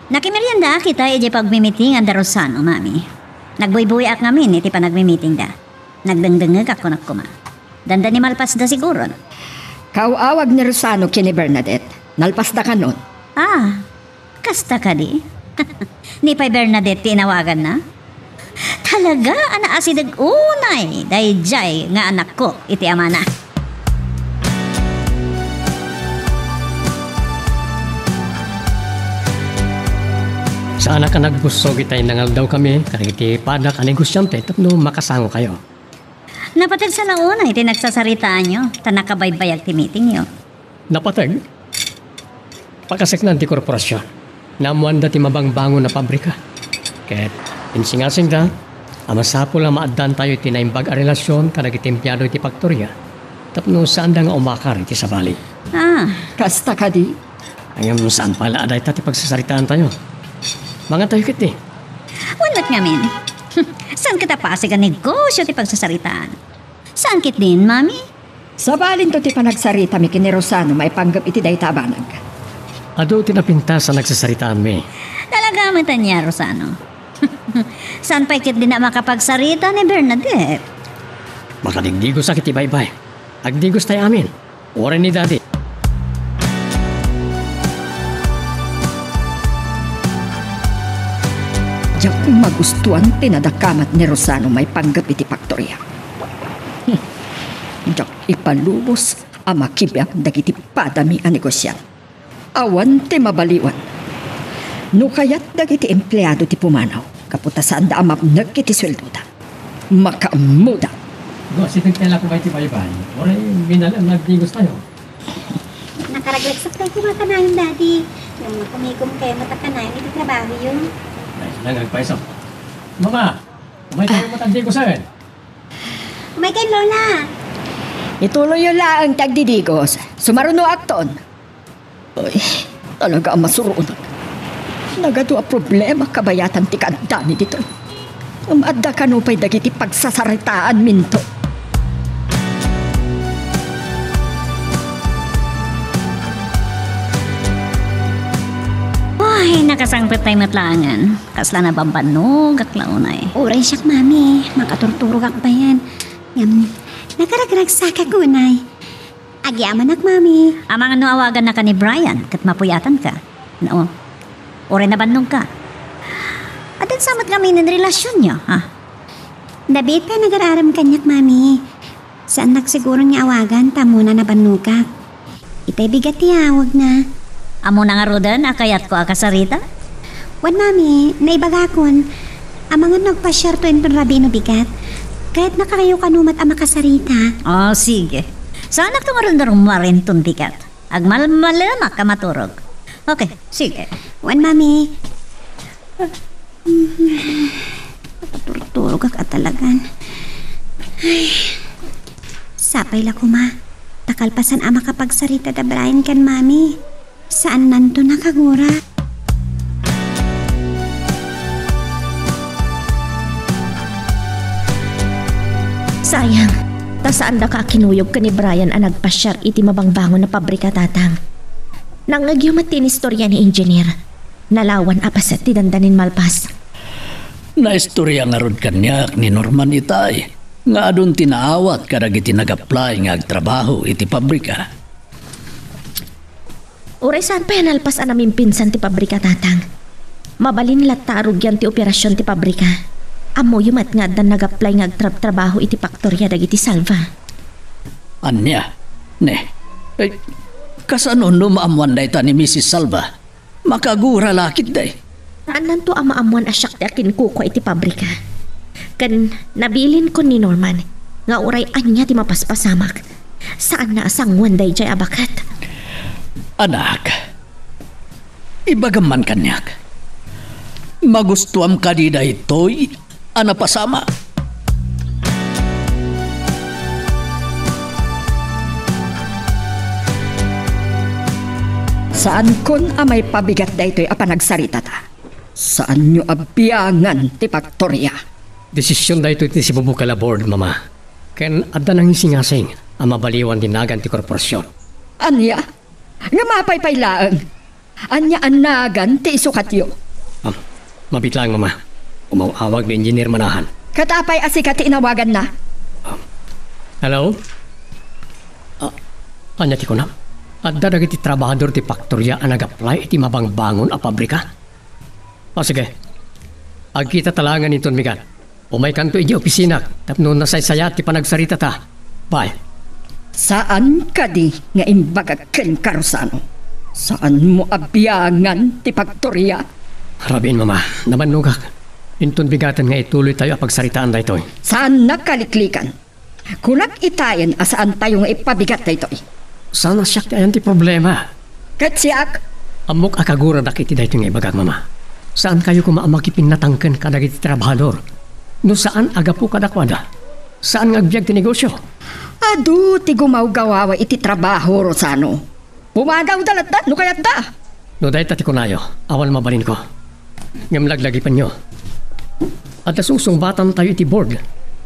Nakimerienda kita iti pagmimiting ang Darosano, Mami. Nagbuy-buyak ngamin iti pa nagmimiting da. Nagdengdengeg ako nakuma. Danda ni malpas da siguro. Kauawag ni Rosano kini Bernadette. Nalpas da ka nun. Kasta ka di? Ni pa'y Bernadette tinawagan na? Talaga, ana asidag unay. Dayjay nga anak ko iti amana. Sana ka nagbusog itay nangal daw kami, kariti padak ang negosyante, tapno makasango kayo. Napatag sa launa iti nagsasaritaan nyo. Tanakabaybayag ti meeting nyo. Napatag? Pagkaseknan ti korporasyon, namuan da ti mabangbango na pabrika. Ket, insingasing da, amasapo lang maaddan tayo iti naimbag a relasyon kadag iti empleyado iti faktorya. Tapno saan da nga umakar iti sabali. Kasta ka di. Ayam saan pala aday ti pagsasaritaan tayo. Mga tayo kiti. Wanat ngamin. Saan kita pasi ka negosyo ti pagsasaritaan? Saan kit din, Mami? Sa balin to ti panagsarita mi kini Rosano may panggap iti day tabanag. Ado tinapinta sa nagsasaritaan mi. Talaga mata niya, Rosano. Saan pa ikit din na makapagsarita ni Bernadette? Makadigdigos sa kiti baybay. Agdigos tayo amin. Oren ni Daddy. Diyak magustuhan tinadakamat ni Rosano may panggap iti faktorya. Diyak ipalubos ang makibiyang dagiti padami ang negosyan. Awan ti mabaliwan. No kayat dagiti empleyado ti pumanaw. Kaputasan da amapnag iti sweldo da. Makaamuda. Go, sitig tayo ko ba iti baybay? Oren, minal ang nagdigos tayo. Nakaraglagsap tayo kumakanayon, Daddy. Yung kumigom kayo matakanayon, ito trabaho yun. Nice lang nagpaiso. Mama, umay tayo matagdigos sa'yo. Umay kay Lola. Ituloy yun lang ang tagdidigos. Sumaruno akton. Ay, talaga ang masurunan. Nagado ang problema kabayatan ti kandami dito. Umadda ka no pa'y dagiti pagsasaritaan minto. Ay, nakasangpit tayo matlangan. Kasla na bambanog at launay. Uray siyak, Mami. Makaturturog ak ba yan? Nakaragragsak ako, Nay. Agyaman ak, Mami. Amang ano awagan na ka ni Brian, kat mapuyatan ka. No, ore na bandong ka. At din samat kami ng relasyon niyo, ha? David pa nag-araram kanyak, Mami. Saan nagsiguro nga awagan, tamuna na banuka. Itay bigat tiyawag na. Amo na nga rodan, akayat ko akasarita? Wan, Mami, naibagakon. Ang mga nagpa-share to yung rabino bigat. Kahit nakakayo kanumat ang makasarita. Oh, sige. Sana kung aron na rumarin tong bigat. Agmalmalamak ka maturog. Okay, sige. Wan, Mami. Turturog ka talagan. Ay. Sapay la ko, Ma. Takalpasan ang makapagsarita da Brian kan, Mami. Saan nanto nakagura? Sayang, tasaan da ka kinuyog ka ni Brian ang nagpasyar iti mabangbangon na pabrika tatang. Nang nagyumat tinistorya ni engineer, nalawan apaset ti dandanin malpas. Naistorya nga rod kanyak ni Norman itay. Nga adun tinaawat kadag iti nag-apply nga agtrabaho iti pabrika. Uray saan pa yan alpas ang namin pinsan ti pabrika tatang. Mabalin latarog yan ti operasyon ti pabrika. Amo yumat nga dan nag-apply nga agtrabaho iti faktorya dagiti Salva. Anya? Ne? Kasanon no maamuan da ita ni Mrs. Salva? Makagura lakit day. Anan to ang maamuan asyak ti akin kuko iti pabrika. Kan nabilin ko ni Norman nga uray anya ti mapaspasamak. Saan na asangwan day jay abakat? Anak, ibagaman kanyak. Magustuam ka di daytoy, anapasama. Saan kon amay pabigat daytoy a panagsarita ta? Saan nyo abiyangan ti Paktorya? Desisyon da ito ti si Bubukala Board, Mama. Ken adda nang singasing ang mabaliwan dinagan ti korporasyon. Anya? Nga mapaypaylaan. Anya anagan ti isukatyo. Mabit lang, Mama. Umawawag ni Engineer Manahan. Katapay asika ti inawagan na. Hello? Anya ti ko na? Adda dagiti trabahador ti Paktorya ang nag-apply iti mabangbangon a pabrika? Sige. Agkita talangan niton migat. Umay kanto iji opisina. Tapno nasaysaya ti panagsarita ta. Bye. Saan ka di nga imbagaken karusano? Saan mo abiyangan ti Paktorya? Harabin, Mama. Naman nugak. Inton bigatan nga ituloy tayo pagsaritaan da ito. Saan nakaliklikan? Kunak itayan asaan tayo nga ipabigat da ito. Sana siya kayan ti problema. Katsiak? Amok akagura dakiti da ito nga ibagag, Mama. Saan kayo kumaamakipin natangken kadagiti trabahador? No saan agapu kadakwada? Saan ngagbiag ti negosyo? Adu, ti gumawgawawa iti trabaho, Rosano. Pumagaw dalat da, no kayat da. No dahi tati kunayo, awal mabalin ko. Ngamlaglagi pa nyo. At asusong batan tayo iti board.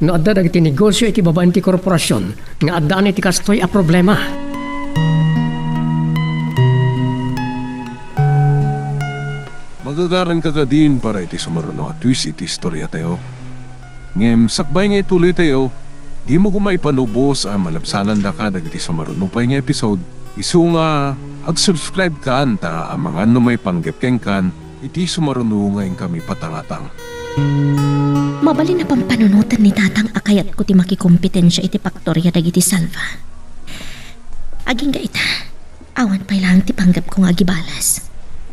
No adda dagiti negosyo iti babaan ti korporasyon. Nga addaan iti kastoy a problema. Magagaran ka din para iti sumaruno at twist iti istorya tayo. Ngem, sakbay nga ituloy tayo, di mo kumaipanubos ang malabsanan da ka dagiti sumaruno pa nga episode. Isu nga, ag-subscribe ka anta ang mga may panggepkeng kan, iti sumaruno ngayon kami patangatang. Mabali na pampanunutan ni tatang akayat ko ti makikompetensya iti Paktorya dagiti Salva. Aging ga ita, awan pa'y lang ti panggap kong agibalas.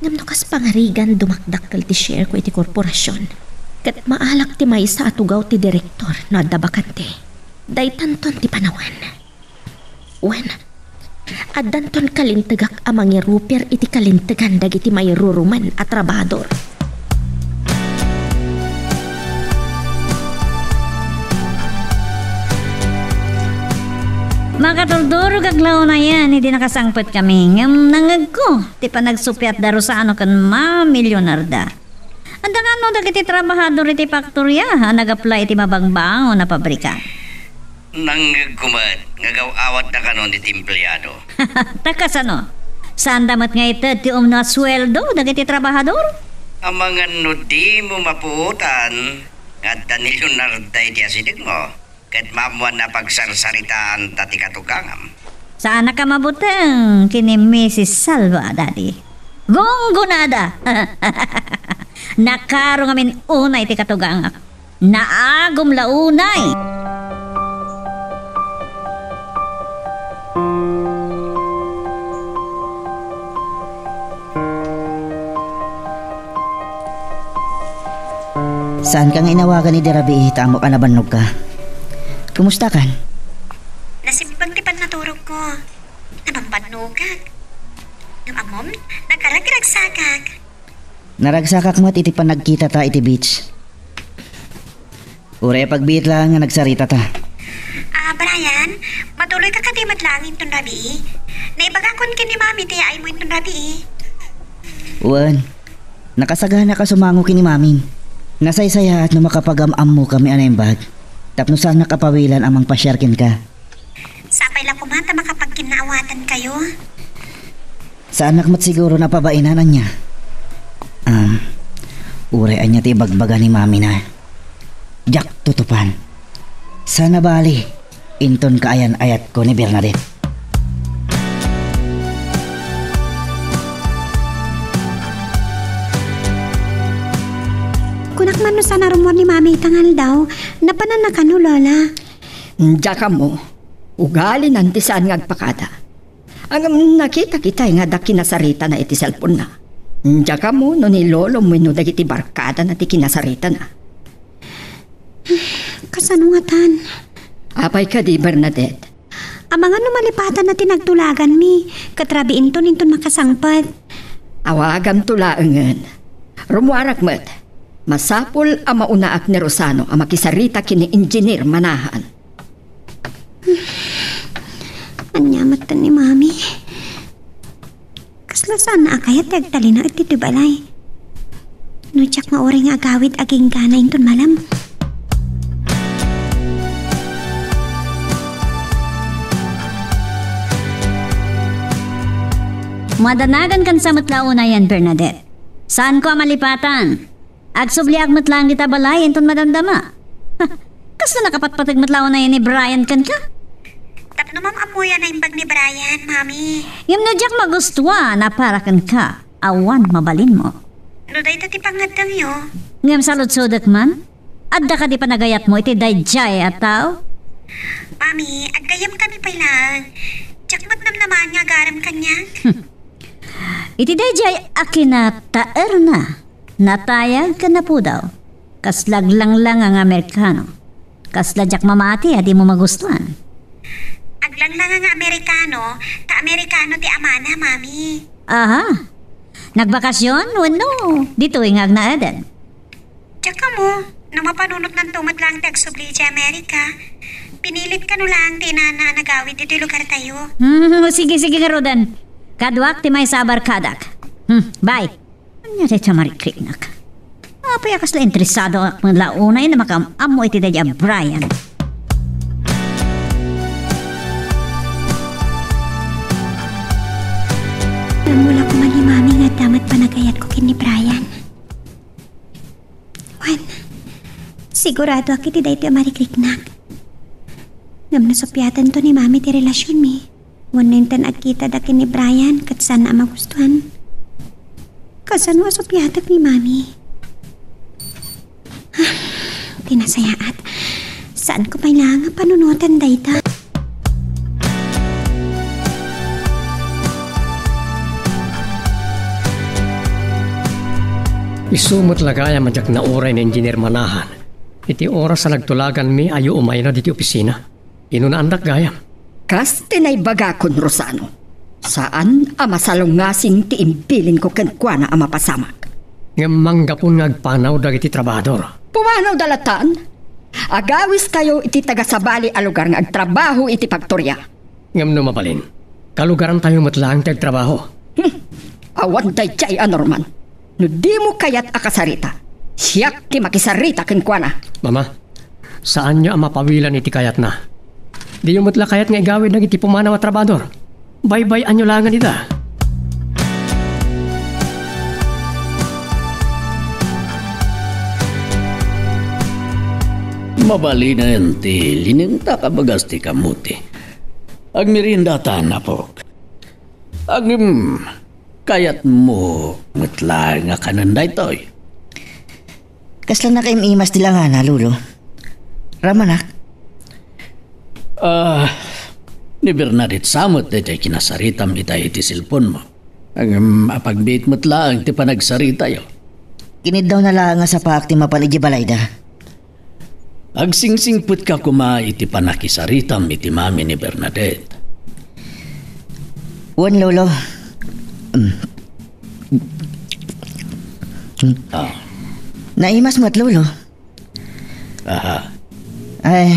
Ngam no kas pangarigan dumakdakkel ti share ko iti korporasyon. Kat maalak ti may sa atugaw ti direktor na adda bakante. Daytanton ti panawan. Wen, addanton kalintagak amang rupier iti kalintagan dagiti may ruruman at trabador. Makaturduro kaglaw na yan, hindi nakasangpot kami. Ngam nangag ko, ti pa nagsupiat daro sa ano kan ma-milyonar da. Anda nga no, dagiti trabahador iti Paktorya, nag-apply iti mabangbango na pabrika. Nangag kumat, ngagaw-awat na kanon iti empleyado. Takas ano? Saan damat nga ito ti na sweldo, dagiti trabahador? Ang mga no di mo mapuutan, nga danilyonar da iti asidig mo. Kat mamuan na pagsarsaritaan tati katugangam. Saan ka mabutang kini Mrs. Salva, Daddy? Gonggonada! Nakaro ngamin unay ti katugangak. Naagom launay! Saan kang inawagan ni Derabi, tamo ka nabannog ka? Kumusta kan? Nasimbang tipan naturog ko. Namampanugag. Ngamamom, nagkaragragsagag. Naragsakak mo at iti pa nagkita ta iti beach. Ure pagbiit lang nga nagsarita ta. Brian, matuloy ka kadimat langin ton rabi. Naibagakon kin ni Mami ti ay mo ton rabi. Uwan, nakasagana ka sumango kini Mamin. Nasaysaya at numakapag-am mo kami anaymbag. Tapno saan nakapawilan amang pasyarkin ka. Sapay lang kumata makapagkinaawatan kayo. Saan nakmat siguro na pabainan niya? Urean niya ti bagbaga ni Mami na. Jack tutupan. Sana bali, inton kaayan ayat ko ni Bernadette. Kunak man no sana rumor ni Mami tangal daw, napanan na kano, Lola. Diyaka mo, ugali nanti saan ngagpakada. Ang nakita kita nga da kinasarita na iti cellphone na. Diyaka mo no ni Lolo mo no dagiti barkada na ti kinasarita na. Kasano nga tan? Apay ka di, Bernadette. Ang mga numalipatan na tinagtulagan mi, katrabiin to ninton makasangpad. Awagam tulaangan. Rumuarak met. Masapol ang maunaak ni Rosano ang makisarita kini engineer manahan. Anyamatan ni Mami. Kasla sana akayat agtali na at titubalay. Nudyak maori nga agawid aging gana inton malam. Madanagan kan sa matlaon na yan, Bernadette. Saan ko ang malipatan? Agsubliak matlang kita balay, enton madamdama. Kasla nakapatpatag matlaon na yan ni Brian kan ka? Tapno ma'am apuya na imbag ni Brian, Mami. Yung nadyak magustuwa na para kan ka, awan mabalin mo. Nuday tati pangadang yo. Ngam salud-sudak man? Adda ka di pa nagayat mo iti dayjay at tao? Mami, agayam kami pa lang. Jakmat nam naman nga garam kanya. Iti dayjay akina taer na. Natayag ka na po daw. Kaslaglang lang ang Amerikano. Kasladyak mamati, adi mo magustuhan. Aglang lang nga Amerikano, ta Amerikano ti amana, Mami. Aha. Nagbakasyon? Wano. Dito ingag na edad. Tsaka mo, nang mapanunot ng tumat lang tagsubli sa Amerika, pinilit ka no lang ti na nagawid dito lugar tayo. Sige nga Rodan. Kadwak ti may sabar kadak. Bye. Anya tayo marikrinak. Apay akas la interesado ak mga launay na makam-amo iti dadya Brian. Namula ko man ni Mami nga damat panagayat ko kin ni Brian. Juan, sigurado ako iti dahi marikrinak. Ngam nasopyatan to ni Mami ti relasyon mi. Wanintan agkita dakin ni Brian kat sana magustuhan. Kasan wasopyatak ni Mami. Tinasayaat. Saan ko kailangan panunutan dayta? Isumot lagaya madyak na oray na engineer manahan. Iti oras sa nagtulagan mi ayo umay na diti opisina. Inunaandak gaya. Kas tinay bagakon Rosano. Saan ang masalungasing ti imbilin ko kenkwana ang mapasamak? Ngamang gapon ngagpanaw dagiti trabador. Pumanaw dalatan? Agawis kayo iti tagasabali a lugar nga agtrabaho iti faktorya. Ngam no mabalin. Kalugaran tayo matlaang tagtrabaho. Awan day chay anorman. No di mo kayat akasarita. Siyak ti makisarita kenkwana. Mama, saan niyo ang mapawilan iti kayat na? Di yung matla kayat nga igawin ng iti pumanaw at trabador. Bye-bye anyo langan ita. Mabali na yan ti lininta ka bagas ti kamuti. Agmirinda na po. Kayat mo matla nga kananday toy. Kasla na kayong imas nila nga na, Lulo. Ramanak. Ni Bernadette samot na tayo kinasaritam itay iti silpon mo. Ang apagbit mo't lang ti panagsarita yo. Kinid daw na lang nga sa paak ti mapaligi balayda. Agsingsingput ka kuma iti panakisaritam iti mami ni Bernadette. Wan, Lolo. Naimas mo't, Lolo. Aha. Ay,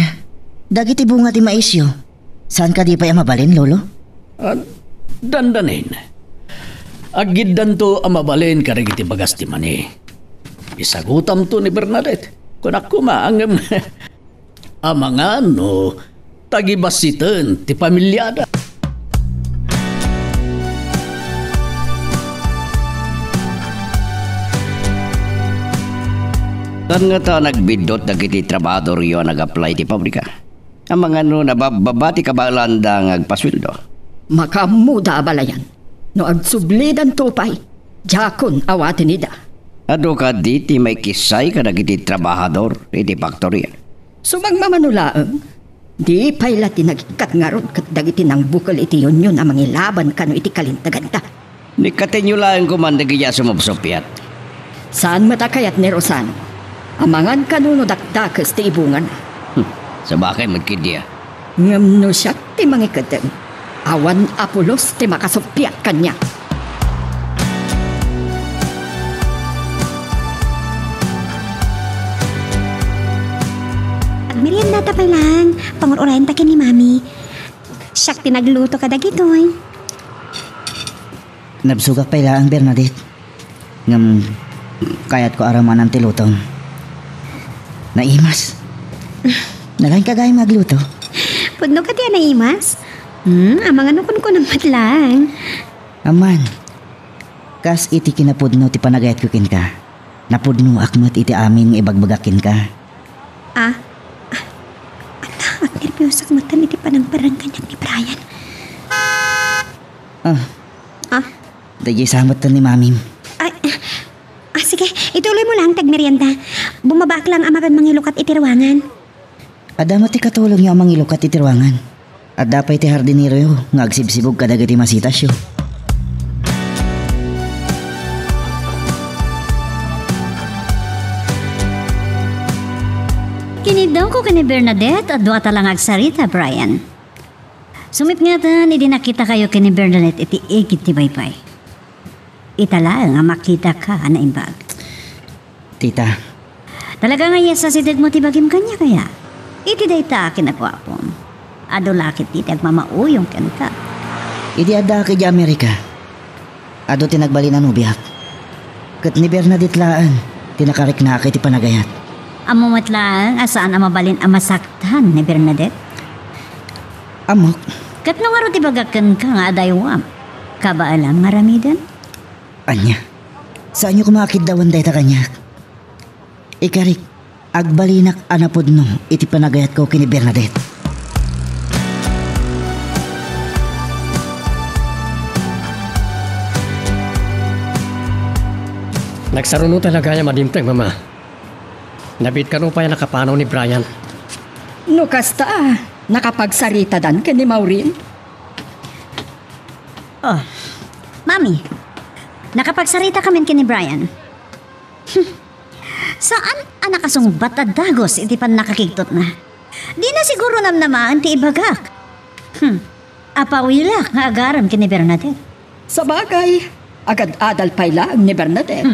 dagiti bunga ti maisyo. Saan ka di pa mabalin, Lolo? Dandanin. Agiddan to amabalin karigiti bagas ti mani. Isagutam to ni Bernadette. Kunak kumaangam. Amanga no, tagibasitan ti pamilyada. Saan nga ta nagbidot dagiti trabador yo nag-apply ti pabrika? Ang mga no nababati kabalanda ngagpasweldo. Makamuda balayan. No agsublidan tupay. Jakon awatin nida. Ado ka diti may kisay ka dagiti trabahador iti faktorya. Sumagmamanulaang. Di payla tinagikat nga ron kat dagiti nang bukal iti yun ang mangilaban kano iti kalintagan ta. Ni katinyo lang kumandagiya sumubsopyat. Saan matakayat ni Rosano? Amangan kanuno dakdakas ti ibungan. Sa bakay magkidya. Ngam no siya ti mangikadeng. Awan Apolos ti makasupyat kanya. Merienda ta pa lang. Pangurayan ta ni Mami. Siyak tinagluto ka dagitoy. Nabsugak pa ang Bernadette. Ngam, kayat ko araman ang tilutong. Naimas. Nalain ka gaya magluto. Pudno ka tiyan na imas. Amang ano kun ko ng matlang. Aman. Kas iti kinapudno ti panagayat ko kin ka. Napudno akmat iti amin ibagbagakin ka. At nervyosak matan iti panangparang kanyak ni Brian. Dayay samot ni Mami. Sige, ituloy mo lang tagmerienda. Bumabak lang amagan mangilukat iti ruangan. Adama ti katulong niya ang mangilukat iti ruangan. At dapay ti hardinero yo, nga agsibsibog kadagati masitas yo. Kinidaw ko kini Bernadette at duwa talang agsarita, Brian. Sumip nga ta, hindi nakita kayo kini Bernadette iti ikit ti baypay. Itala nga makita ka na imbag. Tita. Talaga nga yasa si mo ti bagim kanya kaya. Iti day ta kinagwapom. Ado lakit ti agmamauyong kanta. Idi adda ki di Amerika. Ado tinagbali na nubiyak. Kat ni Bernadette laan, tinakarik na akit ti panagayat. Amumat lang asaan ang mabalin ang masaktan ni Bernadette. Amok. Kat nung aro ti bagakan ka nga adaywam. Kabaalam nga ramidan? Anya, saan nyo kumakit dawan day ta kanya? Ikarik, agbalinak anapod no, iti panagayat ko kini Bernadette. Nagsaruno talaga niya madimteng, Mama. Nabit ka nung pa yung nakapanaw ni Brian. No kasta, nakapagsarita dan kini Maureen. Mami, nakapagsarita kami kini Brian. Saan ang nakasungbat at dagos iti pan nakakigtot na? Di na siguro namnamaan ti ibagak. Apawila nga agaram kini Bernadette. Sa bagay, agad-adal pa lang ni Bernadette.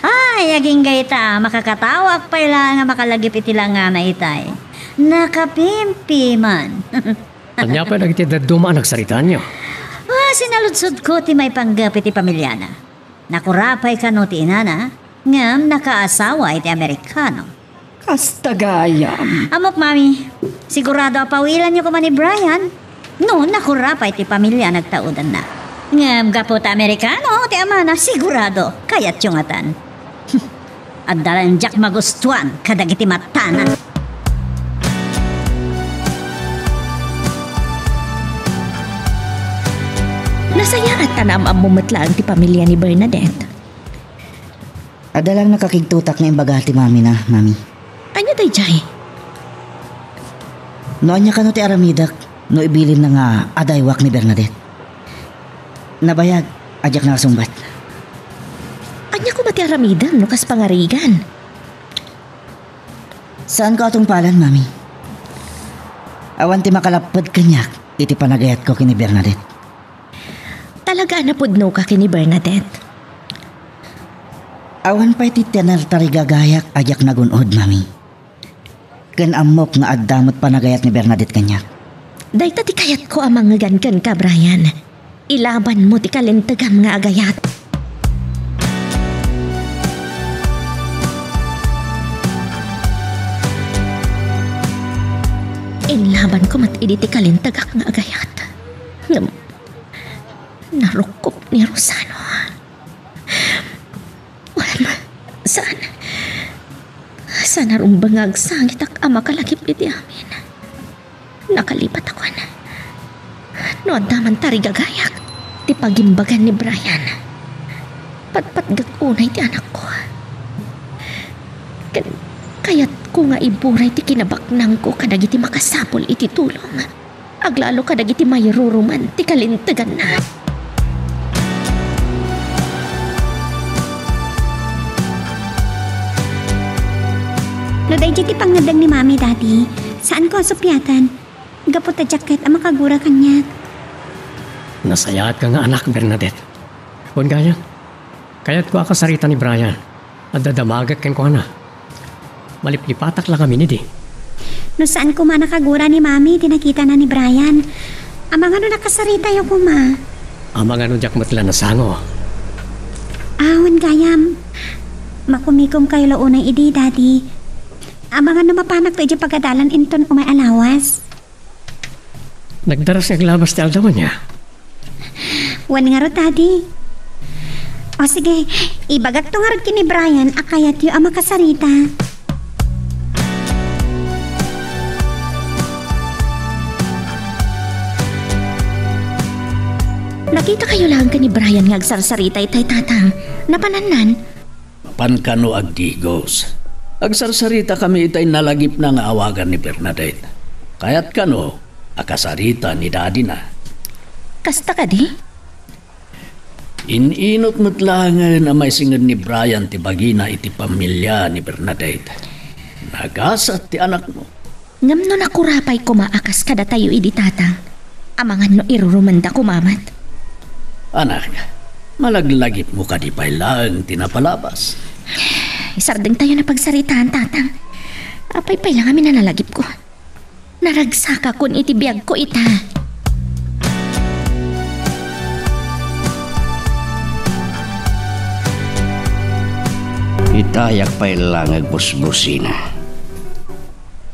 Ay, aging gayta, makakatawag pa lang nga makalagip iti lang nga na itay. Nakapimpi man. Anya pa nagiti daduma nagsarita niyo. Sinaludsod ko ti may panggap iti pamilyana. Nakurapay ka no ti inana, ngam nakaasawa iti Amerikano. Kastagayam. Amok, Mami, sigurado apawilan niyo ko man ni Brian. No, nakurapay ti pamilya nagtaudan na. Ngam gapo ta Amerikano, ti amana, sigurado, kayat yung atan. At dalan jak magustuhan, kadagiti matanan. Nasaya at tanam ang mumatlaan ti pamilya ni Bernadette. Adalang nakakigtutak na imbaga ti Mami na, Mami. Anya day jay? Noon niya ka no ti aramidak, no ibilin na nga adaywak ni Bernadette. Nabayag, ajak na kasumbat. Anya ko ba ti aramidan no kas pangarigan? Saan ka atong palan, Mami? Awan ti makalapad kanyak, iti panagayat ko kini Bernadette. Talaga na pudno ka kini Bernadette. Awan pa iti tinartari gagayak ajak nagunod, Mami. Ken amok nga addamot panagayat ni Bernadette kanyak. Dahil ti kayat ko amang gankan ka, Brian. Ilaban mo ti kalintagam nga agayat. Inlaban ko mat idi ti kalintagak nga agayat. Narukop ni Rosano. Saan narumbangag sangit ak ama kalagip iti amin. Nakalipat ako na. No daman tari gagayak. Ti pagimbagan ni Brian. Patpat gagunay ti anak ko. Kayat ko nga iburay ti kinabaknang ko kadagiti makasapol iti tulong. Aglalo kadagiti mayruruman ti kalintagan na. No, dahil ti pangadang ni Mami, Daddy. Saan ko asupyatan? Gapot na jacket ang makagura kanya. Nasayaat ka nga anak, Bernadette. Kung kaya, kaya't ko akasarita ni Brian at dadamagak ken ko na. Maliplipatak lang kami ni di. No saan ko nakagura ni Mami, tinakita na ni Brian. Amang ano nakasarita yung kuma. Amang ano jak matla na sango. Awan gayam. Makumikom kayo launay idi, Daddy. Amang ano mapanak to iji pagadalan inton umay alawas. Nagdaras naglabas ti aldawan niya. Wan nga ro, Daddy. O sige, ibagak to nga ro kini Brian, akayat yu ang makasarita. Nakita kayo lang ka ni Brian nga agsarsarita itay tatang. Napananan? Pankano agdigos. Agsarsarita kami itay nalagip na nga awagan ni Bernadette. Kaya't kano, akasarita ni Daddy na. Kasta ka di? Ininot mo't lang na may singad ni Brian ti bagina iti pamilya ni Bernadette. Nagasat ti anak mo. Ngam no nakurapay kumaakas kada tayo idi tatang. Amangan no irurumanda kumamat. Anak, malaglagip mo ka di lang tinapalabas. Isardeng tayo na pagsaritaan tatang. Apay-pay lang kami nanalagip ko. Naragsaka kun itibiyag ko ita. Itayak pa ilang agbusbusina.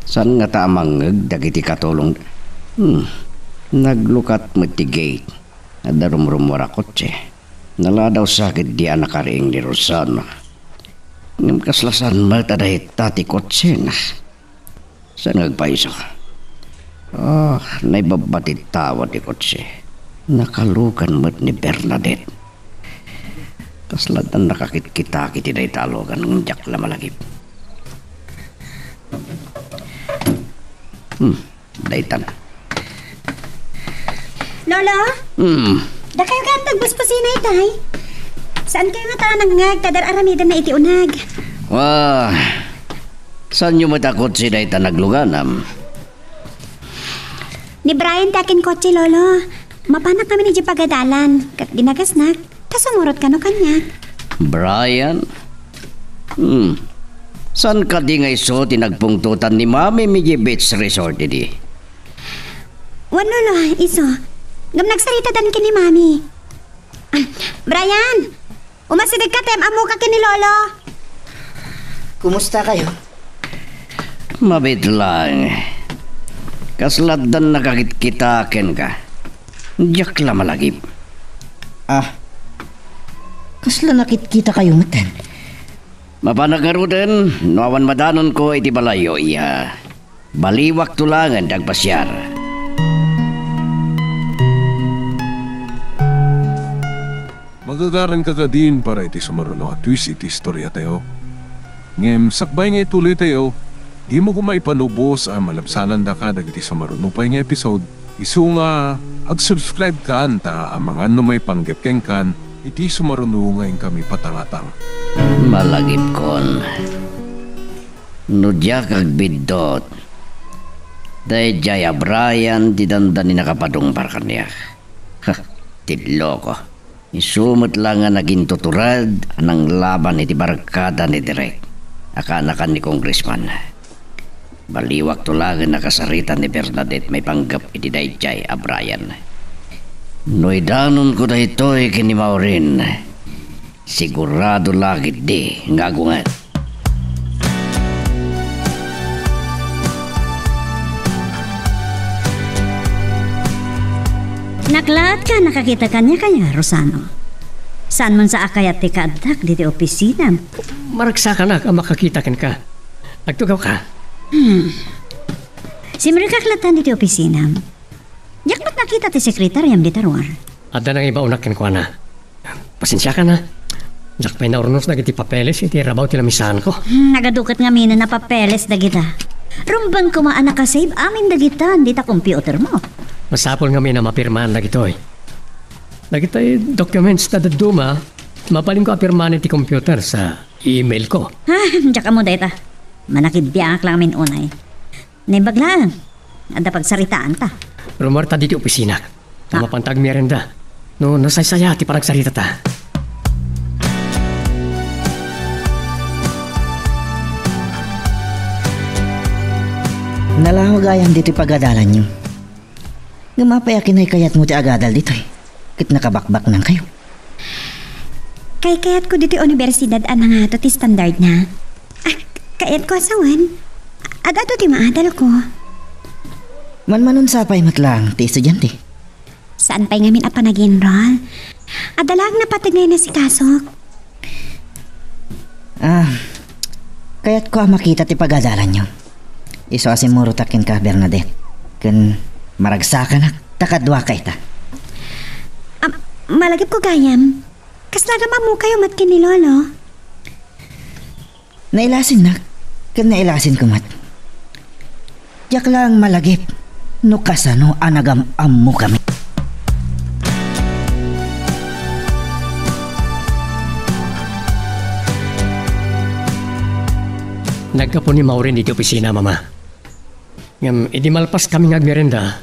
San nga tamangag dagiti katulong? Naglukat mo ti gate. Adarumrumura kotse. Naladaw sakit di anak kariing ni Rosana. Ngam kaslasan mata dahil tati kotse na. San nagpaiso? Naibabatid tawa di kotse. Nakalukan mo't ni Bernadette. Kaslatan nakakit-kita kiti day talogan ng jak la malagip. Daytan. Lolo? Da kayo gantag buspusinay, tay? Saan kayo nga tanangag, kadar aramidan na iti unag? Wah, saan nyo matakot si Daytan nagluganam? Ni Brian takin kotse, Lolo. Mapanak kami ni Di pagadalan. Kat ginagasnak, kasumurot ka no kanya. Brian? Saan ka di nga iso tinagpungtutan ni Mami Migi Beach Resort di? Wan, Lolo, iso. Ngam nagsarita dan kini Mami. Brian! Umasidig ka, tem. Amo ka kini Lolo. Kumusta kayo? Mabit lang. Kasladan nakakit-kitaken ka. Diyak la malagip. Kasla nakit-kita kayo matan. Mapanagarudan, nawan madanon ko iti balayo iya. Baliwak tulangan dagpasyar. Magagaran ka din para iti sumaruno at twist iti istorya tayo. Ngem, sakbay nga ituloy tayo, di mo kumaipanubos ang malabsanan da ka dagiti sumaruno pa nga episode. Isu nga, ag-subscribe ka anta ang mga may panggapkeng kan, iti sumaruno ngayon kami patangatang. Malagip kon. Nudya kag bidot. Day jaya Brian di dandan ni nakapadungpar kaniya. Tidlo ko. Isumot lang nga naging tuturad ng laban iti barkada ni Direk. Akanakan ni Congressman. Baliwak tulagan nakasarita ni Bernadette may panggap iti dayjay a Brian. Noy danon ko da ito'y kini Maureen. Sigurado lagi di ngagungan. Naklat ka, nakakita kanya, Rosano. Saan man sa akayat ti kaadak diti opisina? Maragsa ka na ang makakita ka. Nagtugaw ka. Si Marikaklatan diti opisina. Yak ba't nakita ti sekretaryam di tarwar? Ada nang iba unakin ko na. Pasensya ka na. Jak pa'y naurnos na iti papeles iti rabaw ti lamisan ko. Nagadukat nga mina na papeles dagita. Rumbang kumaan nakasave amin dagita di ta computer mo. Masapol nga mina mapirmahan na gito'y. Nagita'y documents na daduma, mapaling ko apirmahan iti computer sa email ko. Diyak mo data. Manakidbiyak lang min unay. Naibaglaan. Ada pagsaritaan ta. Rumor ta di opisina. Tama pantag merenda. No, nasaysaya ti panagsarita ta. Nalahagayan dito'y pagadalan nyo. Ngamapayakin ay kayat mo ti agadal dito'y. Kit nakabakbak nang kayo. Kayat ko dito universidad nga to ti standard na. Kayat ko asawan. At ato ti maadal ko. Manmanon sapay matlang ti estudyante. Saan pa'y ngamin apa nag-enroll? Adalag na patagay na si Kasok. Kayat ko makita ti pagadalan nyo. Iso asimuro takin ka, Bernadette. Kun maragsakan na, takadwa kay ta. Malagip ko gayam. Kaslagama mo kayo matkin ni Lolo. Nailasin na. Kun nailasin ko mat. Yak lang malagip. No kasano anagam-am mo kami. Nagkapo ni Maureen dito opisina, Mama. Ngam, idi malpas kami ngagmerenda.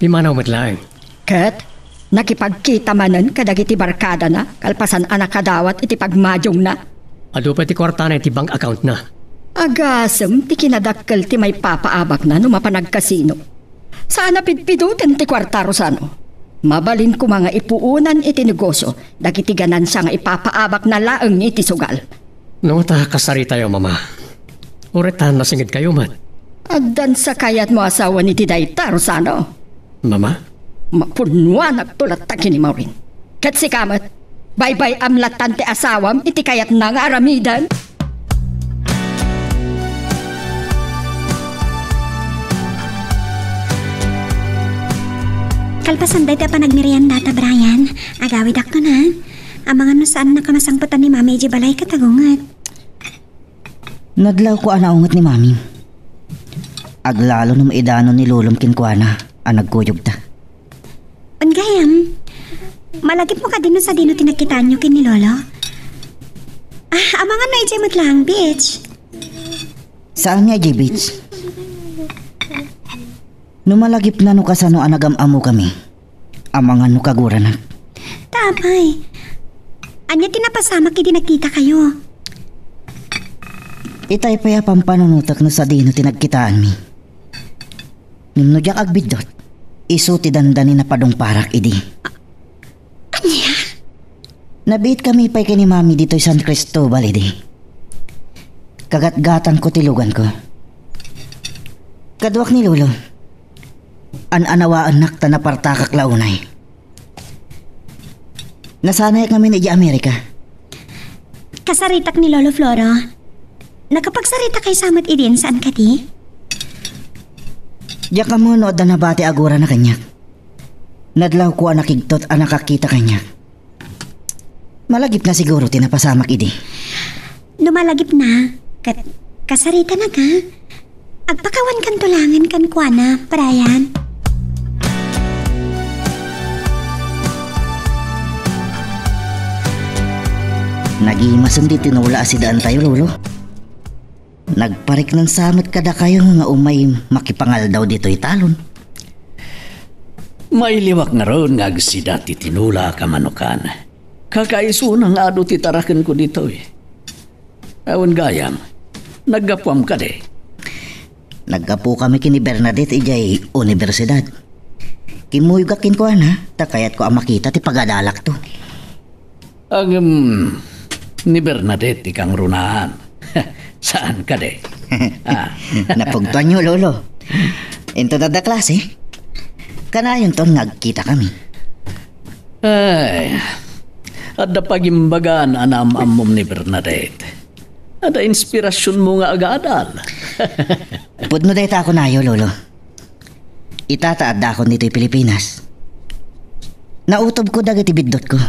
Di manaw matlaang. Kat, nakipagkita manan kadagiti barkada na, kalpasan anak kadawat iti pagmadyong na. Ado pa ti kwarta na iti bank account na. Agasem ti kinadakkel ti may papaabak na no mapanagkasino. Sana pidpidutin ti kwarta Rosano. Mabalin ko mga ipuunan iti negosyo, dagiti ganansya nga ipapaabak na laeng iti sugal. No ta kasari tayo, Mama. Uretan nasingid kayo, mat. Addan sa kayat mo asawa ni Tidayta, Rosano. Mama? Mapunwa nagtulat takin ni Maureen. Kat si kamat, bye-bye amlatan ti asawam iti kayat na nga aramidan. Kalpasan dahi pa nagmerienda ta, Brian. Agawid akto na. Ang mga no saan nakamasangputan ni Mami iji balay katagungat. Nadlaw ko anaungat ni Mami. Aglalo nung idano ni Lulom kinkwana ang nagkuyog ta. Ungayam, malagip mo ka din sa dino tinakitaan nyo kin ni Lolo. Ang mga no iji matlang, bitch. Saan nga, J-Beach? Numalagip na no kasano anagam-amo kami. Amangan no kagura na. Tapay. Anya tinapasama kiti nakita kayo. Itay pa ya pampanunutak no sa dino tinagkitaan mi. Nimnudyak agbidot. Iso ti dandani na padong parak idi. Anya? Nabit kami pa'y kini Mami dito'y San Cristobal idi. Kagat-gatan ko tilugan ko. Kadwak ni Lolo. An-anawaan nakta na partakak launay. Nasanay kami na Amerika. Kasaritak ni Lolo Floro. Nakapagsarita kay samat idin saan ka di? Diya ka mo no na bati agura na kanyak. Nadlaw ko ang nakigtot ang nakakita kanyak. Malagip na siguro tinapasamak idi. Numalagip na. Kasarita na ka. Agpakawan kan tulangan kan kuana, Brian. Nagimasan di tinula si daan tayo, Lolo. Nagparik ng samot kada kayo nga umay makipangal daw dito'y talon. May liwak nga ron nga agsida ti tinula kamanukan. Kakaiso na nga ado titarakan ko dito eh. Awan gayam, naggapuam ka de. Naggapu kami kini Bernadette ijay universidad. Kimuygakin ko na, takayat ko ang makita ti pagadalak to. Ang ni Bernadette ikang runahan. Saan ka de? Napugtuan nyo, Lolo. Into da klase. Kanayon to nagkita kami. Ay, ada pagimbagan anam-amom ni Bernadette. Ada inspirasyon mo nga agadal. Pudno dahi ta ako nayo, Lolo. Itataad da ako dito'y Pilipinas. Nautob ko dagiti bidot ko.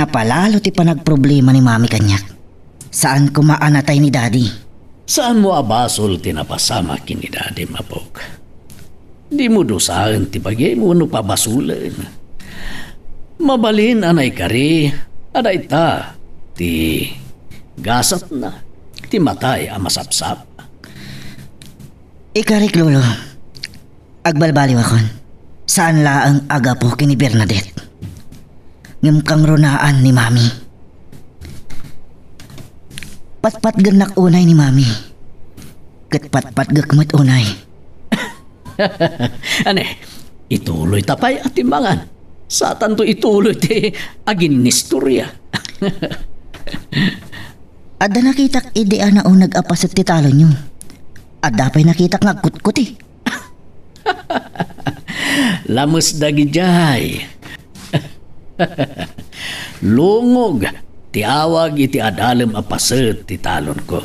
Napalalo ti panagproblema ni Mami kanyak. Saan ko maanatay ni Daddy? Saan mo abasol tinapasama kini Daddy mapog? Di mo dosahan ti bagay mo no pabasulan. Mabalin anay kari, aday ta, ti gasat na, ti matay ang masapsap. Ikarik lolo, agbalbaliw akon. Saan laang aga po kini Bernadette? Ngam kang runaan ni mami. Patpat ganak unay ni mami. Kat patpat gakmat unay. Ane, ituloy tapay at timbangan. Sa tanto ituloy ti agin nistorya. Ada nakitak ideya na o nag-apasat ti talo nyo. Ada pa'y nakitak nga kutkuti. Lamos dagi jay. Lungog, ti awag iti adalem apaset ti talon ko.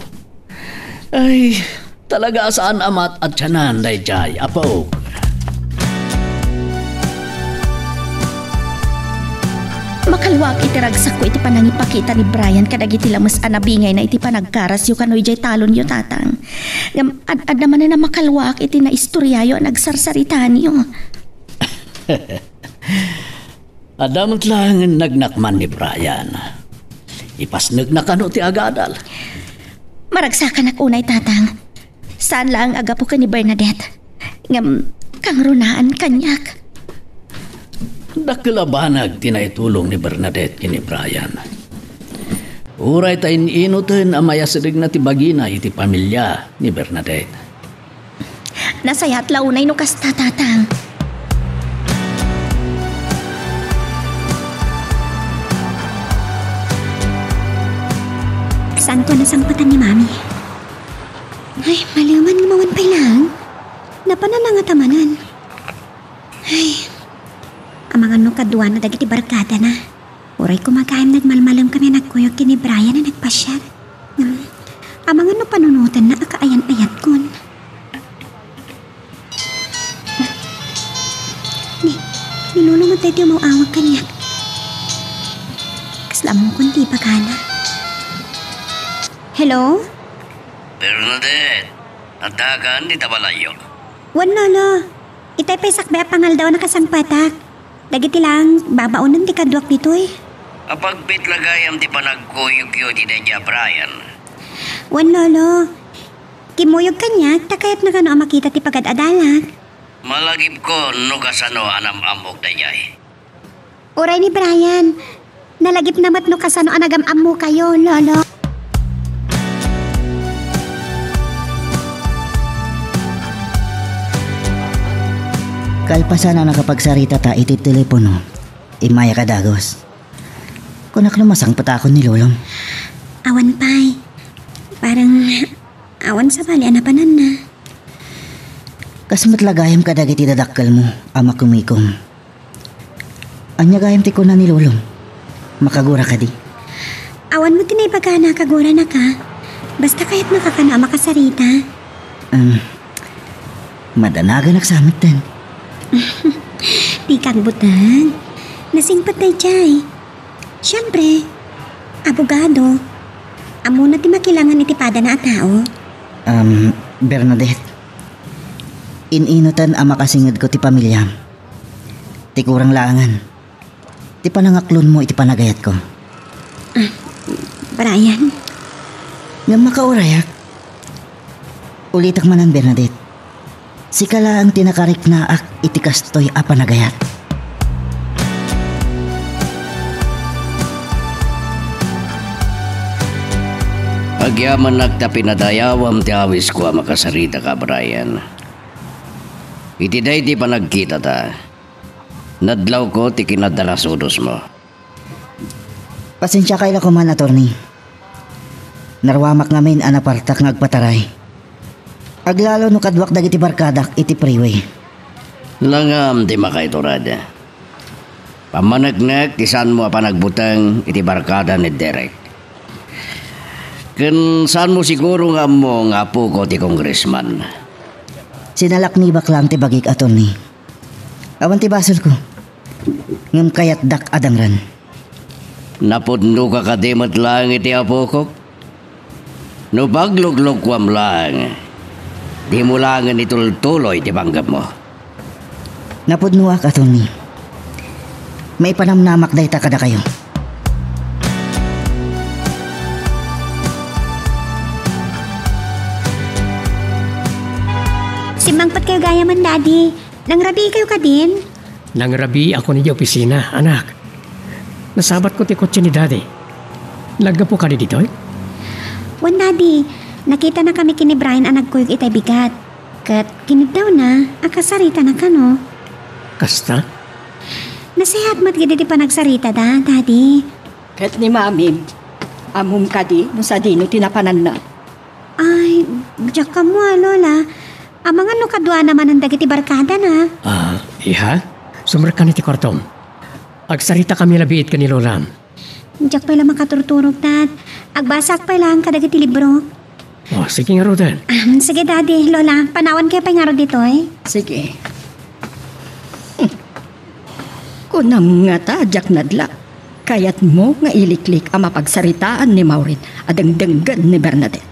Ay, talaga saan amat at tiyanan day jay, apaog. Makalwag iti ragsak ko iti panangipakita ni Brian kadag iti lamas anabingay na iti panagkaras yu kanoy jay talon yu tatang. Ad naman na makalwag iti na istoryayo nagsarsaritan yu. Adamot lang nagnakman ni Brian. Ipasnag na kano ti agadal. Maragsakan ak unay tatang. Saan lang aga po ka ni Bernadette? Ngam kang runaan kanyak. Dakalabanag tinaitulong ni Bernadette kini Brian. Uray tayo inutin amaya sirig na ti bagina iti pamilya ni Bernadette. Nasayat launay no kasta tatang. Saan ko nasangpatan ni Mami? Ay, malaman gumawan pa lang. Napananangatamanan. Ay, ang mga nukadwa na dagiti barkada na. Uray kumakain nagmalmalam kami nagkuyog kini Brian na nagpasyal. Ang mga panunutan na akaayan-ayat kon. Nilulungan tayo mauawag kanyak. Kaslamong kundi pagkana. Hello? Bernadette, natagan di tabalayo. Wan lolo. Itay pa isakbe pangal daw nakasangpatak. Dagiti lang, babaunan ti kadwak ditoy. Apagpit lagayam di pa nagkuyog-yo di Deja Brian. Wan lolo. Kimuyog kanyak, takayat na kano makita ti pagad-adalag. Malagip ko no kasano anam amok dayay. Uray ni Brian. Nalagip namat no kasano anagam-am mo kayo, lolo. Kalpasan na nakapagsarita ta iti telepono. Imaya kadagos. Kunak lumasang patakon ni Lolong. Awan pay. Parang awan sa bali anapanan na. Kasmat lagayam kadag iti dadakkal mo, ama kumikom. Anya gayam ti ko na ni Lolong. Makagura ka di. Awan mo tinay pagka nakagura na ka. Basta kahit nakakana makasarita. Madanaga nagsamit din. Di kang butang. Nasingpat na jay. Siyempre, abogado. Amo na ti makilangan itipada na tao. Bernadette. Ininutan ang makasingad ko ti pamilya. Ti kurang langan. Ti panangaklon mo iti panagayat ko. Brian? Nga makaurayak. Ulitak manan Bernadette. Sikala ang tinakarik na ak iti kastoy a panagayat. Agyaman nagta pinadayawam ti awis ko makasarita ka Brian. Iti day ti panagkita ta. Nadlaw ko ti kinadalasudos mo. Pasensya kaila ko man, attorney. Narwamak ngamin anapartak ngagpataray. Aglalo no kadwak dagiti barkadak iti freeway. Langam ti makaiturad. Pamanagnak ti saan mo panagbutang iti barkada ni Derek. Ken saan mo siguro nga mo nga po ko ti congressman. Sinalak ni baklang ti bagik, attorney. Awan ti basol ko. Ngam kayat dak adangran. Napudno ka kadimat lang iti apo ko. No pagluglog kwam lang. Di mo lang itultuloy ti panggap mo. Napudnuak, attorney. May panamnamak day ta kada kayo. Simangpot kayo gaya man, Daddy. Nangrabi kayo ka din. Nangrabi ako ni di opisina, anak. Nasabat ko ti kotse ni Daddy. Lagga po ka di dito, eh? Wan, Daddy. Nakita na kami kini Brian ang nagkuyog itay bigat. Kat kinid daw na, akasarita na ka, no? Kasta? Nasayat mat gidi di pa nagsarita da, Daddy. Ket ni Mami, amum ka di, no sa dino tinapanan na. Ay, diyak ka mo, Lola. Amang ano kadwa naman ang dagiti barkada na. Iha? Sumrek ka ni ti kwartom. Agsarita kami labiit ka ni Lola. Diyak pala makaturturog, Dad. Agbasak pa lang ka dagiti libro. Oh, sige nga Rodan. Sige, Daddy. Lola, panawan kayo pa nga ro dito, eh. Sige. Kunam nga ta, Jack Nadla. Kayat mo nga iliklik ang mapagsaritaan ni Maureen at dengdenggan ni Bernadette.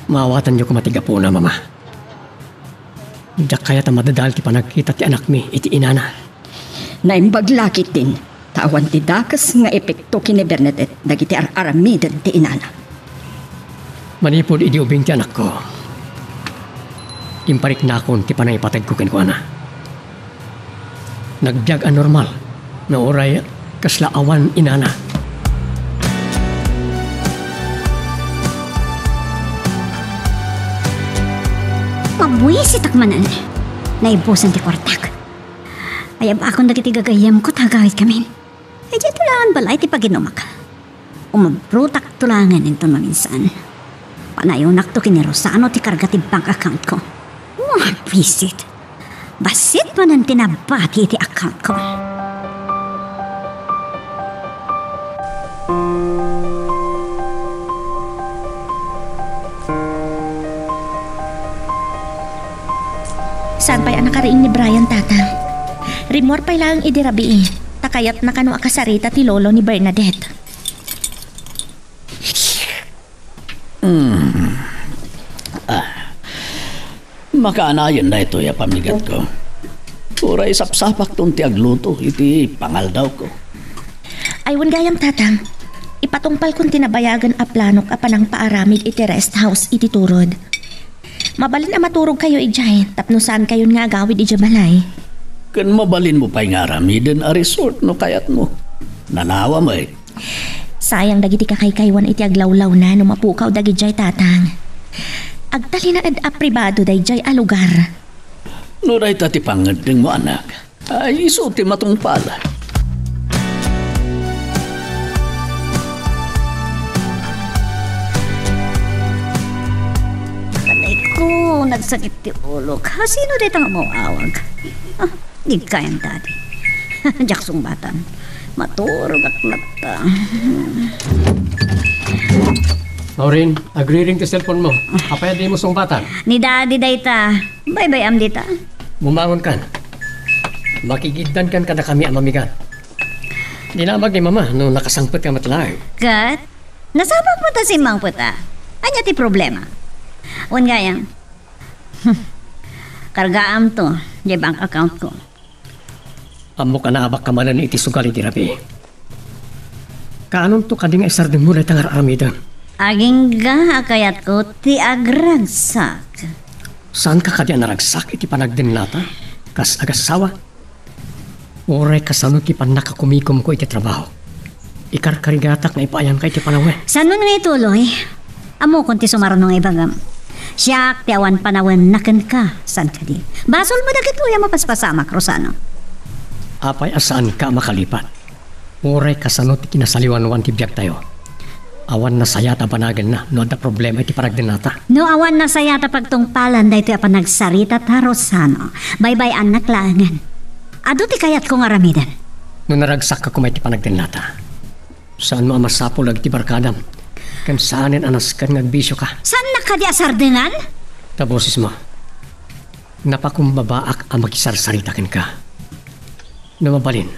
Maawatan niyo kumatiga po na, Mama. Diyak kaya ta madadal ti panagkita ti anak mi, iti inana. Naimbaglakit din, tawan ti dakas nga epekto kini Bernadette dagiti aramidan ti inana. Manipod idi ubing ti anak ko. Imparik na akon ti panayipatag ko kinuana. Nagbiag ang normal na oray kaslaawan inana. Mabuisit akmanan. Naibusan ti kwartak. Ayab akong dagiti gagayam ko tagawit kami. Ay di tulangan balay ti paginumak. Umabrutak tulangan ito maminsan. Panayonak to kini Rosano ti karga ti bank account ko. Mabuisit. Basit pa nang tinabati ti account ko. Saan pa'y ang nakariing ni Brian, tata? Rimor pa'y lang idirabi eh. Takayat na kano akasarita ti lolo ni Bernadette. Makaanayan na ito ya pamigat ko. Uray sapsapak tong ti agluto, iti pangal daw ko. Aywan gayam, tata. Ipatungpal kong tinabayagan a planok a panang paaramid iti rest house iti turod. Mabalin a maturog kayo ijay, tapno saan kayo nga agawid iti balay. Kan mabalin mo pa'y nga ramiden a resort no kayat mo. Nanawa mo eh. Sayang dagiti kakaykaywan iti aglawlaw na no mapukaw dagi jay, tatang. Agtali na ed a pribado day jay a lugar. Nuray tati pangadeng mo anak. Ay iso ti matungpala. Nagsakit ti ulo ka. Sino dito nga mawawag? Di kayang Daddy. Jaksong batan. Maturog at mata. Maureen, agree-ring ti cellphone mo. Kapaya di mo sumbatan. Ni Daddy dayta. Bye-bye am dita. Bumangon kan. Makigiddan kan kada kami ang mamigat. Dinamag ni Mama nung nakasangpot ka matlaag. Kat? Nasabak mo ta si Mang Puta. Anya ti problema? Wan gayang. Kargaam to, di bank account ko. Amo ka na abak kamalan iti sugal iti rabi. Kaanon to kading isardeng mo na tangar aramidan? Aging ga akayat ko ti agragsak. Saan ka kadi naragsak iti panagden nata? Kas agasawa? Oray kasano ti panakakumikom ko iti trabaho. Ikarkarigatak na ipaayam ka iti panawe. Saan mo nga ituloy? Amo kung ti sumarunong ibagam. Siyak, ti awan panawan naken ka. San ka di? Basol mo dagit uya mapaspasamak, Rosano. Apay asaan ka makalipat? Uray kasano ti kinasaliwan-wan ti biyak tayo. Awan na sayata panagan na no da problema iti paragdenata. No awan na sayata pagtungpalan da ito apang nagsarita ta, Rosano. Bye-bye anak laangan. Ado ti kayat kong aramidan. No naragsak ka kumay ti panagdenata. Saan mo amasapol ag ti barkadam? Kan saanin anas kan ngagbisyo ka. Saan na ka di asardengan? Tabosis mo. Napakumbabaak ang makisarsaritakin ka. Namabalin.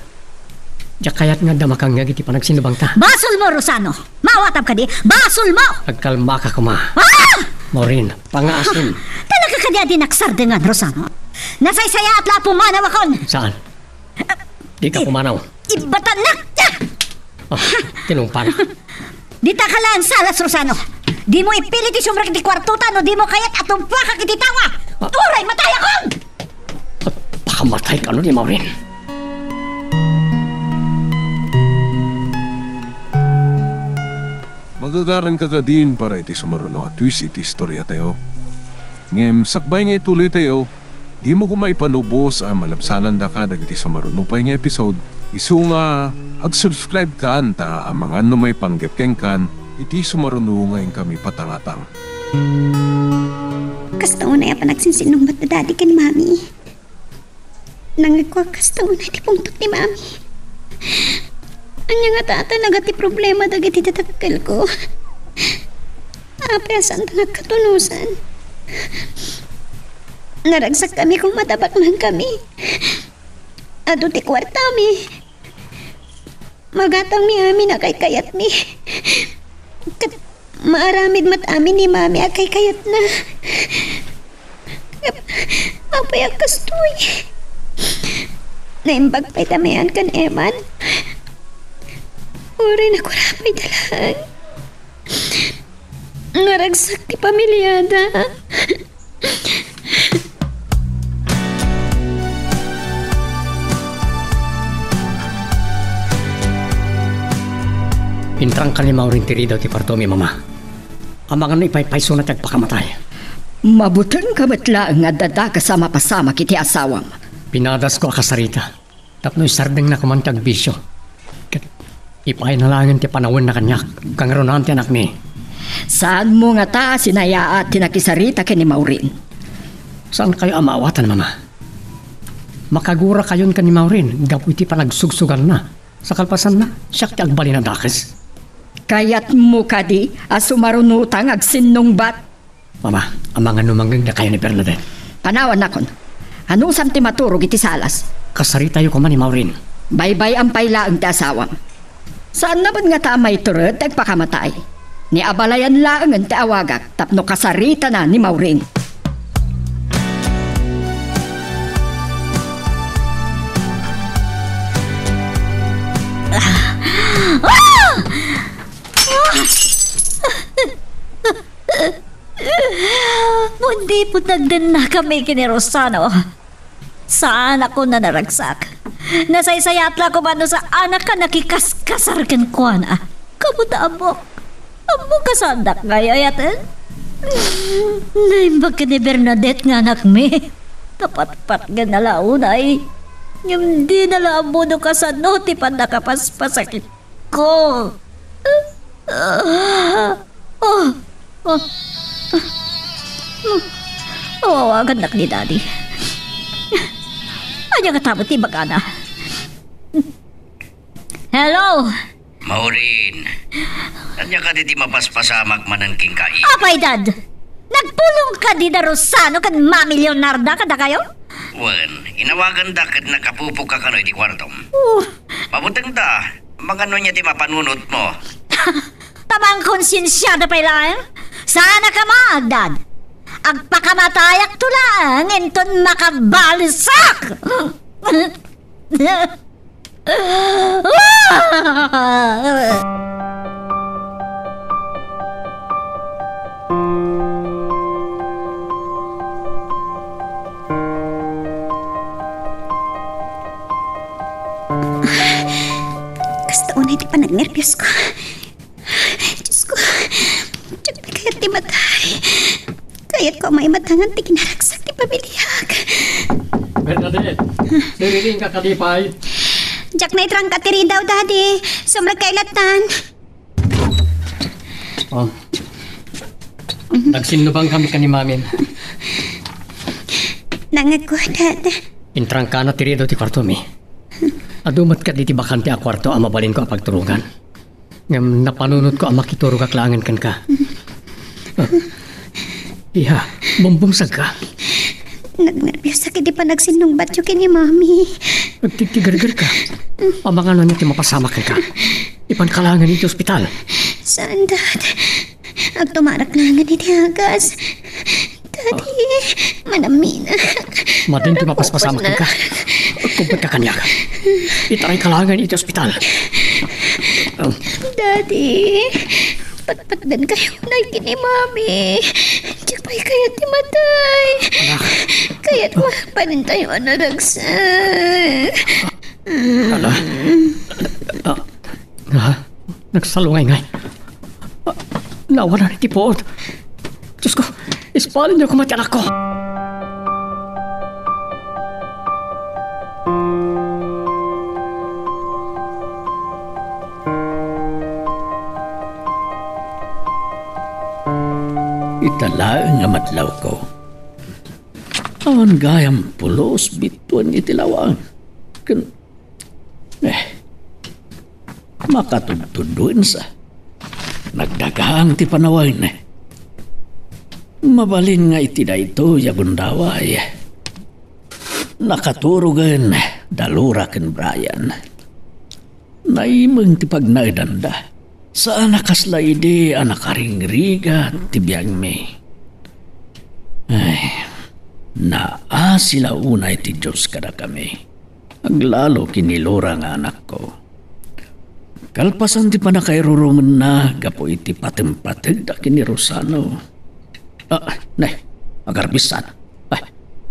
Diyak kayat nga damakang nga iti panagsinubang ta. Basol mo, Rosano! Mawatab ka di! Basol mo! Agkalma ka kuma. Ah! Maureen, pangaasin. Talaga ka di nagsardengan, Rosano. Nasaysaya at la pumanaw akon. Saan? Di ka pumanaw. Ibatan na! Oh, tinumpa na. Di takalaan salas, Rosano. Di mo ipilit isumrak di kwartuta no di mo kayat atong pakak iti tawa. Uray, matay ako! Pakamatay ka ni Maureen. Magagaran ka din para iti sumaruno at twist iti istorya tayo. Ngem, sakbay nga ituloy tayo, di mo kumaipanubos ang malabsanan da ka dagiti sumaruno pa nga episode. Isu nga, ag-subscribe ka anta ang mga may panggapkeng kan, iti sumaruno ngayon kami patangatang. Kasta una pa nagsinsinong ba't na daddy ka ni Mami. Nangagwa kasta una di pungtot ni Mami. Anya nga tata nagati problema dagiti tatakal ko. Apesan nga katunusan. Naragsak kami kung matabak lang kami. Ado ti kwarta mi. Magatang mi amin na kay kayat mi. Maaramid mat amin ni Mami akay kayat na. Apay kastoy. Naimbag pa'y tamayan kan Eman. Uri na kurapay dalaan. Naragsak ti pamilyada. Pintrang ka ni Maureen tiri daw ti parto mi mama. Ang mga naipaypayso na tagpakamatay. Mabutang kamatla nga dada kasama pasama kiti asawam. Pinadas ko akasarita. Tapno isardeng na kumantag bisyo. Ipay na langin ti panawin na kanyak. Kangaronan ti anak mi. Saan mo nga ta sinayaat tinakisarita kini Maureen? Saan kayo amawatan, mama? Makagura kayon ka ni Maureen. Gapu iti panagsugsugan na. Sa kalpasan na, siya ti agbali na dakes. Kayat mo kadi asumarunutang agsinnong bat. Mama, ang mga numanggang na kayo ni Bernadette. Panawan na kon. Anong samti maturog iti salas? Kasarita yu ko man ni Maureen. Baybay ang payla ang ti asawam. Saan naman nga ta may turot agpakamatay? Ni abalayan laang ang ti awagak tapno kasarita na ni Maureen. Mundi po nagdan na kami kini Rosano. Saan ako na naragsak? Nasaysayat lang ko ba sa anak ka nakikaskasar kan kuha na? Kamuta amok. Amok kasandak ngayon yatin? Naimbag ka ni Bernadette nga anak mi. Tapat-pat nga nalaunay. Yung di nalaamo no kasano ti pa nakapaspasakit ko. Awawagan nak ni Daddy. Anya nga tabot ti bagana. Hello? Maureen, anya ka di mapaspasamak manangking kai? Apay, Dad! Nagpulong ka di na Rosano kan Mami Leonarda kada kayo? Wan, inawagan da kad nakapupog ka kanoy di kwartom. Mabutang da, mga ano niya di mapanunot mo. Tamang konsensyada pa ilang? Sana ka mag, Dad! Agpakamatayak to lang, enton makabalisak! Kastaon ay di pa nagnervyos ko. Diyos ko, Diyos na kaya't di matay. Kaya't ko may matangan ti kinaragsak ti pabilihag. Bernadette, siriling ka kalipay. Jack na itrang katiri daw, Daddy. Sumrag kailatan. Oh. Nagsinubang kami ka ni Mamin. Nangag ko, Dad. Intrang ka na tiri daw ti kwarto mi. Adumat ka di ti bakante a kwarto ang mabalin ko ang pagturugan. Ngam napanunod ko ang makiturog aklangan kan ka. Iha, bumbungsag ka. Nagnervyos sa di pa nagsinong batyo kini Mami. Nagtigtigargar ka. Pamangan na niya ti mapasama ka ka. Ipankalangan iti ospital. Saan, Dad? Agtumarak na nga ni Diagas. Daddy, manamina. Madin ti mapaspasama ka ka. Kumpet ka kanya ka. Itaray kalangan iti ospital. Daddy. Patpatdan kayo na kini mami. Tsapay kaya ti matay. Kaya't mapanin tayo anaragsan. Nagsalungay-ngay. Nawala ni Tipod. Diyos ko, ispalin niyo kumati anak ko. Italaang nga matlaw ko. Awan gayam pulos bituan itilawang. Makatudtuduin sa nagdagang ti panawain Mabalin nga iti da ito yagundaway. Nakaturugan dalura ken Brian. Naimeng ti pagnagdanda. Sa nakasla ide anak karingriga ti biyang me. Ay, naa sila unay ti Diyos kada kami. Aglalo kinilura nga anak ko. Kalpasan ti panakairuruman na gapo iti patempateg da kini Rosano. Agarbisan.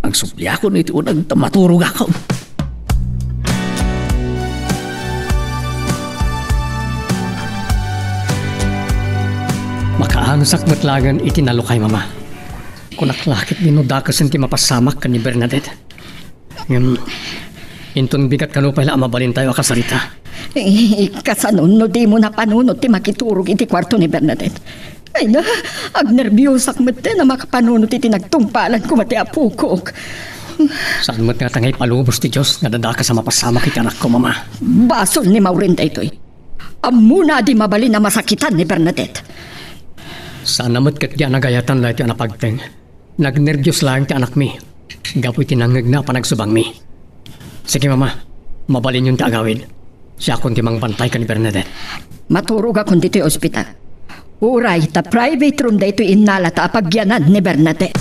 Ang supli ako na iti unang tamaturog ako. Makaangsak matlagan itinalo kay mama. Kunaklakit dinudakasan ti mapasamak ka ni Bernadette. Intun bigat kanupay la mabalin tayo akasarita. Kasanon no di mo na panunod ti makiturog iti kwarto ni Bernadette. Ay na, agnerbiyosak mati na makapanunod iti nagtumpalan ko mati apukok. Saan mo't nga tangay palubos ti Diyos nga dadaka sa mapasamak iti anak ko, mama? Basol ni Maurinda ito'y. Amuna di mabalin na masakitan ni Bernadette. Saan namat kat diyan nagayatan la iti anapagteng. Nagnerbyos lang ti anak mi. Gapoy tinangag na panagsubang mi. Sige, mama, mabalin yung ti agawid. Siya akong timang bantay ka ni Bernadette. Maturog akong dito'y ospital. Uray, ta private room da ito'y inala ta apagyanan ni Bernadette.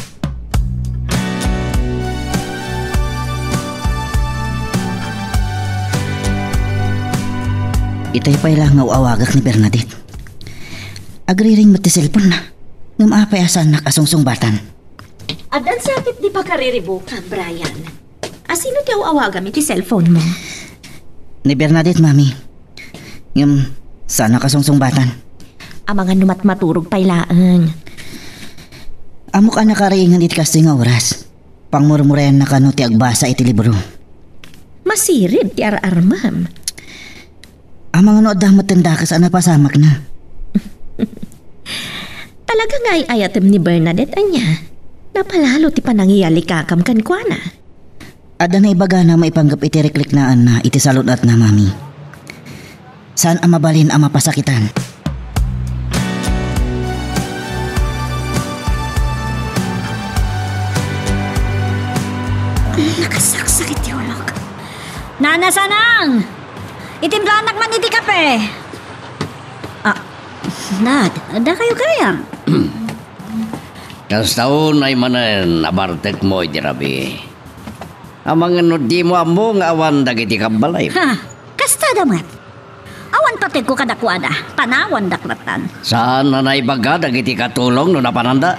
Itay pa ilang awagak ni Bernadette. Agriring mati cellphone na. Ngumapay asan nakasungsung batan. Adan sakit di pa kariribukan, Brian. Asino ti awagan iti cellphone mo? Ni Bernadette, mami. Sana kasungsung batan. Amangan numat maturog pailaan. Amo ka nakariingan iti kasi nga oras. Pangmurmurayan na kano ti agbasa iti libro. Masirib ti ar-armam. Amang ano damat tendakas ana pasamak na. Talaga nga ayatem ni Bernadette anya. Napalalo ti panangyali kakam kan kwa na. Ada na ibaga na maipanggap iti rekliknaan na iti saludat na, mami. Saan amabalin ang mapasakitan? Nakasaksakit yung ulok. Nana Sanang! Itimplanak man iti kape. Nad, da kayo kayam. Kastaon ay manen abartek mo iti rabi. Amang ano di mo amo nga awan dagiti kabalay. Kasta damat. Awan patig ko kadakwada. Panawan daklatan. Saan na naibaga dagiti katulong no napananda?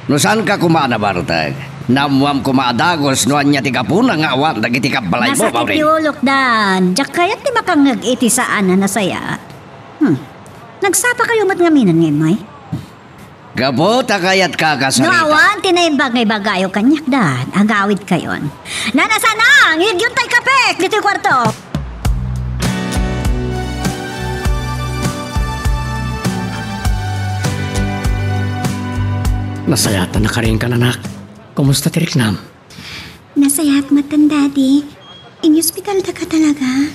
No saan ka kumaan abartek? Namuam kumaadagos no anya ti kapuna nga awan dagiti kabalay mo. Nasakit yulok dan. Diyak kaya't ti makangag iti saan na nasaya. Nagsapa kayo mat ngaminan ngayon, may? Gabo, takayat kakasarita. Nawan, tinaibagay-bagayo kanyak dan. Agawid kayon. Nanasanang! Higyon tay kapek! Dito yung kwarto! Nasayatan na ka rin ka, anak. Kumusta ti Riknam? Nasayat matan, Daddy. In-hospital da ka talaga.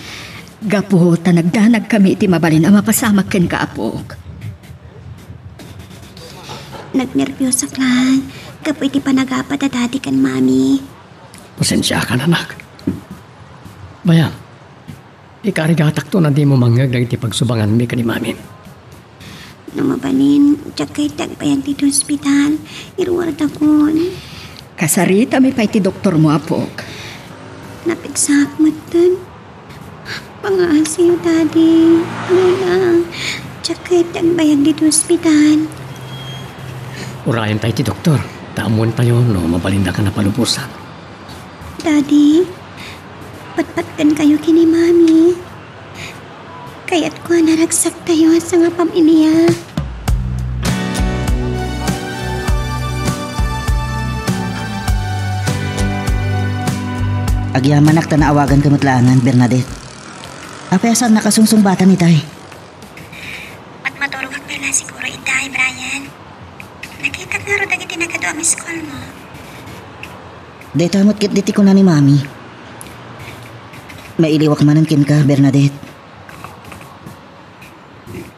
Gapo, nagdanag kami iti mabalin ang mapasamak ken kaapok. Nagnervyosa lang. Kapo iti panagapa da Daddy kan Mami. Pasensya ka, anak. Bayan, ikarigatak to na di mo mangyag iti pagsubangan mi ka ni Mami. Numabalin, tsak kay tagpayan dito hospital. Iruwar takon. Kasarita may pa iti doktor mo, apok. Napigsak matan. Pangaasiyo, Daddy. Ano lang. Tsak Bakit ang bayag dito ospital? Urayan tayo ti doktor. Taamon tayo no mabalinda ka na palupusan. Daddy, patpatkan kayo kini Mami. Kaya't ko naragsak tayo sa nga pamilya. Agyaman ak tanaawagan kamutlangan, Bernadette. Apayasan nakasungsong bata ni tay. At maturog ang pala siguro itay, Brian. Nakita nga ro dagiti nagado ang school mo. Dito amot kit diti ko na ni Mami. Mailiwak manan kin ka, Bernadette.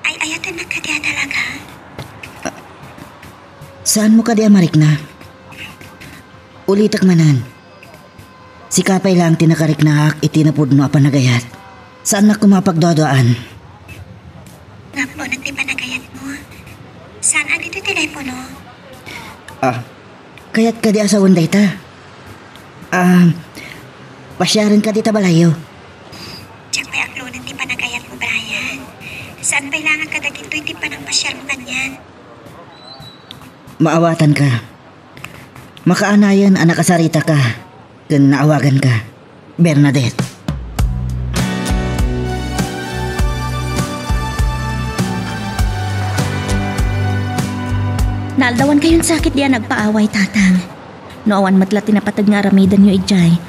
Ay ayatan na ka diya talaga. Saan mo ka di amarik na? Ulitak manan. Si Kapay lang tinakarik na hak itinapod no apanagayat. Saan na kumapagdodoan? Nga po nagtipanagayat mo. Saan ang dito telepono? Kaya't ka di asawan day ta. Pasyarin ka di ta balayo. Diyak may aklunan ti panagayat mo, Brian. Saan kailangan ka dagito iti panagpasyal mo kanyan? Maawatan ka. Makaanayan anak kasarita ka. Kung naawagan ka, Bernadette. Naaldawan kayong sakit diyan nagpaaway, tatang. Nooan matlat tinapatag nga aramidan nyo ijay.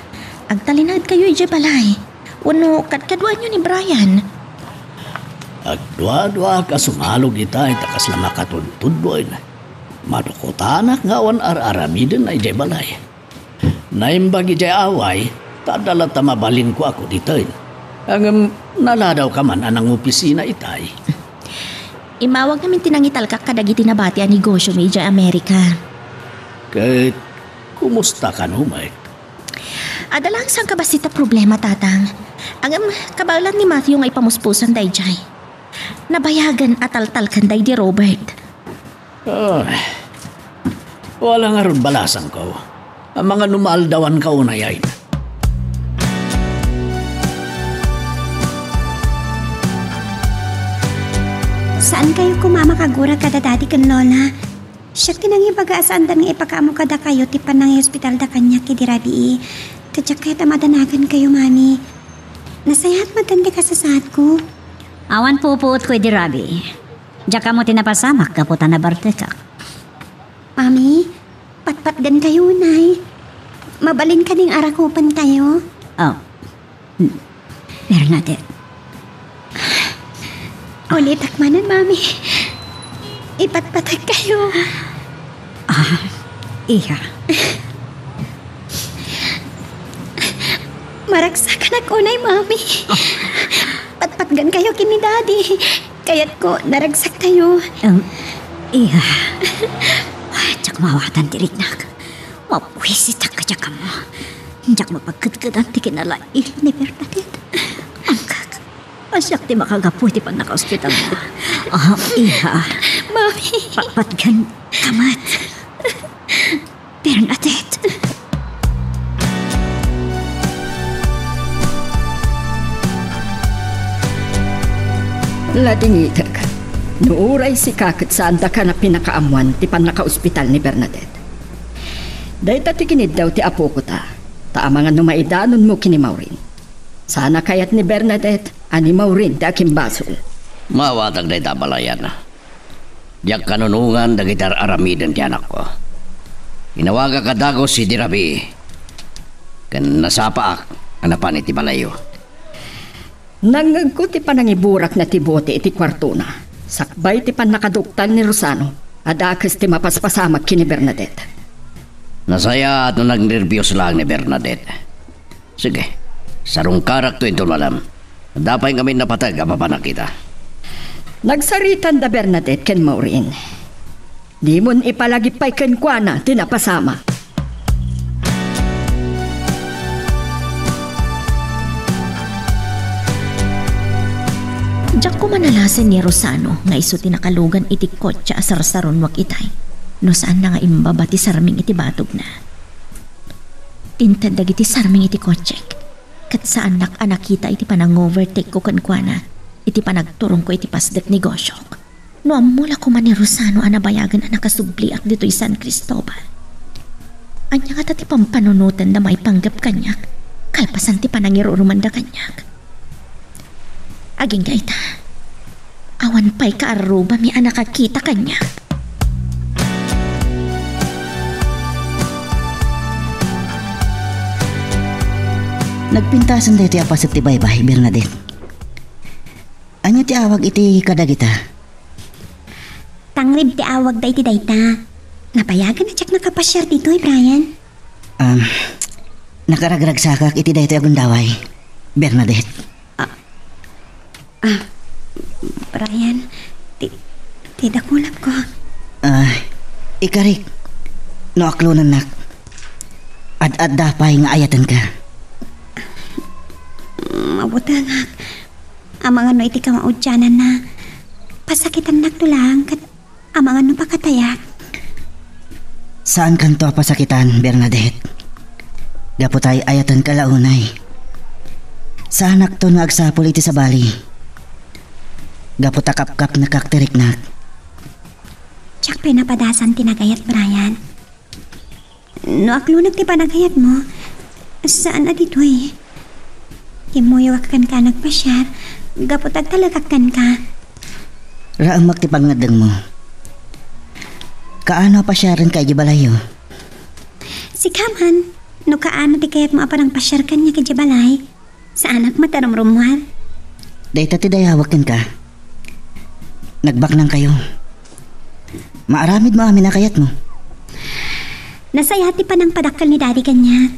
Agtalinad kayo ijay balay. Wano katkadwan nyo ni Brian. Agdwa-dwa ka sumalog ita itakas na makatuntudboy na. Madukutanak nga wan ar-aramidin na ijay balay. Naimbag ijay away, tadala tamabalin ko ako dito. Ang naladaw ka man anang opisina itay. Imawag namin tinangital ka kadagiti na bati ang negosyo ni ijay Amerika. Kahit kumusta ka no, Mike? Adalang sang kabasita problema, tatang. Ang kabalan ni Matthew nga ipamuspusan day jay. Nabayagan at taltalkan day di Robert. Wala nga ron balasan ko. Ang mga numaldawan ka unayain. Saan kayo kumamakagura kada dati kan Lola? Siya tinangi pag-aasaan nga ipakaamo kada kayo ti panang hospital da kanya kidirabi. Tadyak kayo tamadanagan kayo, Mami. Nasayahat matanda ka sa saat ko. Awan pupuot ko dirabi. Diyak mo tinapasamak kaputan na bartekak. Mami, patpatgan kayo, Nay. Mabalin ka ning arakupan tayo. Oh. Bernadette. Ulit akmanan, Mami. Ipatpatag kayo. Iha. Maragsakan ako, Nay, Mami. Patpatgan kayo kini Daddy. Kaya't ko naragsak tayo. Iha. Diyak mawatan tiriknak. Mapwisit ka dyan ka mo. Diyak mapagkadkadan ti kinalail ni Bernadette. Ang kak. Asyak ti makagapu ti pang naka-hospital mo. Iha. Mami. Patpatgan kamat. Bernadette. Ladingitek, nuuray si kakit saan da ka na pinakaamuan ti pan naka-ospital ni Bernadette. Dahil tatikinid daw ti apo ko ta amangan numaidanon mo kini Maureen. Sana kayat ni Bernadette ani Maureen ti aking basol. Mawatag day tabalayan. Diyak kanunungan dagitar aramiden ti anak ko. Inawaga ka dago si Dirabi. Kan nasapaak anapan iti balayo. Nangag ko ti panangiburak na ti bote iti kwarto na. Sakbay ti pan nakaduktan ni Rosano. Adakas ti mapaspasamak kini Bernadette. Nasaya at nagnervyos lang ni Bernadette. Sige, sarong karak to ito malam. Dapay kami napatag apapanak kita. Nagsaritan da Bernadette ken Maureen. Di mon ipalagipay ken kuana tinapasama. Diyak ko manalasin ni Rosano nga iso tinakalugan iti kotsa asar-saron wak itay. No saan na nga imbaba ti sarming iti batog na. Tintad iti sarming iti kotsek. Kat saan nakita iti panang-overtake ko kankwana. Iti panagturong ko iti pasdet negosyo. No amula ko man ni Rosano anabayagan ang nakasubliak dito San Cristobal. Anya nga tati pampanunutan na may panggap kanyak, kalpasan ti panangirurumanda kanyak. Aging gaita, awan pa'y kaaruba mi anakakita kanyak. Nagpintasan dahi ti apas at ti baybay, Bernadette. Anya ti awag iti kadagita? Tangrib ti awag da iti dayta. Napayagan na tsak nakapasyar dito Brian. Nakaragrag sakak iti dahi ti agundaway, Bernadette. Brian, tidak kulap ko. Ikarik, no aklunan nak. Ad-ad dapay nga ayatan ka. Mabuta nga. Amang ano iti ka maudyanan na. Pasakitan nagtulang kat amang ano pakatayak. Saan kanto pasakitan, Bernadette? Gaputay ayatan ka launay. Saan nakto nga agsapol iti sa bali? Gaputakap-kap na kakterik nak. Tsak pinapadasan tinagayat, Brian. No aklunag ti panagayat mo, saan na dito eh? Kimuyawak kan ka nagpasyar, gaputag talagak kan ka. Raang magtipangadang mo. Kaano pasyaran kay Gibalayo? Si Kaman, no kaano ti kayat mo aparang pasyar kan niya kay Jibalay? Sa anak matarumrumuar? Dahita ti dayawakin ka. Nagbaknang kayo. Maaramid mo amin na kayat mo. Nasayati pa ng padakal ni daddy kanya.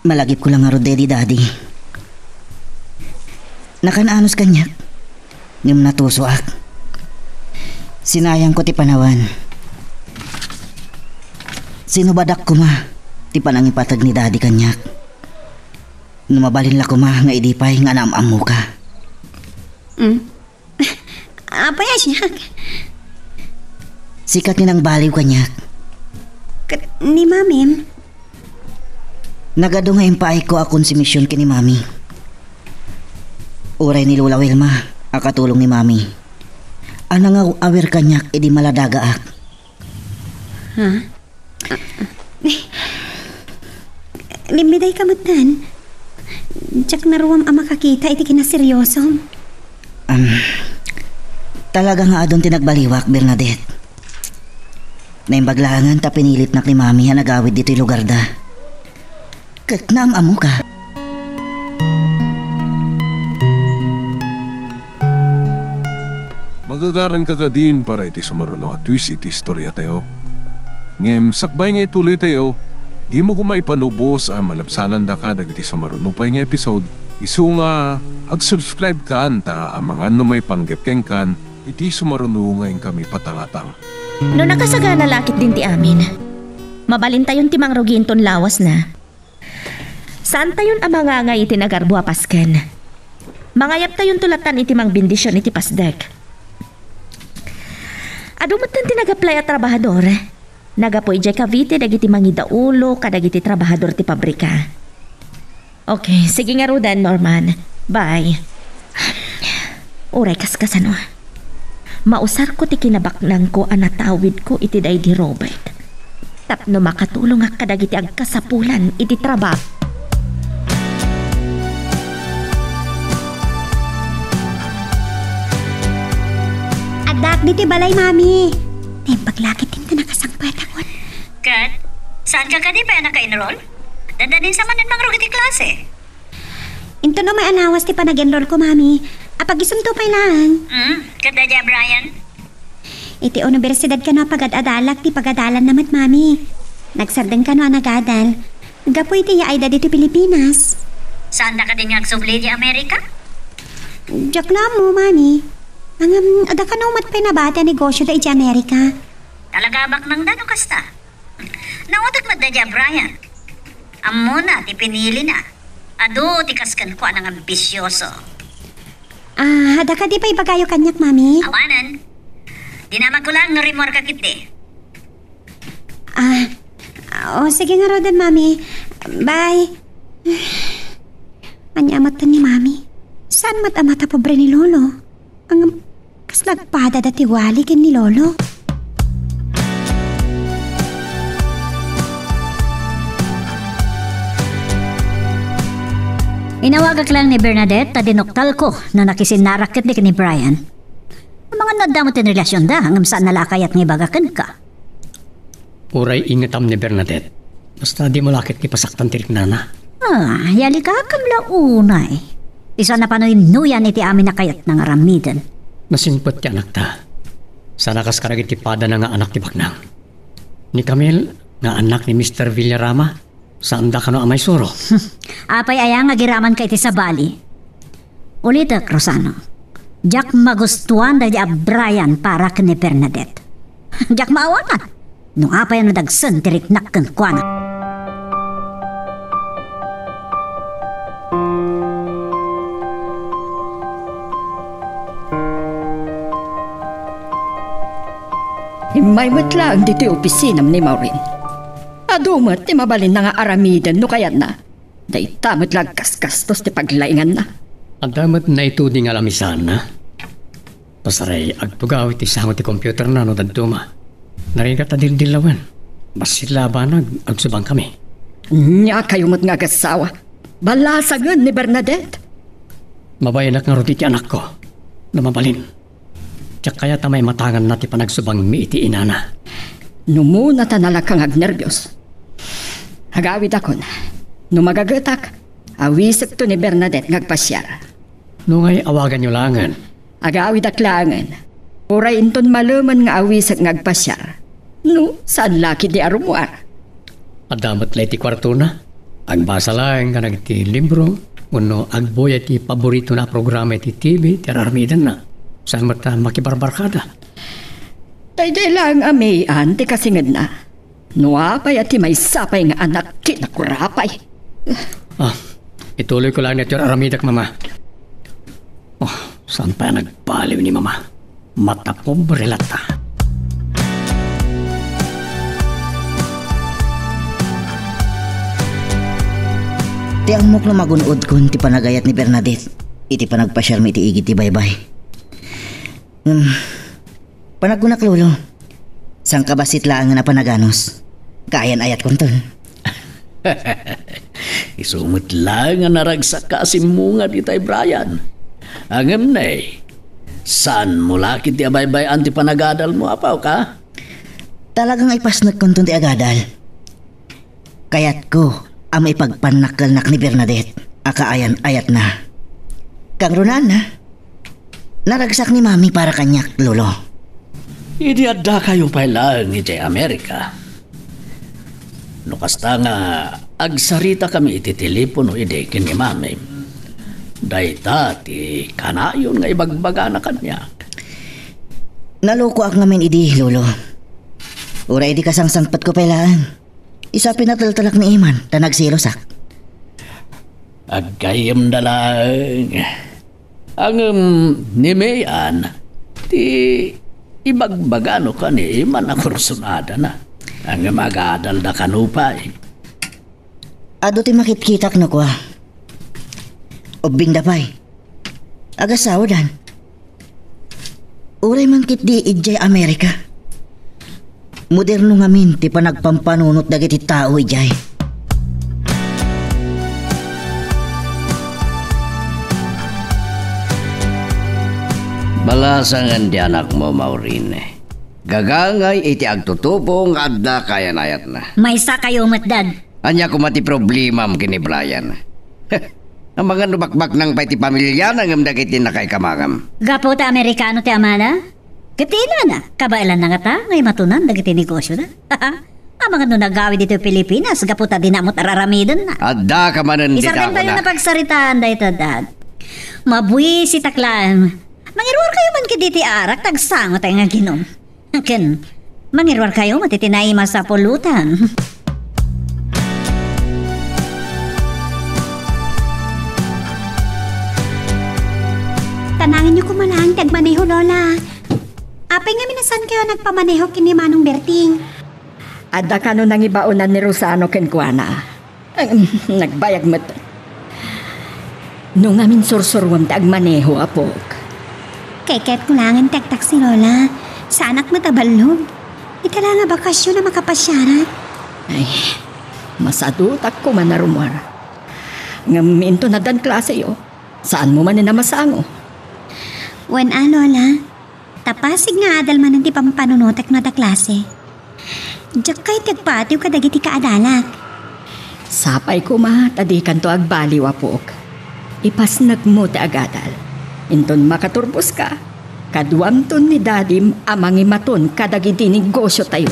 Malagip ko lang nga Daddy Daddy. Nakananos kanya. Ngam natuso ak. Sinayang ko ti panawan. Sinubadak ko ma. Ti panangipatag ni Daddy kanyak. Numabalin la ko ma nga idipay nga naamamu ka. Apa ya siya? Sikat ni nang baliw kanyak. Ni mamim? Nagado nga impaay ko akon si misyon kini mami. Uray ni Lola Wilma, akatulong ni mami. Anang nga awir kanyak, edi maladagaak. Ha? Limbiday kamutan. Tsak naruwam ang makakita, iti kinaseryoso. Talaga nga adon tinagbaliwak, Bernadette. Naimbaglangan ta pinilit na ni mami ang nagawid dito'y lugar da. Katnam amo ka. Magagaran ka din para iti sumaruno at twist iti istorya tayo. Ngem sakbay nga ituloy tayo, di mo kumaipanubos ang malabsanan da ka dagiti sumaruno pa nga episode. Isu nga ag-subscribe ka anta ang mga ano may panggapkeng kan iti sumaruno ngayon kami patangatang. No nakasagana lakit din ti amin. Mabalin tayon ti mangruginton lawas na. Saan tayon ang mga nga iti nagarbuha pasken? Mangayap tayon tulatan iti mang bindisyon iti pasdek. Adumat ti nag-apply at trabahador. Nagapoy jay Cavite dagiti mangidaulo kadagiti trabahador ti pabrika. Okay, sige nga Rudan, Norman. Bye. Uray kaskasano. Mausar ko ti kinabaknang ko anatawid ko iti day di Robert. Tapno makatulong nga kadagiti agkasapulan iti trabaho. Adak, diti balay, mami. Ay, paglakit din ka nakasangpat ako. Kat, saan ka di pa naka-enroll? Dandanin sa manan mga rugiti klase. Into no may anawas ti pa nag-enroll ko, mami. Apag-isum to pa lang. Kada dya, Brian? Iti universidad ka no pagad-adalak ti pagadalan namat, mami. Nagsardeng ka no nagadal. Gapoy ti yaay da dito Pilipinas. Saan ka din nagsubli di Amerika? Diyak lang mo, mami. Ada ka no mat pinabata negosyo da iti Amerika. Talaga bak nang dano kasta? Nawadag mo da dya, Brian. Amo na, ti pinili na. Ado, tikaskan ko anang ambisyoso. Ada ka di pa ibagayo kanyak, mami? Awanan. Dinamag ko lang no rimor ka kiti. Sige nga Rodan, mami. Bye. Anyamatan ni mami. Saan mata-mata pobre ni Lolo? Ang kas nagpada dati wali ken ni Lolo. Inawagak lang ni Bernadette ta dinoktal ko na nakisinarakit ni Brian. Ang mga nadamot in relasyon da hanggang saan nalakayat ni bagakan ka. Uray ingatam ni Bernadette. Basta di mo lakit ni pasaktan tirik nana. Yali ka kamla unay. Isa na panoy nuyan iti amin na kayat ng aramidan. Nasimpot ti anak ta. Sana kas karagit ti pada na nga anak ti Baknang. Ni Camille nga anak ni Mr. Villarama. Saan da ka no amay suro? Apay aya nga giraman ka iti sa bali. Ulita, Rosano. Jack magustuhan da Brian para ka ni Bernadette. Jack maawatan. Nung apay na dagsan tirik nakkan kwa na. Himay matlang dito opisinam ni Maureen. Adumat ti mabalin na nga aramidan no kayat na. Day tamot lang kastos ti paglaingan na. Adamat na ito di nga lamisan na. Pasaray agtugaw iti sangot ti computer na no daduma. Narigat na dildilawan. Basila ba agsubang kami? Nya kayo mo't nga kasawa. Balasagan ni Bernadette. Mabayanak nga roti ti anak ko. Na mabalin. Tiyak kaya tamay matangan na ti panagsubang mi iti inana. Numuna ta nalakang agnervyos. Hagawid akon. Numagagatak, awisip to ni Bernadette ngagpasyar. Nungay awagan nyo langan. Agawid aklangan. Uray inton malaman nga awisip ngagpasyar. No, saan laki di arumuar? Adamat lay ti kwarto na. Agbasa lang nga nagti libro. Uno agboy ti paborito na programa ti TV ti ararmidan na. Saan mata makibarbarkada? Day lang amayan ti kasingad na. Nuapay at ti may sapay nga anak kinakurapay. Ituloy ko lang na ito aramidak, mama. Saan pa nagpaliw ni mama? Mata pobre lata. Ti amok na magunod kon ti panagayat ni Bernadette. Iti panagpasyar mi ti igit ti baybay. Panagkunak lolo. Sang kabasit lang na panaganos. Kayan ayat konton. Isumot lang nga naragsak ka asimunga di tay Brian. Angem na saan mo lakit ti abaybay anti panagadal mo apaw ka? Talagang ipasnag konton ti agadal. Kayat ko ang ipagpanakkalnak ni Bernadette. Akaayan ayat na. Kang runan na. Naragsak ni mami para kanyak lolo. Hindi adda kayo pa lang iti Amerika. No kasta nga agsarita kami iti telepono ide ken ni mami. Dayta ti kanayon nga ibagbaga na kanya. Naloko ak ngamin idi lolo. Ura idi kasangsangpat ko pailaan. Isa pinataltalak ni Iman ta nagsirosak. Agayam na lang. Ang ni Mayan ti ibagbagano ka ni Iman na kursunada na. Ang magadal na kanupay. Ado ti makitkitak na kwa. Obing dapay. Agasawadan. Uray man kit di ijay Amerika. Moderno ngamin ti panagpampanunot dagiti tao ijay. Balasangan di anak mo, Maureen. Gagangay iti agtutupong adda kayanayat na. May sa kayo matdad. Anya ko mati problema mo kini Brian. Ang mga nubakbak ng pati pamilya nang dagiti na kay kamangam. Gapo ta Amerikano ti amana? Katina na. Kabailan na nga ta. Ngay matunan dagiti negosyo na. Ang mga nunagawi dito Pilipinas. Gapo ta dinamot araramidan na. Adda ka manan dita Isargan ako tayo na. na pagsaritaan dahito dad. Mabuhi si taklan. Mangirwar kayo man kaditi arak. Tagsango tayo nga ginom. Ken, mangirwar kayo matitinaima sa pulutan. Tanangin niyo kumalang tagmaneho, Lola. Apay nga minasan kayo nagpamaneho kini Manong Berting. Adda ka no nang ibaonan ni Rosano ken kuana. Nagbayag mo to. Nung amin sursurwam ta agmaneho, apok. Kay ket kulangan tektak si Lola. Sa anak matabalog. Itala nga bakasyon na makapasyarat. Ay, masadutak ko man na rumor. Ngaminto na dan klase yo. Saan mo man na masango? Wen Lola. Tapasig nga adal man ti pampanunotek na da klase. Diyak kay tagpatiw kadagiti kaadalak. Sapay ko tadi kanto agbaliw, apok. Ipasnag mo ti agadal. Inton makaturbos ka. Kaduamton ni dadim amangi maton kadagiti negosyo tayo.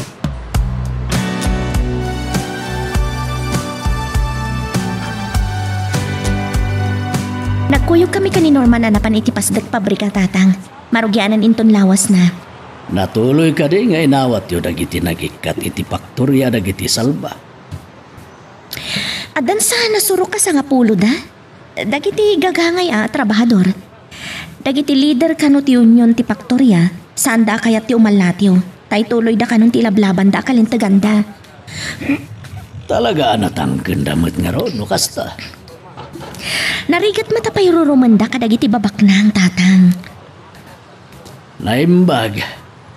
Nagkuyog kami kani Norman na napanitipas dag pabrika tatang. Marugyanan inton lawas na. Natuloy ka di nga inawat yun dagiti nagikat iti faktorya dagiti salba. Adan sana surok ka sa nga pulo da. Dagiti gagangay trabahador. Dagiti leader kano ti union ti faktorya. Saan da kayat ti umalatiyo. Tay tuloy da kanong ti lablaban da kalintaganda. Talaga anatang gandamot nga ron, no kasta. Narigat matapay rurumanda kadagiti babaknang tatang. Naimbag,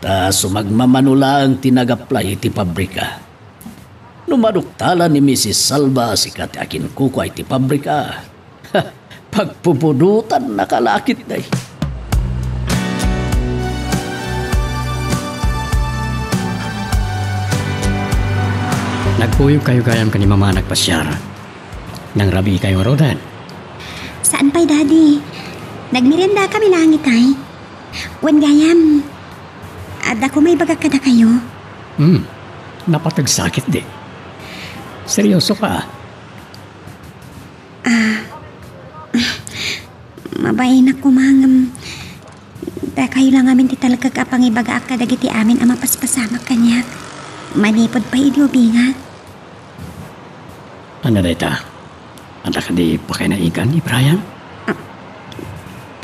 ta sumagmamanula ang tinagaplay iti pabrika. Numaduktala ni Mrs. Salva si kati akin kukway ti pabrika. Pagpupudutan nakalakit na eh. Nagpuyog kayo gayam ka ni Mama nagpasyara. Nang rabi kayo rodan. Saan pa'y daddy? Nagmirenda kami langit ay. Wen gayam. Ada ko may bagak kada kayo. Napatagsakit di. Seryoso ka. Mabay na kumangam. Da kayo lang amin ti talaga kapang ibaga ka dagiti amin ang mapaspasamak kanyak. Manipod pa idubingat. Ano na ita? Anda ka di pakinaigan ni Brian?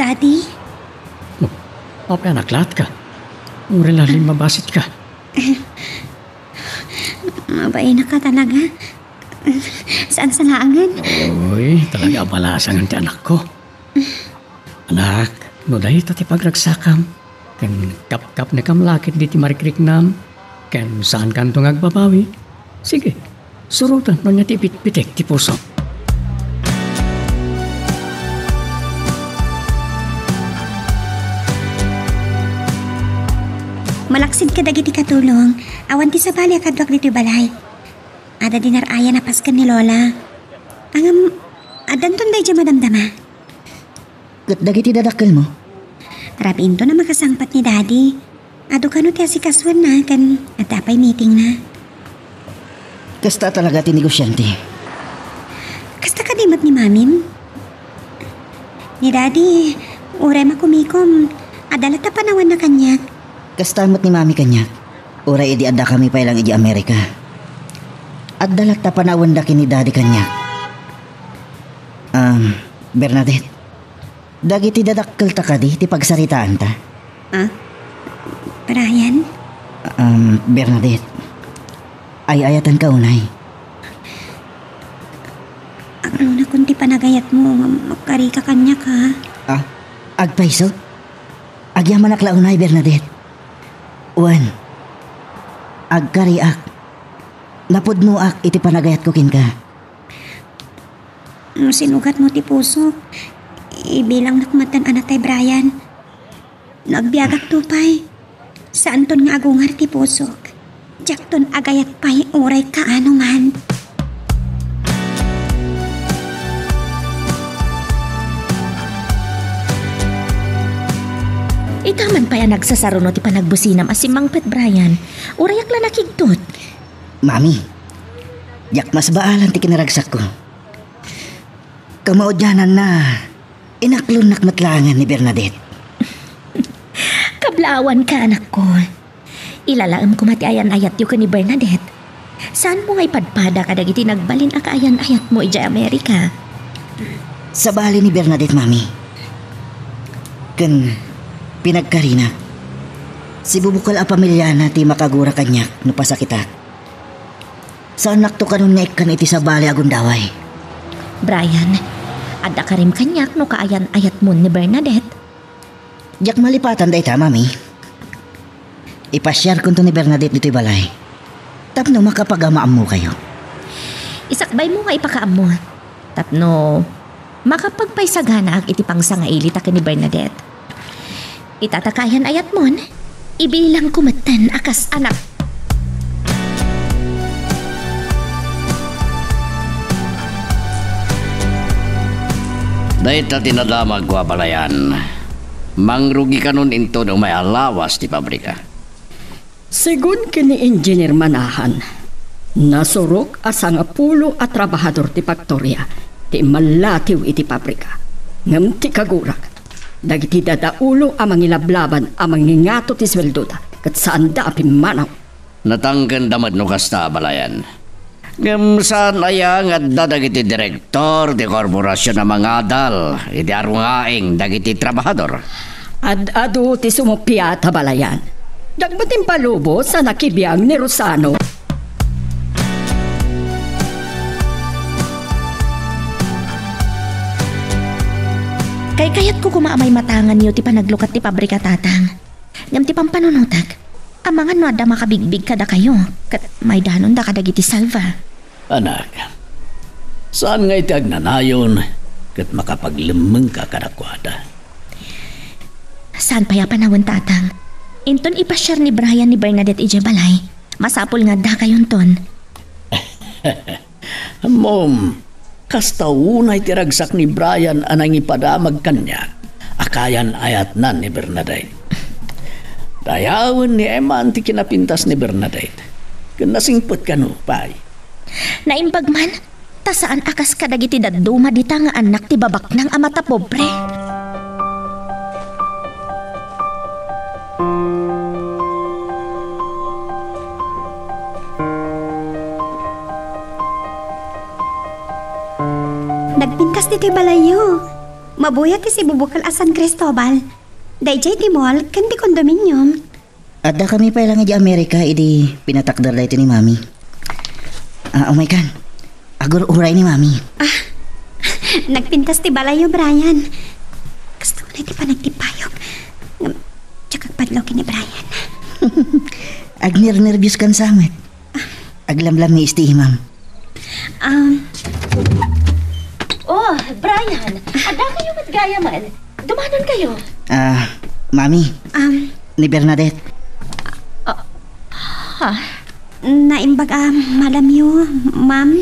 Daddy? Papa, naklat ka. Uri lalim mabasit ka. Mabay na ka talaga. Saan sa laangan? Uy, talaga malasang ang anak ko. Anak, no dahil tati pagragsakam. Kan kap-kap na kamlakit di ti marikrik nam. Kan saan kantong agbabawi. Sige, surutan no niya ti pitik ti puso. Malaksid ka dagiti katulong. Awan ti sabali akadwak dito balay. Ada dinaraya na paskan ni Lola. Adan ton day madamdama. Kat dagiti dadakkel mo. Rabin to na makasangpat ni Daddy. Ado ka no ti asikaswan na kan atapay meeting na. Kasta talaga ti negosyante. Kasta ka dimot ni Mamin? Ni Daddy, uray makumikom. Adalat na panawan na kanyak. Kastamot ni Mami kanya. Uray idi adda kami pa ilang idi Amerika. Addalat ta panawan da kini Daddy kanya. Bernadette. Dagiti dadakkel ta kadi ti pagsaritaan ta. Brian? Bernadette. Ay-ayatan ka unay. Ano na kunti panagayat mo, makari ka kanya ka. Agpaiso? Agyaman akla unay, Bernadette. Uwan. Agkariak. Napudnuak iti panagayat ko kin ka. Sinugat mo ti puso. Ibilang nakmatan anatay Brian. Nagbiagak tupay. Saan ton nga agungar ti pusok. Diyak ton agayat pa'y uray ka ano man. Itaman pa yan nagsasaruno ti panagbusinam asimang pet Brian. Urayak la nakigtot. Mami, yak mas baalan ti kinaragsak ko. Kamaudyanan na inaklon nakmatlangan ni Bernadette. Kablawan ka anak ko. Ilalaam ko mati ayan-ayat yu ka ni Bernadette. Saan mo ngay padpada ka dagiti nagbalin a kaayan-ayat mo ija Amerika? Sa bali ni Bernadette, Mami. Kan pinagkarina. Si bubukal a pamilya na ti makagura kanyak no pasakitak. Saan nakto kanun nga ikan iti sa bali agundaway. Brian, Adda ka rin kanyak no kaayan-ayat mo ni Bernadette. Jak malipatan day ta, mami. Ipasyar ko to ni Bernadette dito'y balay. Tapno makapagamaam mo kayo. Isakbay mo nga ipakaam mo. Tapno, makapagpaisagana ag iti pangsangailit ka ni Bernadette. Itatakayan ayat mon, ibilang kumatan akas anak. Dahil na tinadamag ko balayan, mangrugi ka nun into nung may alawas di pabrika. Sigun kini engineer manahan, nasurok asang apulo at trabahador ti Factoria, ti malatiw iti pabrika. Ngam ti kagurak, dagiti dadaulo amang ilablaban amang ngingato ti sweldoda, kat saan da apimanaw. Natanggan damad no kasta balayan. Ngam saan aya nga dagiti direktor di korporasyon na mga adal, iti arungaing dagiti trabahador. Ad-ado ti sumupya tabalayan. Dagbating palubo sa nakibiyang ni Rosano. Kayat ko kumaamay matangan niyo ti panaglukat ti pabrika tatang. Ngam ti pampanunotag. Amangan no adda makabigbig kada kayo. Kat may danon da kadagiti salva. Anak, saan nga itag nanayon kat makapaglimeng ka kadakwada? Saan pa ya panawon tatang? Inton ipasyar ni Brian ni Bernadette ije balay. Masapol nga da kayon ton. Mom, kasta unay tiragsak ni Brian anang ipadamag kanya. Akayan ayat na ni Bernadette. Dayawan ni Emma anti kinapintas ni Bernadette. Kanasingpot ka no, pay. Naimbag man, ta saan akas kadagiti daduma di nga anak ti babak ng amata pobre. Nagpintas dito'y balayo. Mabuyat ti si Bubukal a San Cristobal. Dayjay ti mall, kan ti kondominium. Adda kami pa lang di Amerika, idi pinatakdar da ito ni mami. Oh my God, agor uray ni mami. Nagpintas ti balayo, Brian. Gusto ko na ti panagtipayok. Tsaka padlokin ni Brian. Agner-nervyos kan samet. Aglamlam ni isti, ma'am. Oh, Brian, ada kayo matgaya man. Dumanon kayo. Mami, ni Bernadette. Naimbag malamyo, ma'am.